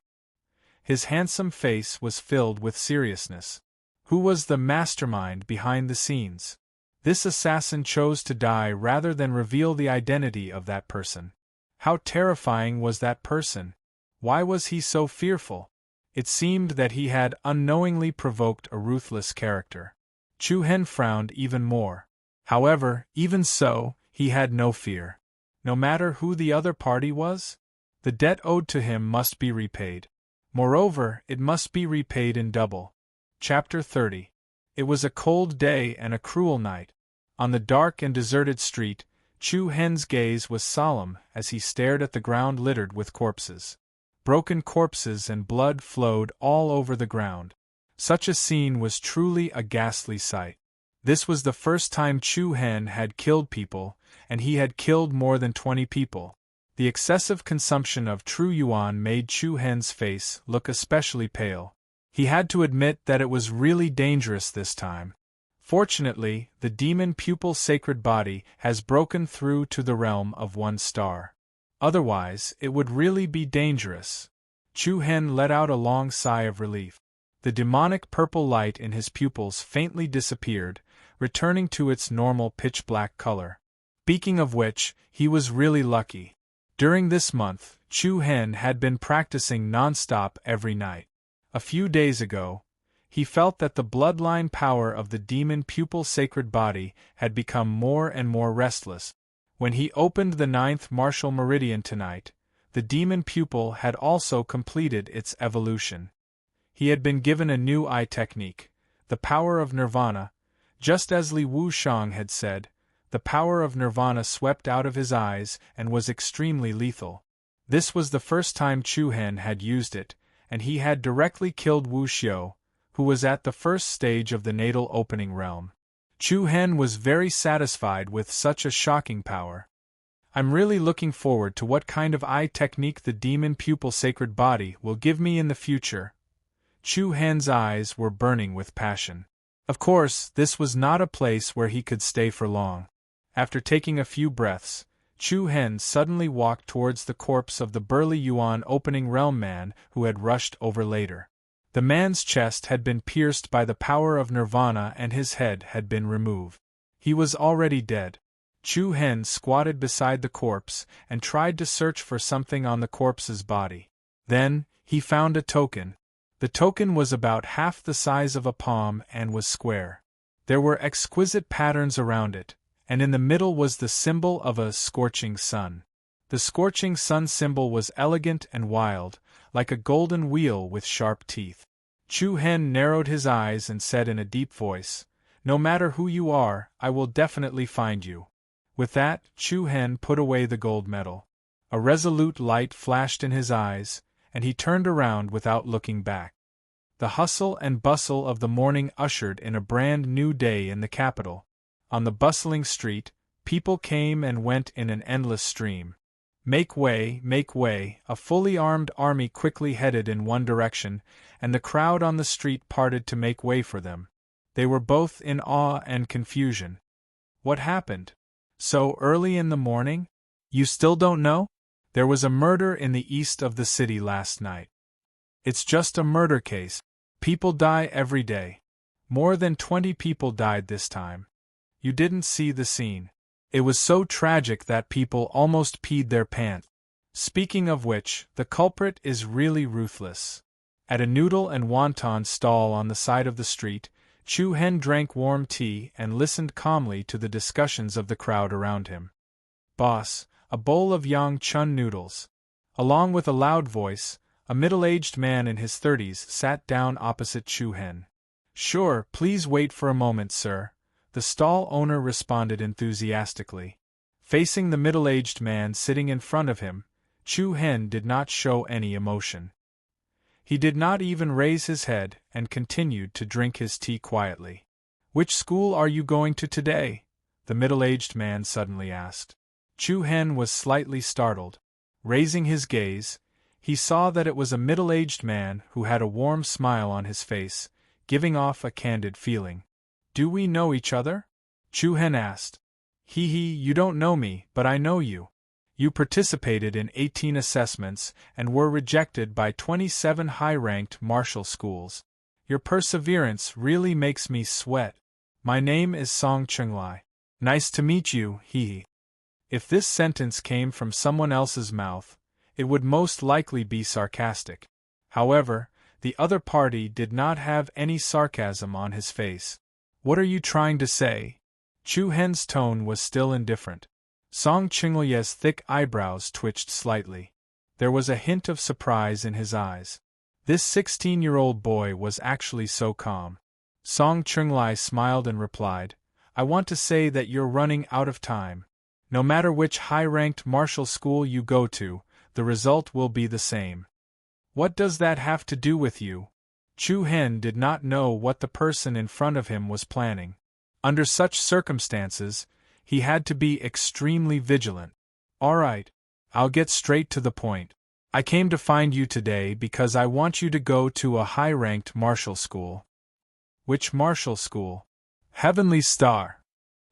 His handsome face was filled with seriousness. Who was the mastermind behind the scenes? This assassin chose to die rather than reveal the identity of that person. How terrifying was that person? Why was he so fearful? It seemed that he had unknowingly provoked a ruthless character. Chu Hen frowned even more. However, even so, he had no fear. No matter who the other party was, the debt owed to him must be repaid. Moreover, it must be repaid in double. Chapter 30. It was a cold day and a cruel night. On the dark and deserted street, Chu Hen's gaze was solemn as he stared at the ground littered with corpses. Broken corpses and blood flowed all over the ground. Such a scene was truly a ghastly sight. This was the first time Chu Hen had killed people, and he had killed more than 20 people. The excessive consumption of true yuan made Chu Hen's face look especially pale. He had to admit that it was really dangerous this time. Fortunately, the demon pupil sacred body has broken through to the realm of 1 star. Otherwise, it would really be dangerous. Chu Hen let out a long sigh of relief. The demonic purple light in his pupils faintly disappeared, returning to its normal pitch-black color. Speaking of which, he was really lucky. During this month, Chu Hen had been practicing non-stop every night. A few days ago, he felt that the bloodline power of the demon pupil sacred body had become more and more restless. When he opened the 9th martial meridian tonight, the demon pupil had also completed its evolution. He had been given a new eye technique, the power of nirvana. Just as Li Wuxiang had said, the power of nirvana swept out of his eyes and was extremely lethal. This was the first time Chu Hen had used it, and he had directly killed Wu Xiu, who was at the first stage of the natal opening realm. Chu Hen was very satisfied with such a shocking power. "I'm really looking forward to what kind of eye technique the demon pupil sacred body will give me in the future." Chu Hen's eyes were burning with passion. Of course, this was not a place where he could stay for long. After taking a few breaths, Chu Hen suddenly walked towards the corpse of the burly Yuan opening realm man who had rushed over later. The man's chest had been pierced by the power of nirvana and his head had been removed. He was already dead. Chu Hen squatted beside the corpse and tried to search for something on the corpse's body. Then, he found a token. The token was about half the size of a palm and was square. There were exquisite patterns around it, and in the middle was the symbol of a scorching sun. The scorching sun symbol was elegant and wild, like a golden wheel with sharp teeth. Chu Hen narrowed his eyes and said in a deep voice, "No matter who you are, I will definitely find you." With that, Chu Hen put away the gold medal. A resolute light flashed in his eyes, and he turned around without looking back. The hustle and bustle of the morning ushered in a brand new day in the capital. On the bustling street, people came and went in an endless stream. Make way, a fully armed army quickly headed in one direction, and the crowd on the street parted to make way for them. They were both in awe and confusion. What happened? So early in the morning? You still don't know? There was a murder in the east of the city last night. It's just a murder case. People die every day. More than 20 people died this time. You didn't see the scene. It was so tragic that people almost peed their pants. Speaking of which, the culprit is really ruthless. At a noodle and wonton stall on the side of the street, Chu Hen drank warm tea and listened calmly to the discussions of the crowd around him. "Boss, a bowl of yang chun noodles." Along with a loud voice, a middle-aged man in his 30s sat down opposite Chu Hen. "Sure, please wait for a moment, sir," the stall owner responded enthusiastically. Facing the middle-aged man sitting in front of him, Chu Hen did not show any emotion. He did not even raise his head and continued to drink his tea quietly. "Which school are you going to today?" the middle-aged man suddenly asked. Chu Hen was slightly startled. Raising his gaze, he saw that it was a middle-aged man who had a warm smile on his face, giving off a candid feeling. "Do we know each other?" Chu Hen asked. You don't know me, but I know you. You participated in 18 assessments and were rejected by 27 high-ranked martial schools. Your perseverance really makes me sweat. My name is Song Chunglai. Nice to meet you, If this sentence came from someone else's mouth, it would most likely be sarcastic. However, the other party did not have any sarcasm on his face. "What are you trying to say?" Chu Hen's tone was still indifferent. Song Chinglye's thick eyebrows twitched slightly. There was a hint of surprise in his eyes. This 16-year-old boy was actually so calm. Song Chinglye smiled and replied, "I want to say that you're running out of time. No matter which high-ranked martial school you go to, the result will be the same." "What does that have to do with you?" Chu Hen did not know what the person in front of him was planning. Under such circumstances, he had to be extremely vigilant. "All right, I'll get straight to the point. I came to find you today because I want you to go to a high-ranked martial school." "Which martial school?" "Heavenly Star."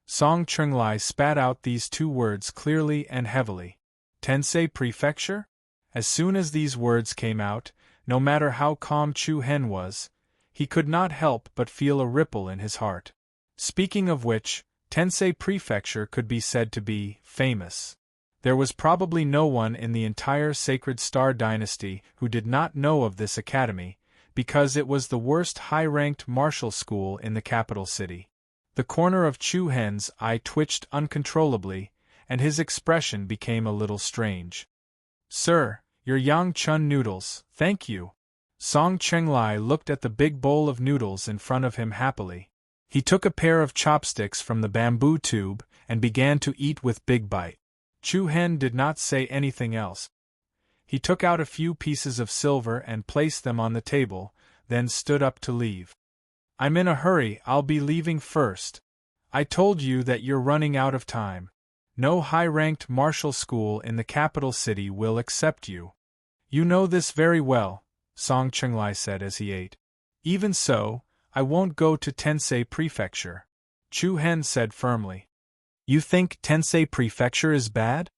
Song Chunglai spat out these two words clearly and heavily. "Tensei Prefecture?" As soon as these words came out, no matter how calm Chu Hen was, he could not help but feel a ripple in his heart. Speaking of which, Tensei Prefecture could be said to be famous. There was probably no one in the entire Sacred Star dynasty who did not know of this academy, because it was the worst high-ranked martial school in the capital city. The corner of Chu Hen's eye twitched uncontrollably, and his expression became a little strange. "Sir, your yang chun noodles, thank you." Song Chenglai looked at the big bowl of noodles in front of him happily. He took a pair of chopsticks from the bamboo tube and began to eat with big bite. Chu Hen did not say anything else. He took out a few pieces of silver and placed them on the table, then stood up to leave. "I'm in a hurry, I'll be leaving first. I told you that you're running out of time. No high-ranked martial school in the capital city will accept you." "You know this very well," Song Chenglai said as he ate. "Even so, I won't go to Tensei Prefecture," Chu Hen said firmly. "You think Tensei Prefecture is bad?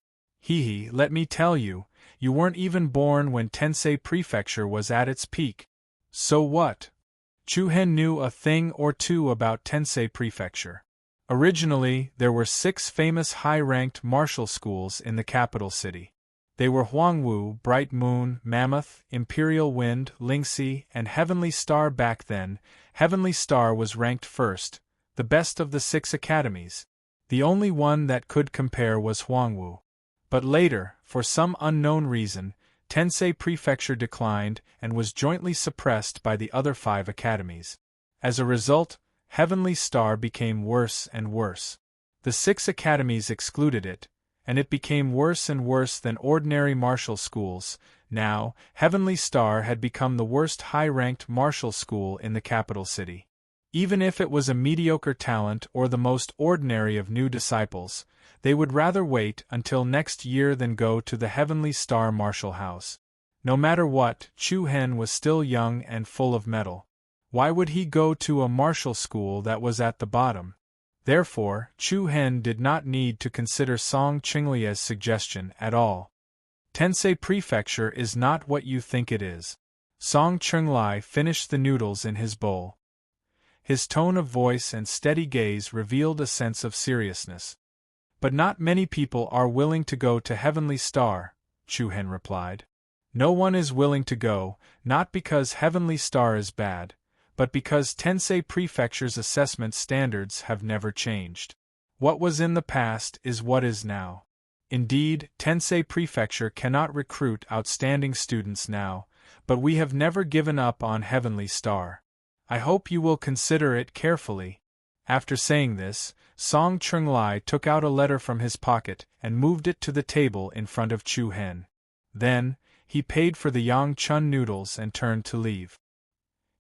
Let me tell you, you weren't even born when Tensei Prefecture was at its peak. So what?" Chu Hen knew a thing or two about Tensei Prefecture. Originally, there were 6 famous high-ranked martial schools in the capital city. They were Huangwu, Bright Moon, Mammoth, Imperial Wind, Lingxi, and Heavenly Star. Back then, Heavenly Star was ranked first, the best of the 6 academies. The only one that could compare was Huangwu. But later, for some unknown reason, Tensei Prefecture declined and was jointly suppressed by the other 5 academies. As a result, Heavenly Star became worse and worse. The 6 academies excluded it, and it became worse and worse than ordinary martial schools. Now, Heavenly Star had become the worst high-ranked martial school in the capital city. Even if it was a mediocre talent or the most ordinary of new disciples, they would rather wait until next year than go to the Heavenly Star martial house. No matter what, Chu Hen was still young and full of mettle. Why would he go to a martial school that was at the bottom? Therefore, Chu Hen did not need to consider Song Qinglia's suggestion at all. Tensei Prefecture is not what you think it is. Song Qingli finished the noodles in his bowl. His tone of voice and steady gaze revealed a sense of seriousness. But not many people are willing to go to Heavenly Star, Chu Hen replied. No one is willing to go, not because Heavenly Star is bad, but because Tensei Prefecture's assessment standards have never changed. What was in the past is what is now. Indeed, Tensei Prefecture cannot recruit outstanding students now, but we have never given up on Heavenly Star. I hope you will consider it carefully. After saying this, Song Qinglai took out a letter from his pocket and moved it to the table in front of Chu Hen. Then, he paid for the Yang Chun noodles and turned to leave.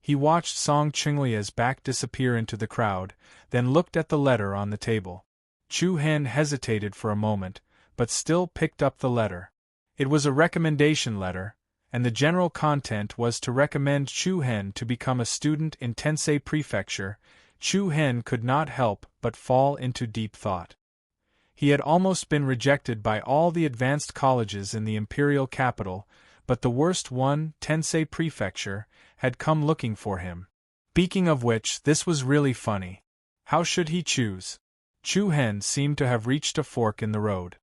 He watched Song Qinglia's back disappear into the crowd, then looked at the letter on the table. Chu Hen hesitated for a moment, but still picked up the letter. It was a recommendation letter, and the general content was to recommend Chu Hen to become a student in Tensei Prefecture. Chu Hen could not help but fall into deep thought. He had almost been rejected by all the advanced colleges in the imperial capital, but the worst one, Tensei Prefecture, had come looking for him. Speaking of which, this was really funny. How should he choose? Chu Hen seemed to have reached a fork in the road.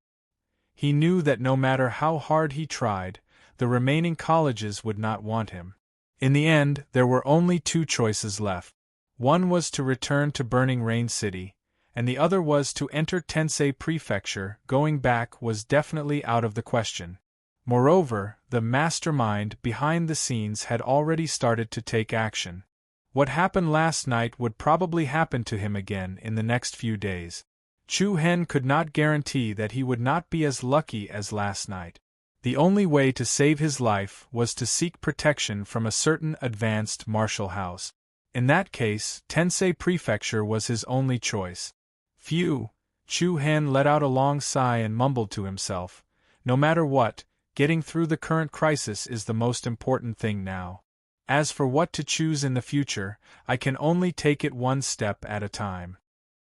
He knew that no matter how hard he tried, the remaining colleges would not want him. In the end, there were only 2 choices left. One was to return to Burning Rain City, and the other was to enter Tensei Prefecture. Going back was definitely out of the question. Moreover, the mastermind behind the scenes had already started to take action. What happened last night would probably happen to him again in the next few days. Chu Hen could not guarantee that he would not be as lucky as last night. The only way to save his life was to seek protection from a certain advanced martial house. In that case, Tensei Prefecture was his only choice. Phew! Chu Hen let out a long sigh and mumbled to himself. No matter what, getting through the current crisis is the most important thing now. As for what to choose in the future, I can only take it one step at a time.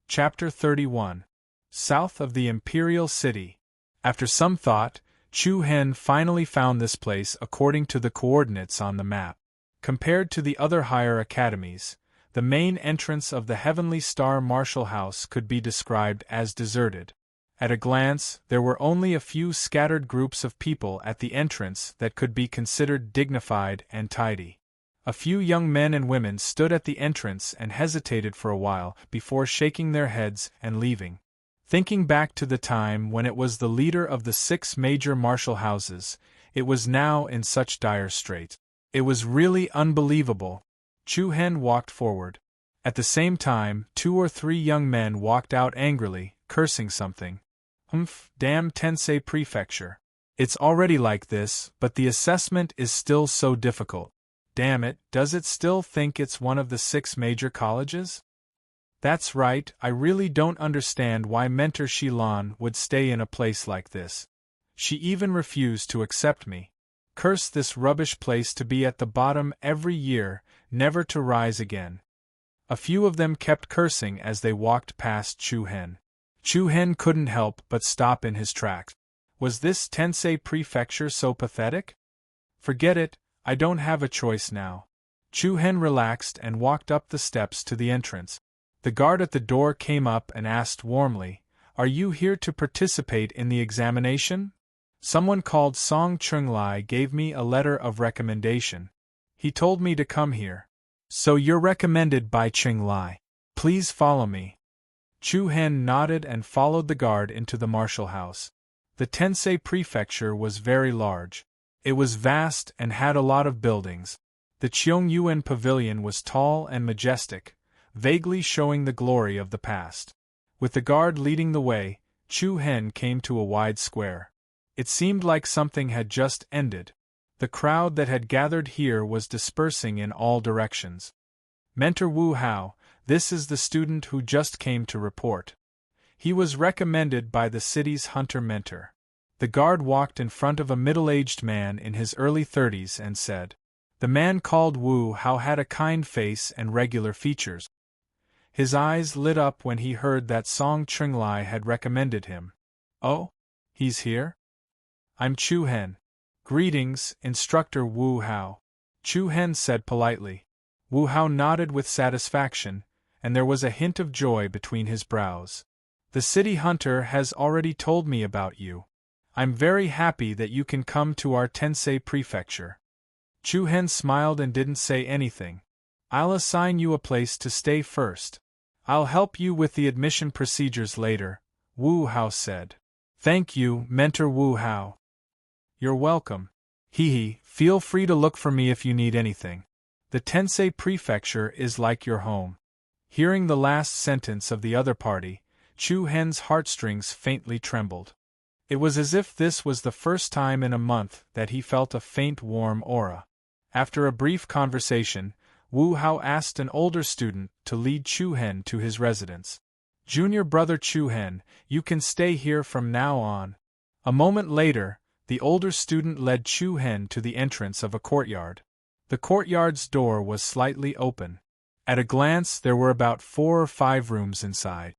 Chapter 31. South of the Imperial City. After some thought, Chu Hen finally found this place according to the coordinates on the map. Compared to the other higher academies, the main entrance of the Heavenly Star Martial House could be described as deserted. At a glance, there were only a few scattered groups of people at the entrance that could be considered dignified and tidy. A few young men and women stood at the entrance and hesitated for a while before shaking their heads and leaving. Thinking back to the time when it was the leader of the 6 major martial houses, it was now in such dire straits. It was really unbelievable. Chu Hen walked forward. At the same time, 2 or 3 young men walked out angrily, cursing something. Damn Tensei Prefecture. It's already like this, but the assessment is still so difficult. Damn it, does it still think it's one of the 6 major colleges? That's right, I really don't understand why Mentor Shilan would stay in a place like this. She even refused to accept me. Curse this rubbish place to be at the bottom every year, never to rise again. A few of them kept cursing as they walked past Chu Hen. Chu Hen couldn't help but stop in his tracks. Was this Tensei Prefecture so pathetic? Forget it, I don't have a choice now. Chu Hen relaxed and walked up the steps to the entrance. The guard at the door came up and asked warmly, "Are you here to participate in the examination?" Someone called Song Chung-lai gave me a letter of recommendation. He told me to come here. So you're recommended by Chung-lai. Please follow me. Chu-hen nodded and followed the guard into the martial house. The Tensei prefecture was very large. It was vast and had a lot of buildings. The Cheongyuan pavilion was tall and majestic, vaguely showing the glory of the past. With the guard leading the way, Chu-hen came to a wide square. It seemed like something had just ended. The crowd that had gathered here was dispersing in all directions. Mentor Wu Hao, this is the student who just came to report. He was recommended by the city's hunter mentor. The guard walked in front of a middle-aged man in his early 30s and said. The man called Wu Hao had a kind face and regular features. His eyes lit up when he heard that Song Chung-lai had recommended him. Oh? He's here? I'm Chu-hen. Greetings, Instructor Wu Hao. Chu-hen said politely. Wu Hao nodded with satisfaction, and there was a hint of joy between his brows. The city hunter has already told me about you. I'm very happy that you can come to our Tensei prefecture. Chu-hen smiled and didn't say anything. I'll assign you a place to stay first. I'll help you with the admission procedures later, Wu Hao said. Thank you, Mentor Wu Hao. You're welcome. Feel free to look for me if you need anything. The Tensei prefecture is like your home. Hearing the last sentence of the other party, Chu-hen's heartstrings faintly trembled. It was as if this was the first time in a month that he felt a faint warm aura. After a brief conversation, Wu Hao asked an older student to lead Chu-hen to his residence. Junior brother Chu-hen, you can stay here from now on. A moment later, the older student led Chu-hen to the entrance of a courtyard. The courtyard's door was slightly open. At a glance, there were about 4 or 5 rooms inside.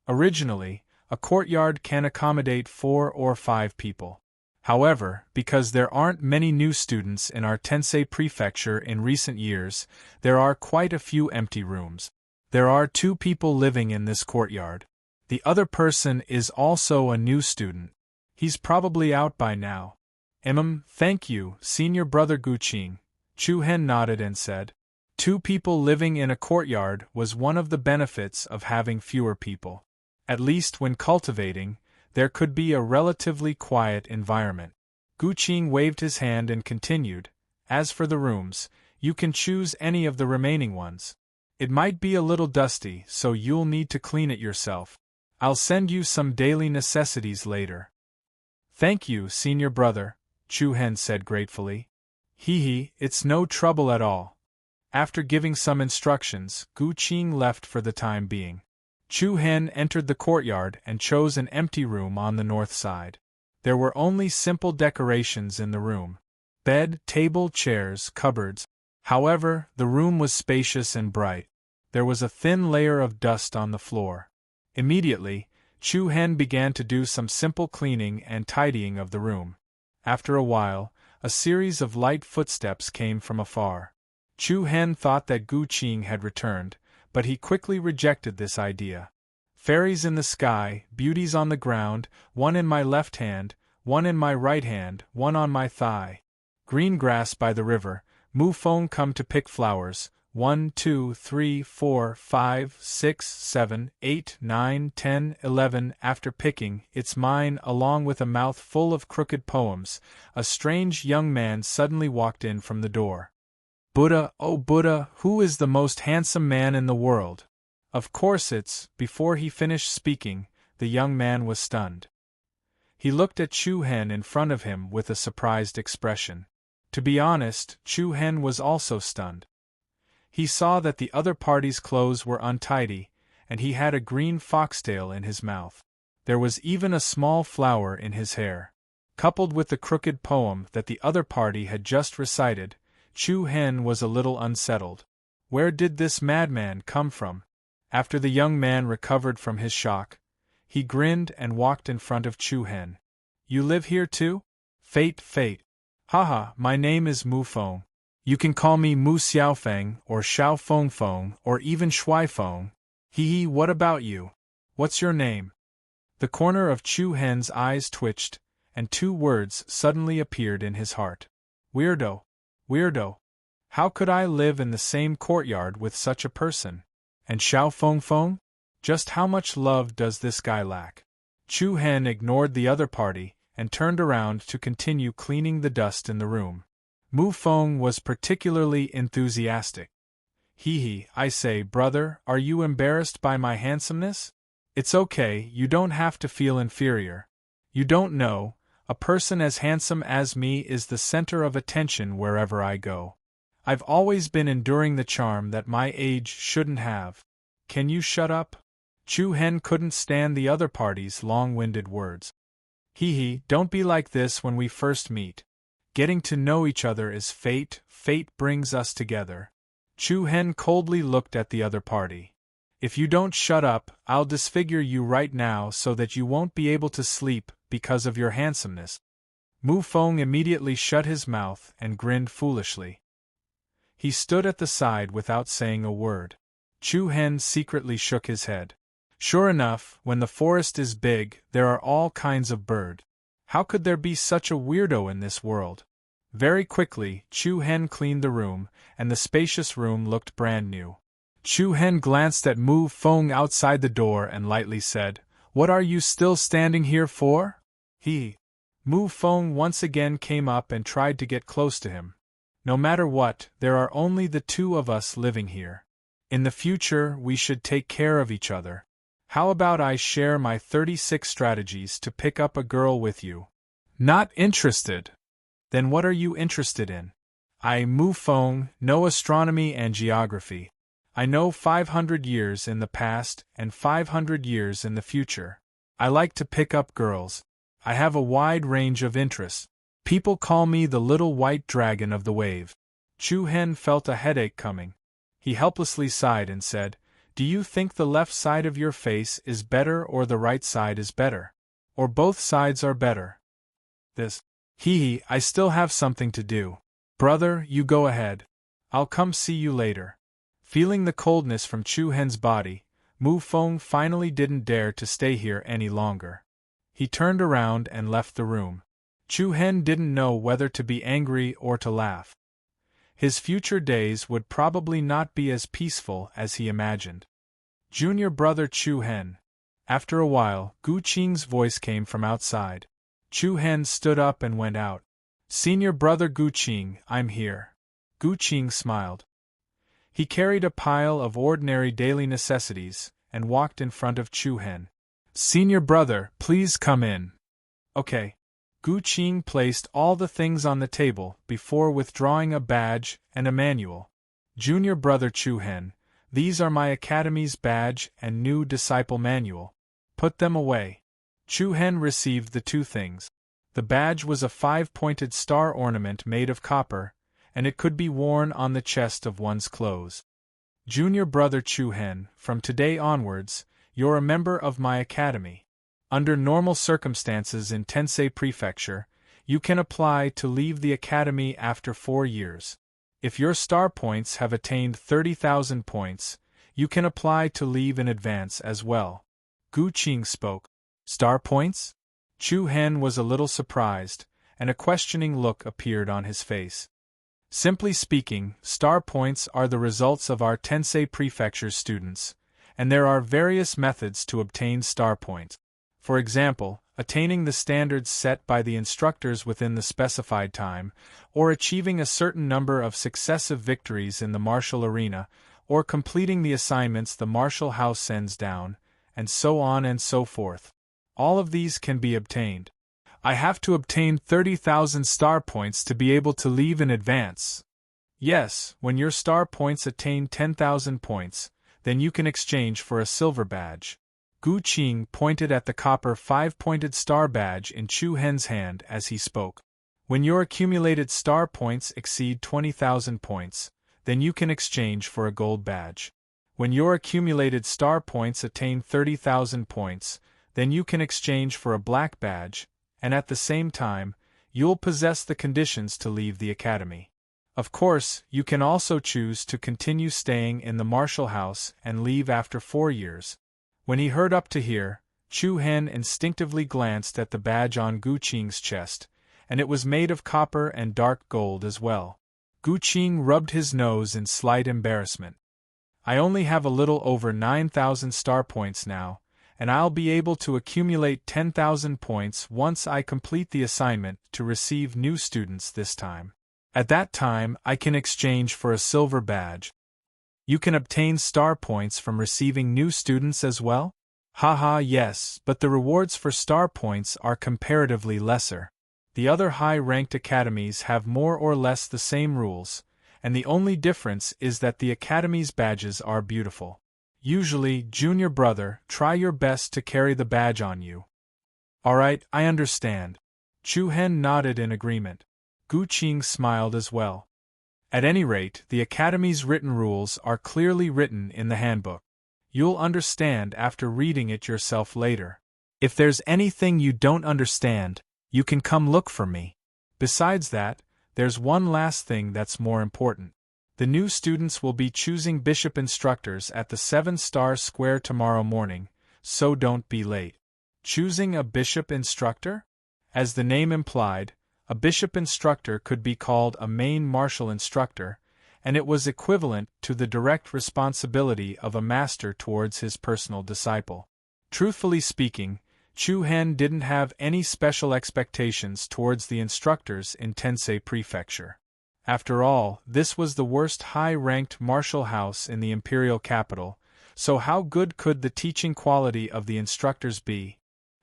Originally, a courtyard can accommodate 4 or 5 people. However, because there aren't many new students in our Tensei prefecture in recent years, there are quite a few empty rooms. There are 2 people living in this courtyard. The other person is also a new student. He's probably out by now. Thank you, senior brother Guqing. Chu-hen nodded and said. 2 people living in a courtyard was one of the benefits of having fewer people. At least when cultivating, there could be a relatively quiet environment. Guqing waved his hand and continued, as for the rooms, you can choose any of the remaining ones. It might be a little dusty, so you'll need to clean it yourself. I'll send you some daily necessities later. Thank you, senior brother, Chu-hen said gratefully. It's no trouble at all. After giving some instructions, Guqing left for the time being. Chu-hen entered the courtyard and chose an empty room on the north side. There were only simple decorations in the room. Bed, table, chairs, cupboards. However, the room was spacious and bright. There was a thin layer of dust on the floor. Immediately, Chu-hen began to do some simple cleaning and tidying of the room. After a while, a series of light footsteps came from afar. Chu-hen thought that Guqing had returned, but he quickly rejected this idea. Fairies in the sky, beauties on the ground, one in my left hand, one in my right hand, one on my thigh. Green grass by the river, Mufong come to pick flowers, 1, 2, 3, 4, 5, 6, 7, 8, 9, 10, 11. After picking, it's mine, along with a mouth full of crooked poems, a strange young man suddenly walked in from the door. Buddha, oh Buddha, who is the most handsome man in the world? Of course it's. Before he finished speaking, the young man was stunned. He looked at Chu-hen in front of him with a surprised expression. To be honest, Chu-hen was also stunned. He saw that the other party's clothes were untidy, and he had a green foxtail in his mouth. There was even a small flower in his hair. Coupled with the crooked poem that the other party had just recited, Chu-hen was a little unsettled. Where did this madman come from? After the young man recovered from his shock, he grinned and walked in front of Chu-hen. You live here too? Fate. Haha, my name is Mufong. You can call me Mu Xiaofeng, or Xiao Feng, or even Shui Feng. What about you? What's your name? The corner of Chu-hen's eyes twitched, and 2 words suddenly appeared in his heart. Weirdo. Weirdo. How could I live in the same courtyard with such a person? And Xiao Feng Feng? Just how much love does this guy lack? Chu Hen ignored the other party and turned around to continue cleaning the dust in the room. Mu Feng was particularly enthusiastic. Hee, I say, brother, are you embarrassed by my handsomeness? It's okay, you don't have to feel inferior. You don't know, a person as handsome as me is the center of attention wherever I go. I've always been enduring the charm that my age shouldn't have. Can you shut up? Chu Hen couldn't stand the other party's long-winded words. Hee, don't be like this when we first meet. Getting to know each other is fate, fate brings us together. Chu Hen coldly looked at the other party. If you don't shut up, I'll disfigure you right now so that you won't be able to sleep because of your handsomeness. Mu Feng immediately shut his mouth and grinned foolishly. He stood at the side without saying a word. Chu Hen secretly shook his head. Sure enough, when the forest is big, there are all kinds of bird. How could there be such a weirdo in this world? Very quickly, Chu Hen cleaned the room, and the spacious room looked brand new. Chu Hen glanced at Mu Feng outside the door and lightly said, "What are you still standing here for?" Mu Feng once again came up and tried to get close to him. No matter what, there are only the 2 of us living here. In the future, we should take care of each other. How about I share my 36 strategies to pick up a girl with you? Not interested? Then what are you interested in? I, Mu Feng, know astronomy and geography. I know 500 years in the past and 500 years in the future. I like to pick up girls. I have a wide range of interests. People call me the little white dragon of the wave. Chu Hen felt a headache coming. He helplessly sighed and said, "Do you think the left side of your face is better or the right side is better? Or both sides are better?" This. I still have something to do. Brother, you go ahead. I'll come see you later. Feeling the coldness from Chu Hen's body, Mu Feng finally didn't dare to stay here any longer. He turned around and left the room. Chu Hen didn't know whether to be angry or to laugh. His future days would probably not be as peaceful as he imagined. Junior brother Chu Hen. After a while, Gu Qing's voice came from outside. Chu Hen stood up and went out. Senior brother Gu Qing, I'm here. Gu Qing smiled. He carried a pile of ordinary daily necessities and walked in front of Chu Hen. Senior brother, please come in. Okay. Gu Qing placed all the things on the table before withdrawing a badge and a manual. Junior brother Chu Hen, these are my academy's badge and new disciple manual. Put them away. Chu Hen received the 2 things. The badge was a 5-pointed star ornament made of copper, and it could be worn on the chest of one's clothes. Junior brother Chu Hen, from today onwards, you're a member of my academy. Under normal circumstances in Tensei Prefecture, you can apply to leave the academy after 4 years. If your star points have attained 30,000 points, you can apply to leave in advance as well. Gu Qing spoke. Star points? Chu Hen was a little surprised, and a questioning look appeared on his face. Simply speaking, star points are the results of our Tensei Prefecture students, and there are various methods to obtain star points. For example, attaining the standards set by the instructors within the specified time, or achieving a certain number of successive victories in the martial arena, or completing the assignments the martial house sends down, and so on and so forth. All of these can be obtained. I have to obtain 30,000 star points to be able to leave in advance. Yes, when your star points attain 10,000 points, then you can exchange for a silver badge. Gu Qing pointed at the copper 5-pointed star badge in Chu Hen's hand as he spoke. When your accumulated star points exceed 20,000 points, then you can exchange for a gold badge. When your accumulated star points attain 30,000 points, then you can exchange for a black badge, and at the same time, you'll possess the conditions to leave the academy. Of course, you can also choose to continue staying in the martial house and leave after 4 years. When he heard up to here, Chu Hen instinctively glanced at the badge on Gu Qing's chest, and it was made of copper and dark gold as well. Gu Qing rubbed his nose in slight embarrassment. I only have a little over 9,000 star points now, and I'll be able to accumulate 10,000 points once I complete the assignment to receive new students this time. At that time, I can exchange for a silver badge. You can obtain star points from receiving new students as well? Haha, yes, but the rewards for star points are comparatively lesser. The other high-ranked academies have more or less the same rules, and the only difference is that the academy's badges are beautiful. Usually, junior brother, try your best to carry the badge on you. Alright, I understand. Chu Hen nodded in agreement. Gu Qing smiled as well. At any rate, the academy's written rules are clearly written in the handbook. You'll understand after reading it yourself later. If there's anything you don't understand, you can come look for me. Besides that, there's one last thing that's more important. The new students will be choosing bishop instructors at the 7-star square tomorrow morning, so don't be late. Choosing a bishop instructor? As the name implied, a bishop instructor could be called a main martial instructor, and it was equivalent to the direct responsibility of a master towards his personal disciple. Truthfully speaking, Chu Hen didn't have any special expectations towards the instructors in Tensei Prefecture. After all, this was the worst high-ranked martial house in the imperial capital, so how good could the teaching quality of the instructors be?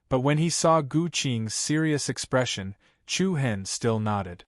But when he saw Gu Qing's serious expression, Chu Hen still nodded.